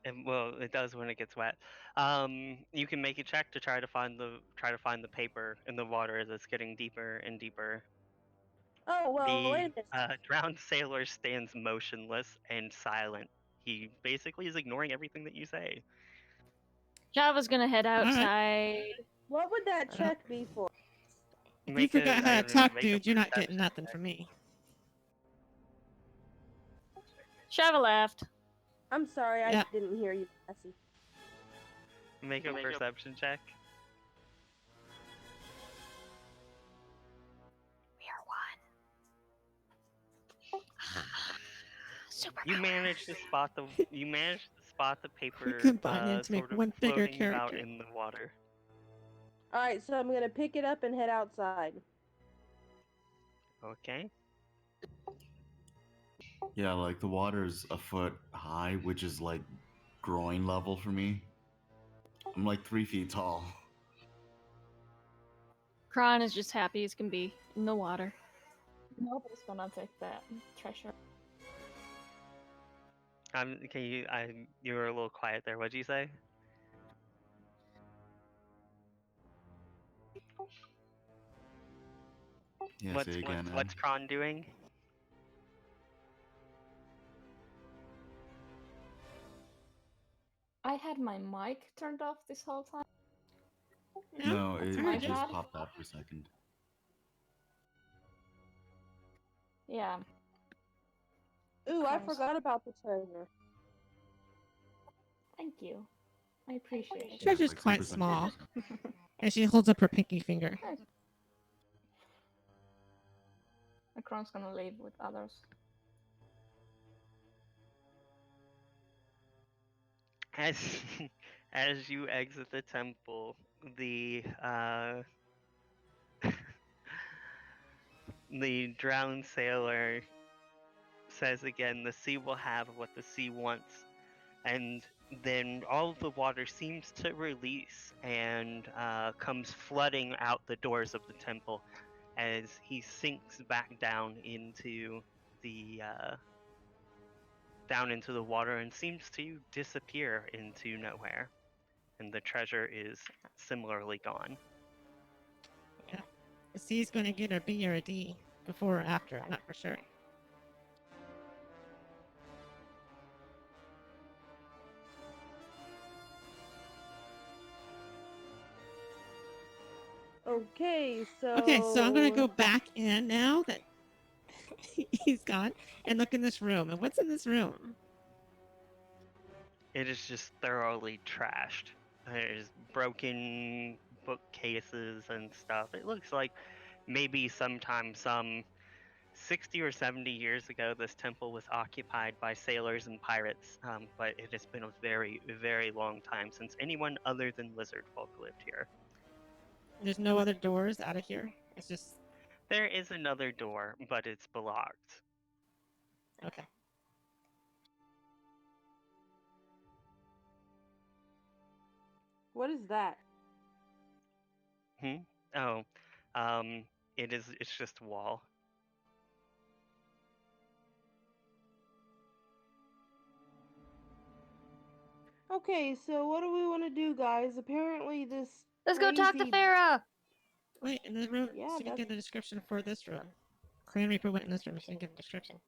S7: And, well, it does when it gets wet. You can make a check to try to find the paper in the water as it's getting deeper and deeper.
S5: Oh, well, wait a
S7: The
S5: minute.
S7: drowned sailor stands motionless and silent. He basically is ignoring everything that you say.
S2: Java's gonna head
S4: right.
S2: outside.
S5: What would that check be for?
S4: If you
S7: Make a-
S4: forgot how
S7: I
S4: to
S7: mean,
S4: talk,
S7: make a
S4: dude, you're not getting
S7: perception
S4: nothing
S7: check.
S4: from me.
S2: Shava laughed.
S5: I'm sorry, I
S4: Yeah.
S5: didn't hear you, Bessie.
S7: Make a perception check.
S2: We are one. Super
S7: You manage to spot the paper
S4: combine it to make
S7: sort of
S4: one bigger
S7: floating about
S4: character.
S7: in the water.
S5: Alright, so I'm gonna pick it up and head outside.
S7: Okay.
S8: Yeah, like the water's a foot high, which is like groin level for me. I'm like 3 feet tall.
S2: Kron is just happy as can be in the water.
S6: Nobody's gonna take that treasure.
S7: You were a little quiet there. What'd you say?
S8: Yeah, say again.
S7: What's Kron doing?
S6: I had my mic turned off this whole time.
S8: No, it
S6: My
S8: just
S6: bad.
S8: popped out for a second.
S6: Yeah.
S5: Ooh, I
S6: Crumbs.
S5: forgot about the treasure.
S6: Thank you. I appreciate it.
S4: Treasure's
S8: like
S4: quite
S8: 2%.
S4: small. And she holds up her pinky finger.
S6: Macron's gonna leave with others.
S7: As as you exit the temple, the the drowned sailor says again, "The sea will have what the sea wants," and then all of the water seems to release and comes flooding out the doors of the temple as he sinks back down into the down into the water and seems to disappear into nowhere. And the treasure is similarly gone.
S4: Yeah. The C's going to get a B or a D before or after. I'm not for sure.
S5: Okay,
S4: Okay, so I'm going to go back in now that he's gone and look in this room. And what's in this room?
S7: It is just thoroughly trashed. There's broken bookcases and stuff. It looks like maybe sometime some 60 or 70 years ago this temple was occupied by sailors and pirates, but it has been a very, very long time since anyone other than lizard folk lived here.
S4: There's no other doors out of here. It's just
S7: There is another door, but it's blocked.
S4: okay.
S5: what is that?
S7: Oh, it's just a wall.
S5: Okay, so what do we want to do, guys? Apparently, this
S2: Let's go talk to
S5: crazy.
S2: Farah.
S4: Wait, in the room,
S5: Yeah,
S4: so you can
S5: that's.
S4: get a description for this room. Clan Reaper went in this room, so you can get a description.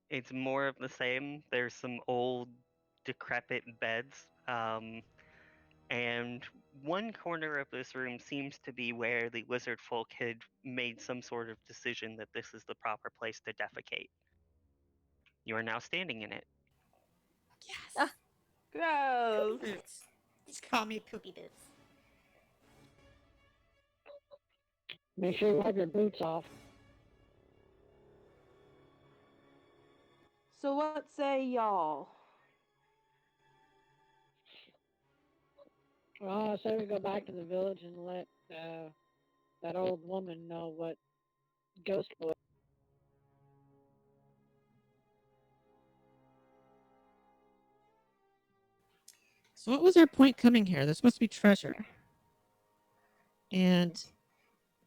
S7: It's more of the same. There's some old, decrepit beds, and one corner of this room seems to be where the lizard folk had made some sort of decision that this is the proper place to defecate. You are now standing in it.
S4: Yes.
S2: Ah.
S5: Gross.
S4: Poopy boots. Just call me Poopy Boots.
S10: Make sure you wipe your boots off.
S5: So what say y'all?
S10: Well, I say we go back to the village and let that old woman know what Ghost Boy.
S4: So what was our point coming here? There's supposed to be treasure. And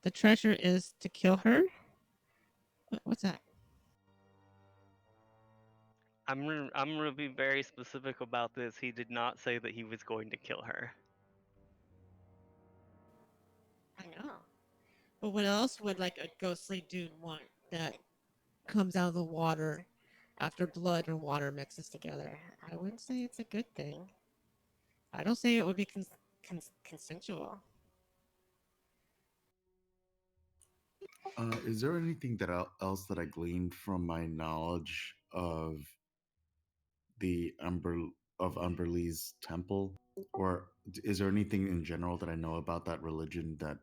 S4: the treasure is to kill her? What's that?
S7: I'm gonna be very specific about this. He did not say that he was going to kill her.
S4: I know. But what else would like a ghostly dude want that comes out of the water after blood and water mixes together? I wouldn't say it's a good thing. I don't say it would be consensual.
S8: Is there anything else that I gleaned from my knowledge of the Umberlee's temple, or is there anything in general that I know about that religion that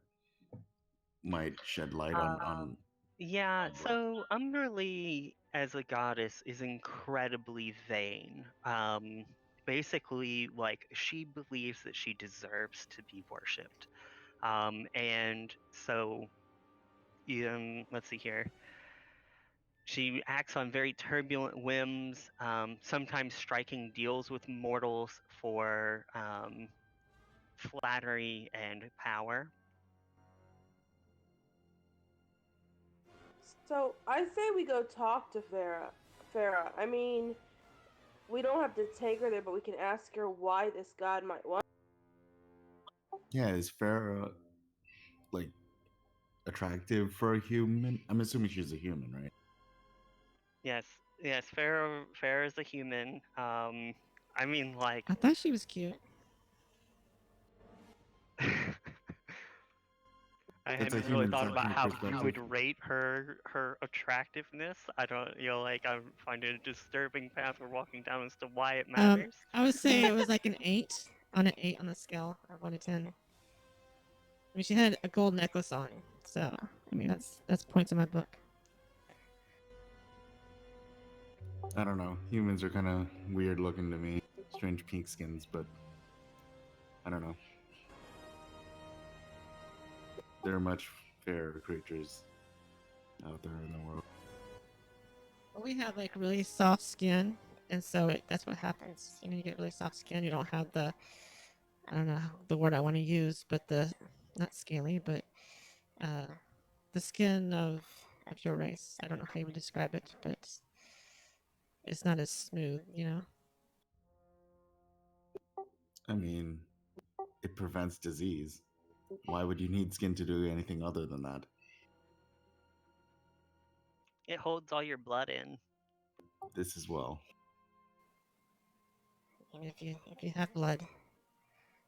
S8: might shed light on?
S7: Yeah, so Umberlee as a goddess is incredibly vain. Basically, like, she believes that she deserves to be worshipped. And so, let's see here. She acts on very turbulent whims, sometimes striking deals with mortals for flattery and power.
S5: So I say we go talk to Farah. Farah. I mean, we don't have to take her there, but we can ask her why this god might want.
S8: Yeah, is Farah like attractive for a human? I'm assuming she's a human, right?
S7: Yes, yes, Farah is a human. I mean, like,
S4: I thought she was cute.
S7: I
S8: It's a
S7: hadn't really
S8: human
S7: thought about how you
S8: perspective.
S7: would rate her attractiveness. I don't, like, I find it a disturbing path we're walking down as to why it matters.
S4: I would say it was like an 8 on the scale of 1 to 10. I mean, she had a gold necklace on, so I mean that's points in my book.
S8: I don't know. Humans are kind of weird looking to me. Strange pink skins, but I don't know. There are much fairer creatures out there in the world.
S4: Well, we have like really soft skin, and so that's what happens. You know, you get really soft skin. You don't have the, I don't know the word I want to use, but the not scaly, but the skin of your race. I don't know how you would describe it, but it's not as smooth, you know.
S8: I mean, it prevents disease. Why would you need skin to do anything other than that?
S7: It holds all your blood in.
S8: This as well.
S4: I mean, if you have blood,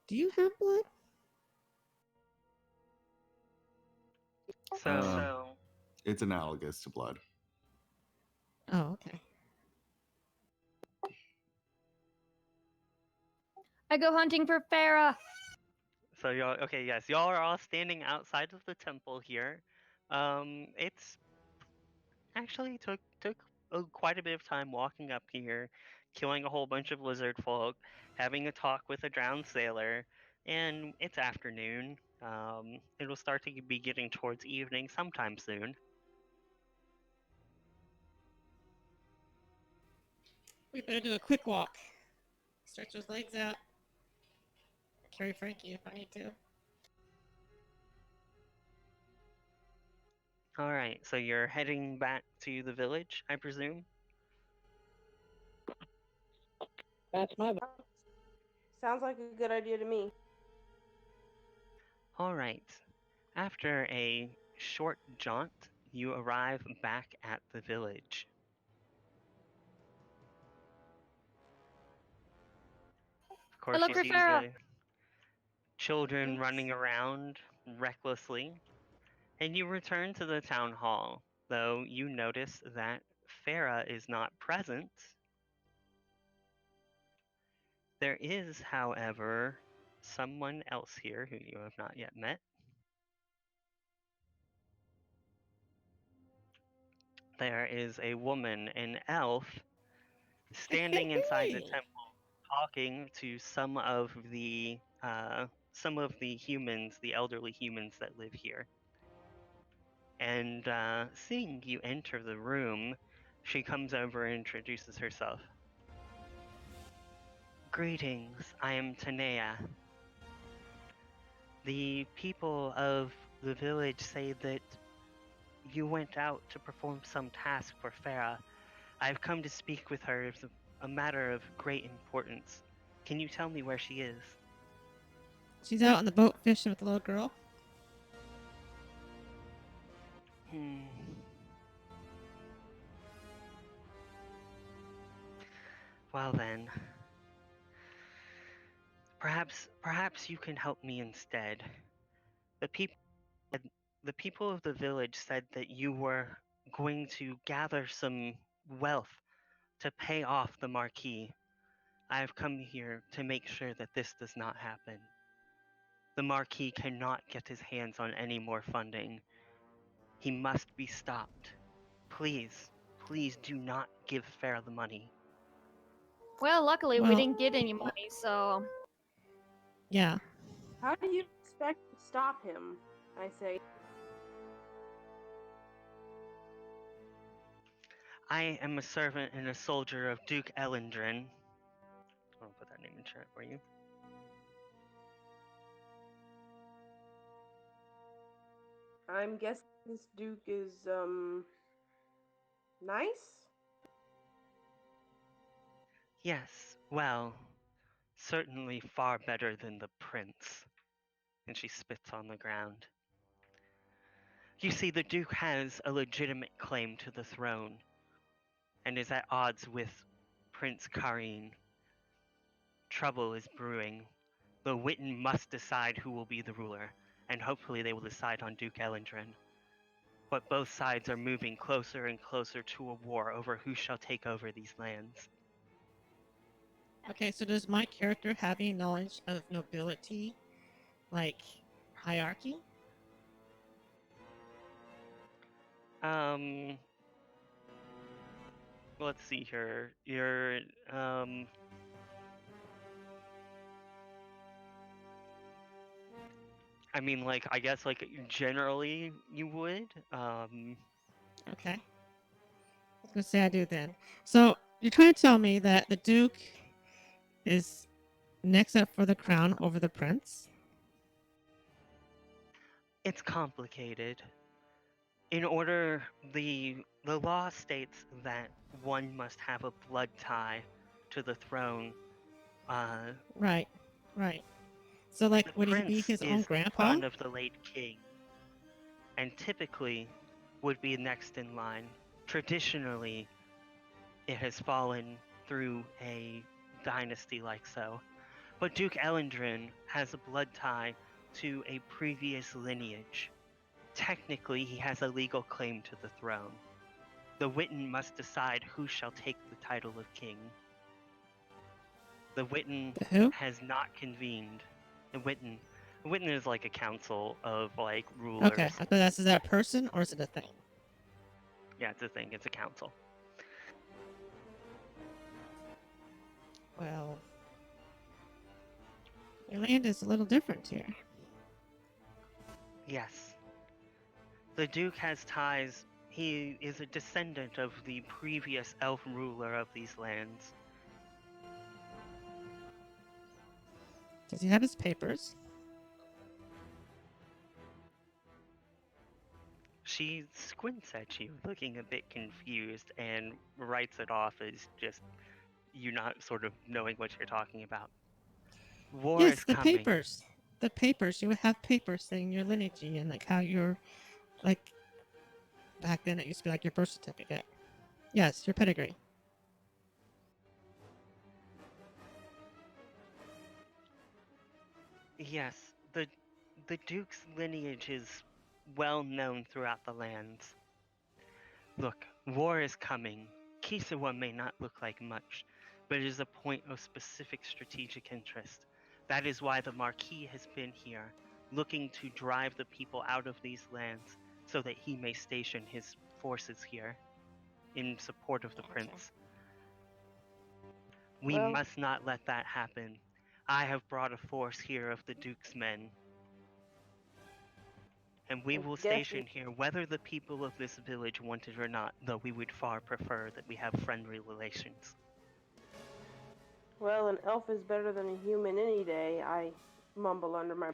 S4: do you have blood?
S7: So,
S8: It's analogous to blood.
S4: Oh, okay.
S2: I go hunting for Farah.
S7: so y'all, okay, yes, y'all are all standing outside of the temple here. It's actually took quite a bit of time walking up here, killing a whole bunch of lizard folk, having a talk with a drowned sailor, and it's afternoon. It'll start to be getting towards evening sometime soon.
S4: We better do a quick walk. Stretch those legs out. Carry Frankie if I need to.
S7: All right, so you're heading back to the village, I presume?
S10: That's my vote.
S5: Sounds like a good idea to me.
S7: All right. After a short jaunt, you arrive back at the village. Of course,
S2: look
S7: you
S2: for
S7: see
S2: Farah.
S7: the children running around recklessly, and you return to the town hall, though you notice that Farah is not present. There is, however, someone else here who you have not yet met. There is a woman, an elf, standing inside the temple, talking to some of the humans, the elderly humans that live here. And seeing you enter the room, she comes over and introduces herself. Greetings, I am Tanea. The people of the village say that you went out to perform some task for Farah. I've come to speak with her. It's a matter of great importance. Can you tell me where she is?
S4: She's out on the boat fishing with the little girl.
S7: Well then, perhaps you can help me instead. The people of the village said that you were going to gather some wealth to pay off the Marquis. I have come here to make sure that this does not happen. The Marquis cannot get his hands on any more funding. He must be stopped. Please, please do not give Farah the money.
S2: Well, luckily we
S4: Well-
S2: didn't get any money, so
S4: Yeah.
S5: How do you expect to stop him? I say.
S7: I am a servant and a soldier of Duke Elendrin. I'll put that name in chat for you.
S5: I'm guessing this Duke is, nice?
S7: Yes, well, certainly far better than the prince. And she spits on the ground. You see, the Duke has a legitimate claim to the throne, and is at odds with Prince Karine. Trouble is brewing. The Witten must decide who will be the ruler, and hopefully they will decide on Duke Elendrin. But both sides are moving closer and closer to a war over who shall take over these lands.
S4: Okay, so does my character have any knowledge of nobility, like hierarchy?
S7: Let's see here. I mean, like, I guess, like, generally you would.
S4: Okay. I was gonna say I do then. So you're trying to tell me that the Duke is next up for the crown over the prince?
S7: It's complicated. In order, the law states that one must have a blood tie to the throne.
S4: Right. Right. So, like,
S7: The
S4: would he be
S7: prince
S4: his own
S7: is the
S4: grandpa?
S7: son of the late king, and typically would be next in line. Traditionally, it has fallen through a dynasty like so. But Duke Elendrin has a blood tie to a previous lineage. Technically, he has a legal claim to the throne. The Witten must decide who shall take the title of king. The Witten
S4: The who?
S7: has not convened. The Witten is like a council of like rulers.
S4: Okay. I thought that's is that a person or is it a thing?
S7: Yeah, it's a thing. It's a council.
S4: Well, your land is a little different here.
S7: Yes. The Duke has ties. He is a descendant of the previous elf ruler of these lands.
S4: Does he have his papers?
S7: She squints at you, looking a bit confused, and writes it off as just you not sort of knowing what you're talking about. War
S4: Yes,
S7: is
S4: the
S7: coming.
S4: papers. The papers. You would have papers saying your lineage and like how you're, like, back then it used to be like your birth certificate. Yes, your pedigree.
S7: Yes, the Duke's lineage is well known throughout the lands. Look, war is coming. Kisawa may not look like much, but it is a point of specific strategic interest. That is why the Marquis has been here, looking to drive the people out of these lands so that he may station his forces here in support of the prince. We
S5: Well-
S7: must not let that happen. I have brought a force here of the Duke's men, and we
S5: I
S7: will
S5: guess
S7: station here whether the people of this village want it or not, though we would far prefer that we have friendly relations.
S5: Well, an elf is better than a human any day, I mumble under my.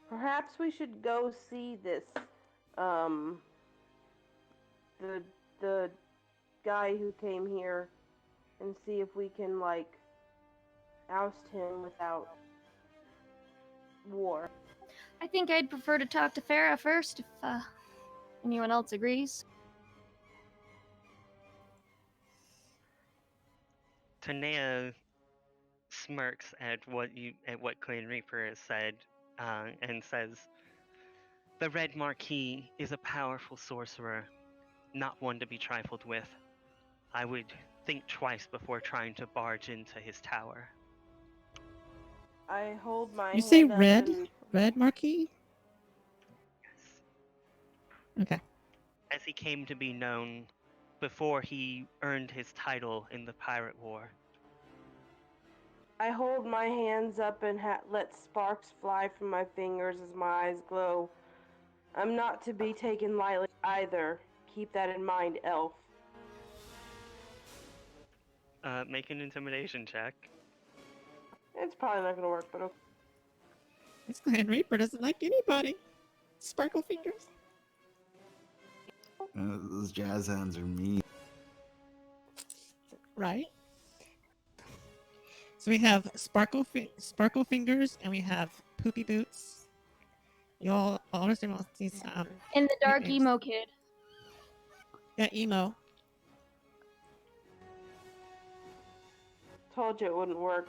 S5: Perhaps we should go see this, um, the guy who came here and see if we can, like, oust him without war.
S2: I think I'd prefer to talk to Farah first if anyone else agrees.
S7: Tanea smirks at what Clan Reaper has said, and says, "The Red Marquis is a powerful sorcerer, not one to be trifled with. I would think twice before trying to barge into his tower."
S5: I hold my
S4: You say
S5: hand up
S4: red?
S5: and
S4: Red Marquis?
S7: Yes.
S4: Okay.
S7: As he came to be known before he earned his title in the Pirate War.
S5: I hold my hands up and let sparks fly from my fingers as my eyes glow. I'm not to be taken lightly either. Keep that in mind, elf.
S7: Make an intimidation check.
S5: It's probably not gonna work, but okay.
S4: This Clan Reaper doesn't like anybody. Sparkle fingers.
S8: Those jazz hands are mean.
S4: Right. So we have sparkle fingers and we have poopy boots. You all understand all these
S2: And the dark
S4: nicknames.
S2: emo kid.
S4: Yeah, emo.
S5: Told you it wouldn't work.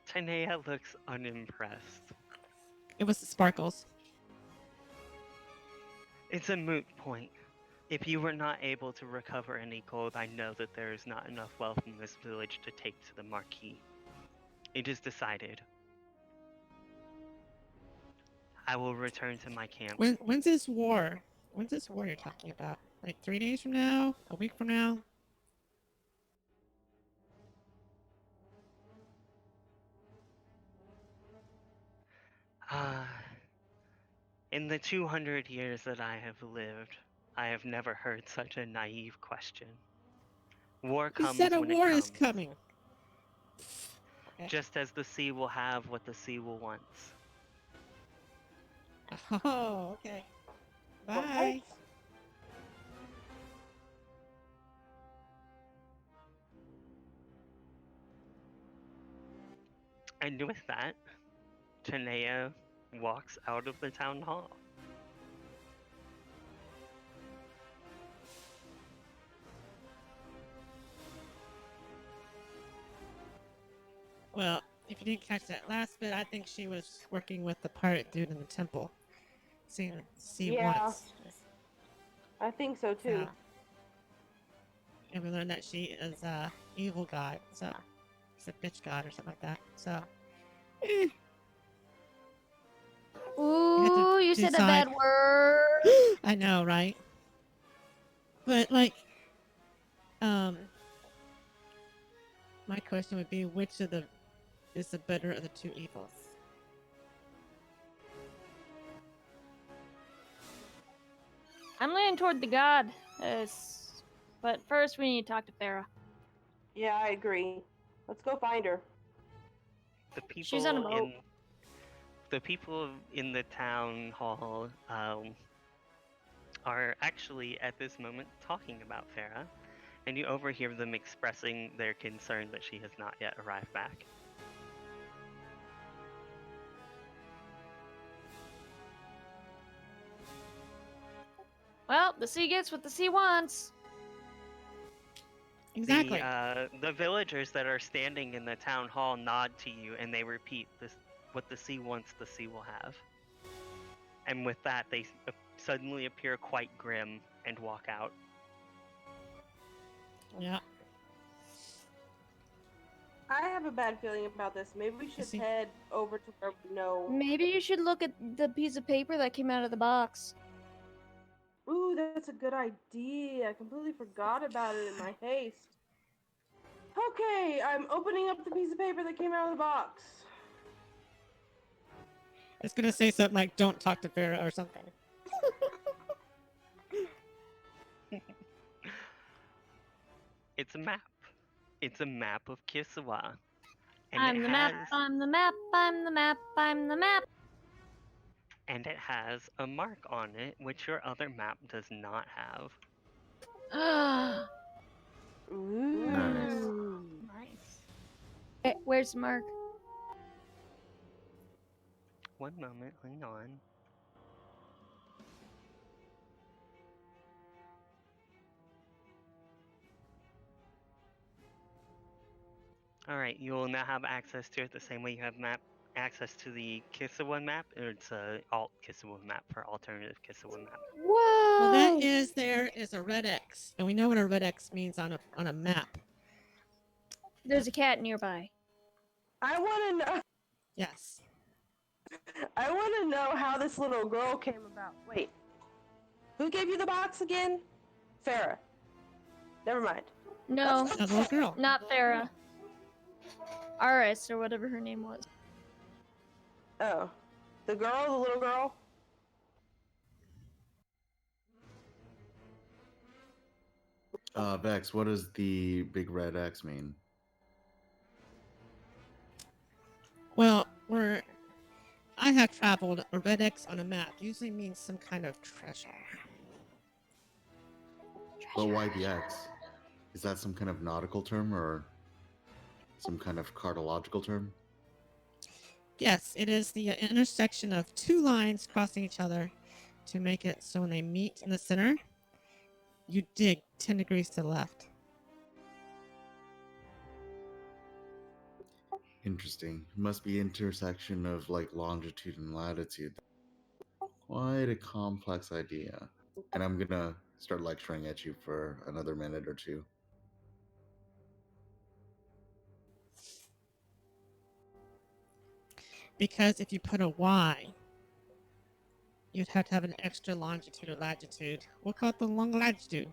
S7: Tanea looks unimpressed.
S4: It was the sparkles.
S7: It's a moot point. If you were not able to recover any gold, I know that there is not enough wealth in this village to take to the Marquis. It is decided. I will return to my camp.
S4: When's this war? When's this war you're talking about? Like 3 days from now? A week from now?
S7: In the 200 years that I have lived, I have never heard such a naive question. War
S4: You
S7: comes
S4: said a
S7: when it
S4: war
S7: comes.
S4: is coming. Okay.
S7: Just as the sea will have what the sea will wants.
S4: Oh, okay. Bye.
S5: Right?
S7: And with that, Tanea walks out of the town hall.
S4: Well, if you didn't catch that last bit, I think she was working with the pirate dude in the temple. See
S5: Yeah.
S4: once.
S5: I think so too.
S4: So, and we learned that she is a evil god. So, she's a bitch god or something like that. So, eh,
S2: Ooh, you said a
S4: decide.
S2: bad word.
S4: I know, right? But like, my question would be, which of the is the better of the two evils?
S2: I'm leaning toward the god. But first, we need to talk to Farah.
S5: Yeah, I agree. Let's go find her.
S7: The people
S2: She's on a boat.
S7: in the town hall are actually at this moment talking about Farah, and you overhear them expressing their concern that she has not yet arrived back.
S2: Well, the sea gets what the sea wants.
S4: Exactly.
S7: The villagers that are standing in the town hall nod to you, and they repeat this: "What the sea wants, the sea will have." And with that, they suddenly appear quite grim and walk out.
S4: Yeah.
S5: I have a bad feeling about this. Maybe we should head over to where we know.
S2: Maybe you should look at the piece of paper that came out of the box.
S5: Ooh, that's a good idea. I completely forgot about it in my haste. Okay, I'm opening up the piece of paper that came out of the box.
S4: I was gonna say something like, "Don't talk to Farah" or something.
S7: It's a map. It's a map of Kisawa. And
S2: I'm the map, I'm the map, I'm the map, I'm the map.
S7: And it has a mark on it, which your other map does not have.
S3: Nice.
S2: Nice. Where's the mark?
S7: One moment, hang on. Alright, you will now have access to it the same way you have access to the Kisawa map. It's a alt Kisawa map for alternative Kisawa map.
S2: Whoa!
S4: Well, that is there is a red X, and we know what a red X means on a map.
S2: There's a cat nearby.
S5: I want to know.
S4: Yes.
S5: I want to know how this little girl came about. Wait, who gave you the box again? Farah. Never mind.
S2: No,
S4: A little girl.
S2: not Farah. Aris, or whatever her name was.
S5: Oh, the little girl.
S8: Vex, what does the big red X mean?
S4: Well, I have traveled. A red X on a map usually means some kind of treasure.
S8: But why the X? Is that some kind of nautical term or some kind of cartological term?
S4: Yes, it is the intersection of two lines crossing each other to make it so when they meet in the center, you dig 10 degrees to the left.
S8: Interesting. It must be intersection of like longitude and latitude. Quite a complex idea. And I'm gonna start lecturing at you for another minute or two.
S4: Because if you put a Y, you'd have to have an extra longitude or latitude. We'll call it the long latitude.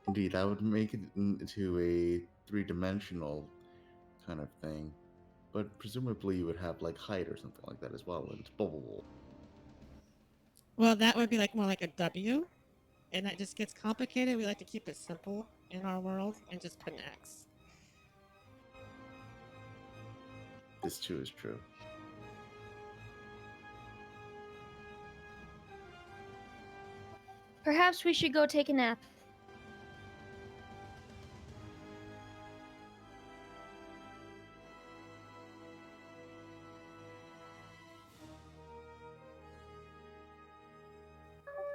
S8: Indeed, that would make it into a three-dimensional kind of thing. But presumably you would have like height or something like that as well. And it's blah, blah, blah.
S4: Well, that would be like more like a W. and it just gets complicated, we like to keep it simple in our world and just put an X.
S8: This too is true.
S9: Perhaps we should go take a nap.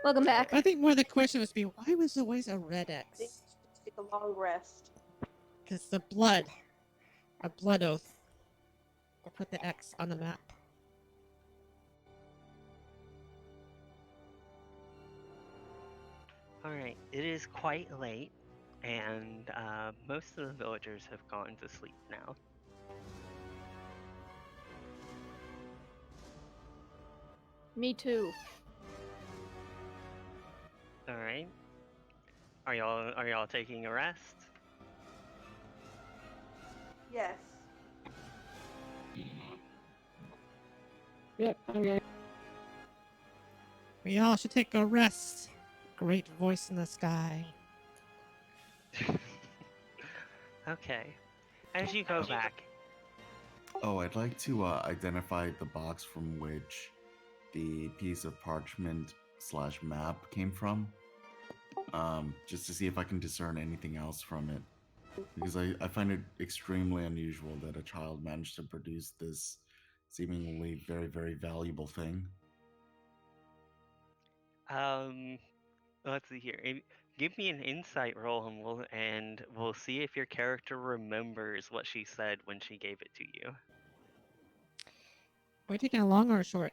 S2: Welcome back.
S4: I think more of the question was be, why was there always a red X?
S5: Take a long rest.
S4: Because the blood, a blood oath, to put the X on the map.
S7: Alright, it is quite late, and most of the villagers have gone to sleep now.
S2: Me too.
S7: Alright. Are y'all taking a rest?
S5: Yes.
S10: Yep, okay.
S4: We all should take a rest. Great voice in the sky.
S7: Okay. As you go back,
S8: Oh, I'd like to identify the box from which the piece of parchment / map came from. Just to see if I can discern anything else from it. Because I find it extremely unusual that a child managed to produce this seemingly very, very valuable thing.
S7: let's see here. Give me an insight roll, and we'll see if your character remembers what she said when she gave it to you.
S4: Are we taking a long or a short?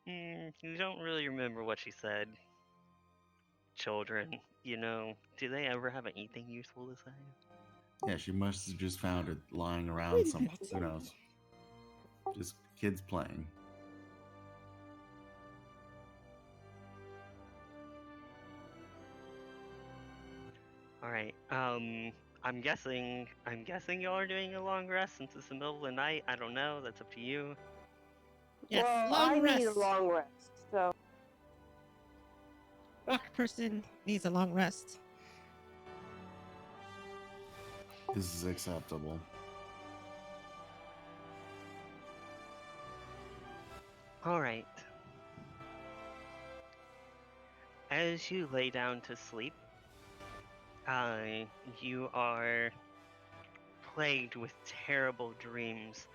S7: You don't really remember what she said. Children, do they ever have anything useful to say?
S8: Yeah, she must have just found it lying around
S4: Wait a
S8: somewhere.
S4: minute.
S8: Who knows? Just kids playing.
S7: All right. I'm guessing y'all are doing a long rest since it's the middle of the night. I don't know. That's up to you.
S4: Yes,
S5: well,
S4: long
S5: I
S4: rest.
S5: need a long rest, so.
S4: Rock person needs a long rest.
S8: This is acceptable.
S7: All right. As you lay down to sleep, you are plagued with terrible dreams.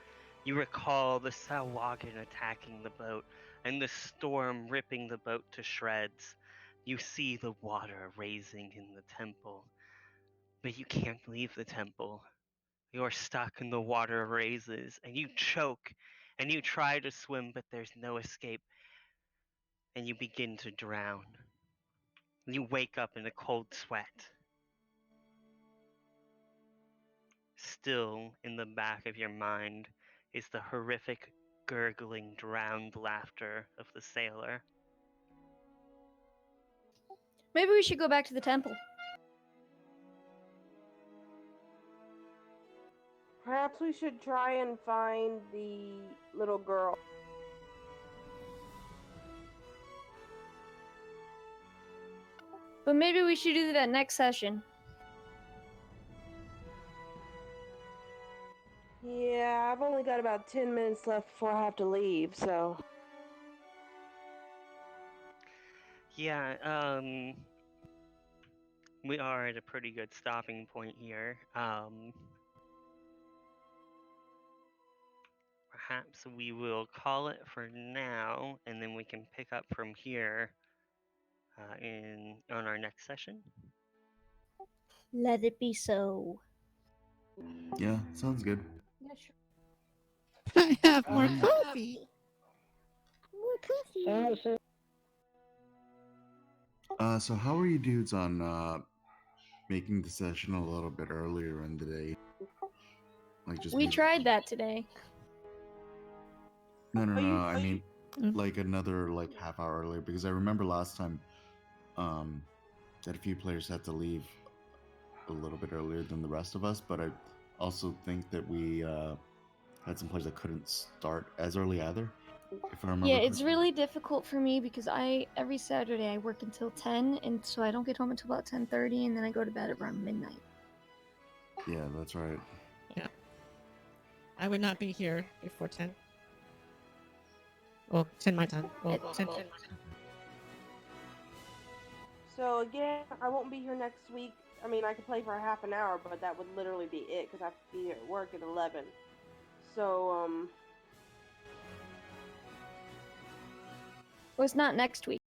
S7: You recall the Sahuagin attacking the boat and the storm ripping the boat to shreds. You see the water raising in the temple, but you can't leave the temple. You're stuck and the water raises, and you choke, and you try to swim, but there's no escape, and you begin to drown. You wake up in a cold sweat. Still in the back of your mind is the horrific, gurgling, drowned laughter of the sailor.
S2: Maybe we should go back to the temple.
S5: Perhaps we should try and find the little girl.
S2: But maybe we should do that next session.
S5: Yeah, I've only got about 10 minutes left before I have to leave, so.
S7: Yeah, we are at a pretty good stopping point here. Perhaps we will call it for now, and then we can pick up from here on our next session.
S9: Let it be so.
S8: Yeah, sounds good.
S6: Yeah, sure.
S4: I have more
S8: Um,
S4: coffee.
S9: More coffee.
S8: So how are you dudes on making the session a little bit earlier in the day? Like just
S2: We
S8: maybe-
S2: tried that today.
S8: No,
S5: Are you-
S8: I
S5: are
S8: mean
S4: you-
S8: like another like half hour earlier because I remember last time that a few players had to leave a little bit earlier than the rest of us, but I also think that we had some players that couldn't start as early either. If I remember
S2: Yeah, it's
S8: correctly.
S2: really difficult for me because every Saturday I work until 10, and so I don't get home until about 10:30, and then I go to bed around midnight.
S8: Yeah, that's right.
S4: Yeah. I would not be here before 10. Well, 10 my time. Well, 10.
S5: So again, I won't be here next week. I mean, I could play for a half an hour, but that would literally be it because I have to be at work at 11. So
S2: Well, it's not next week.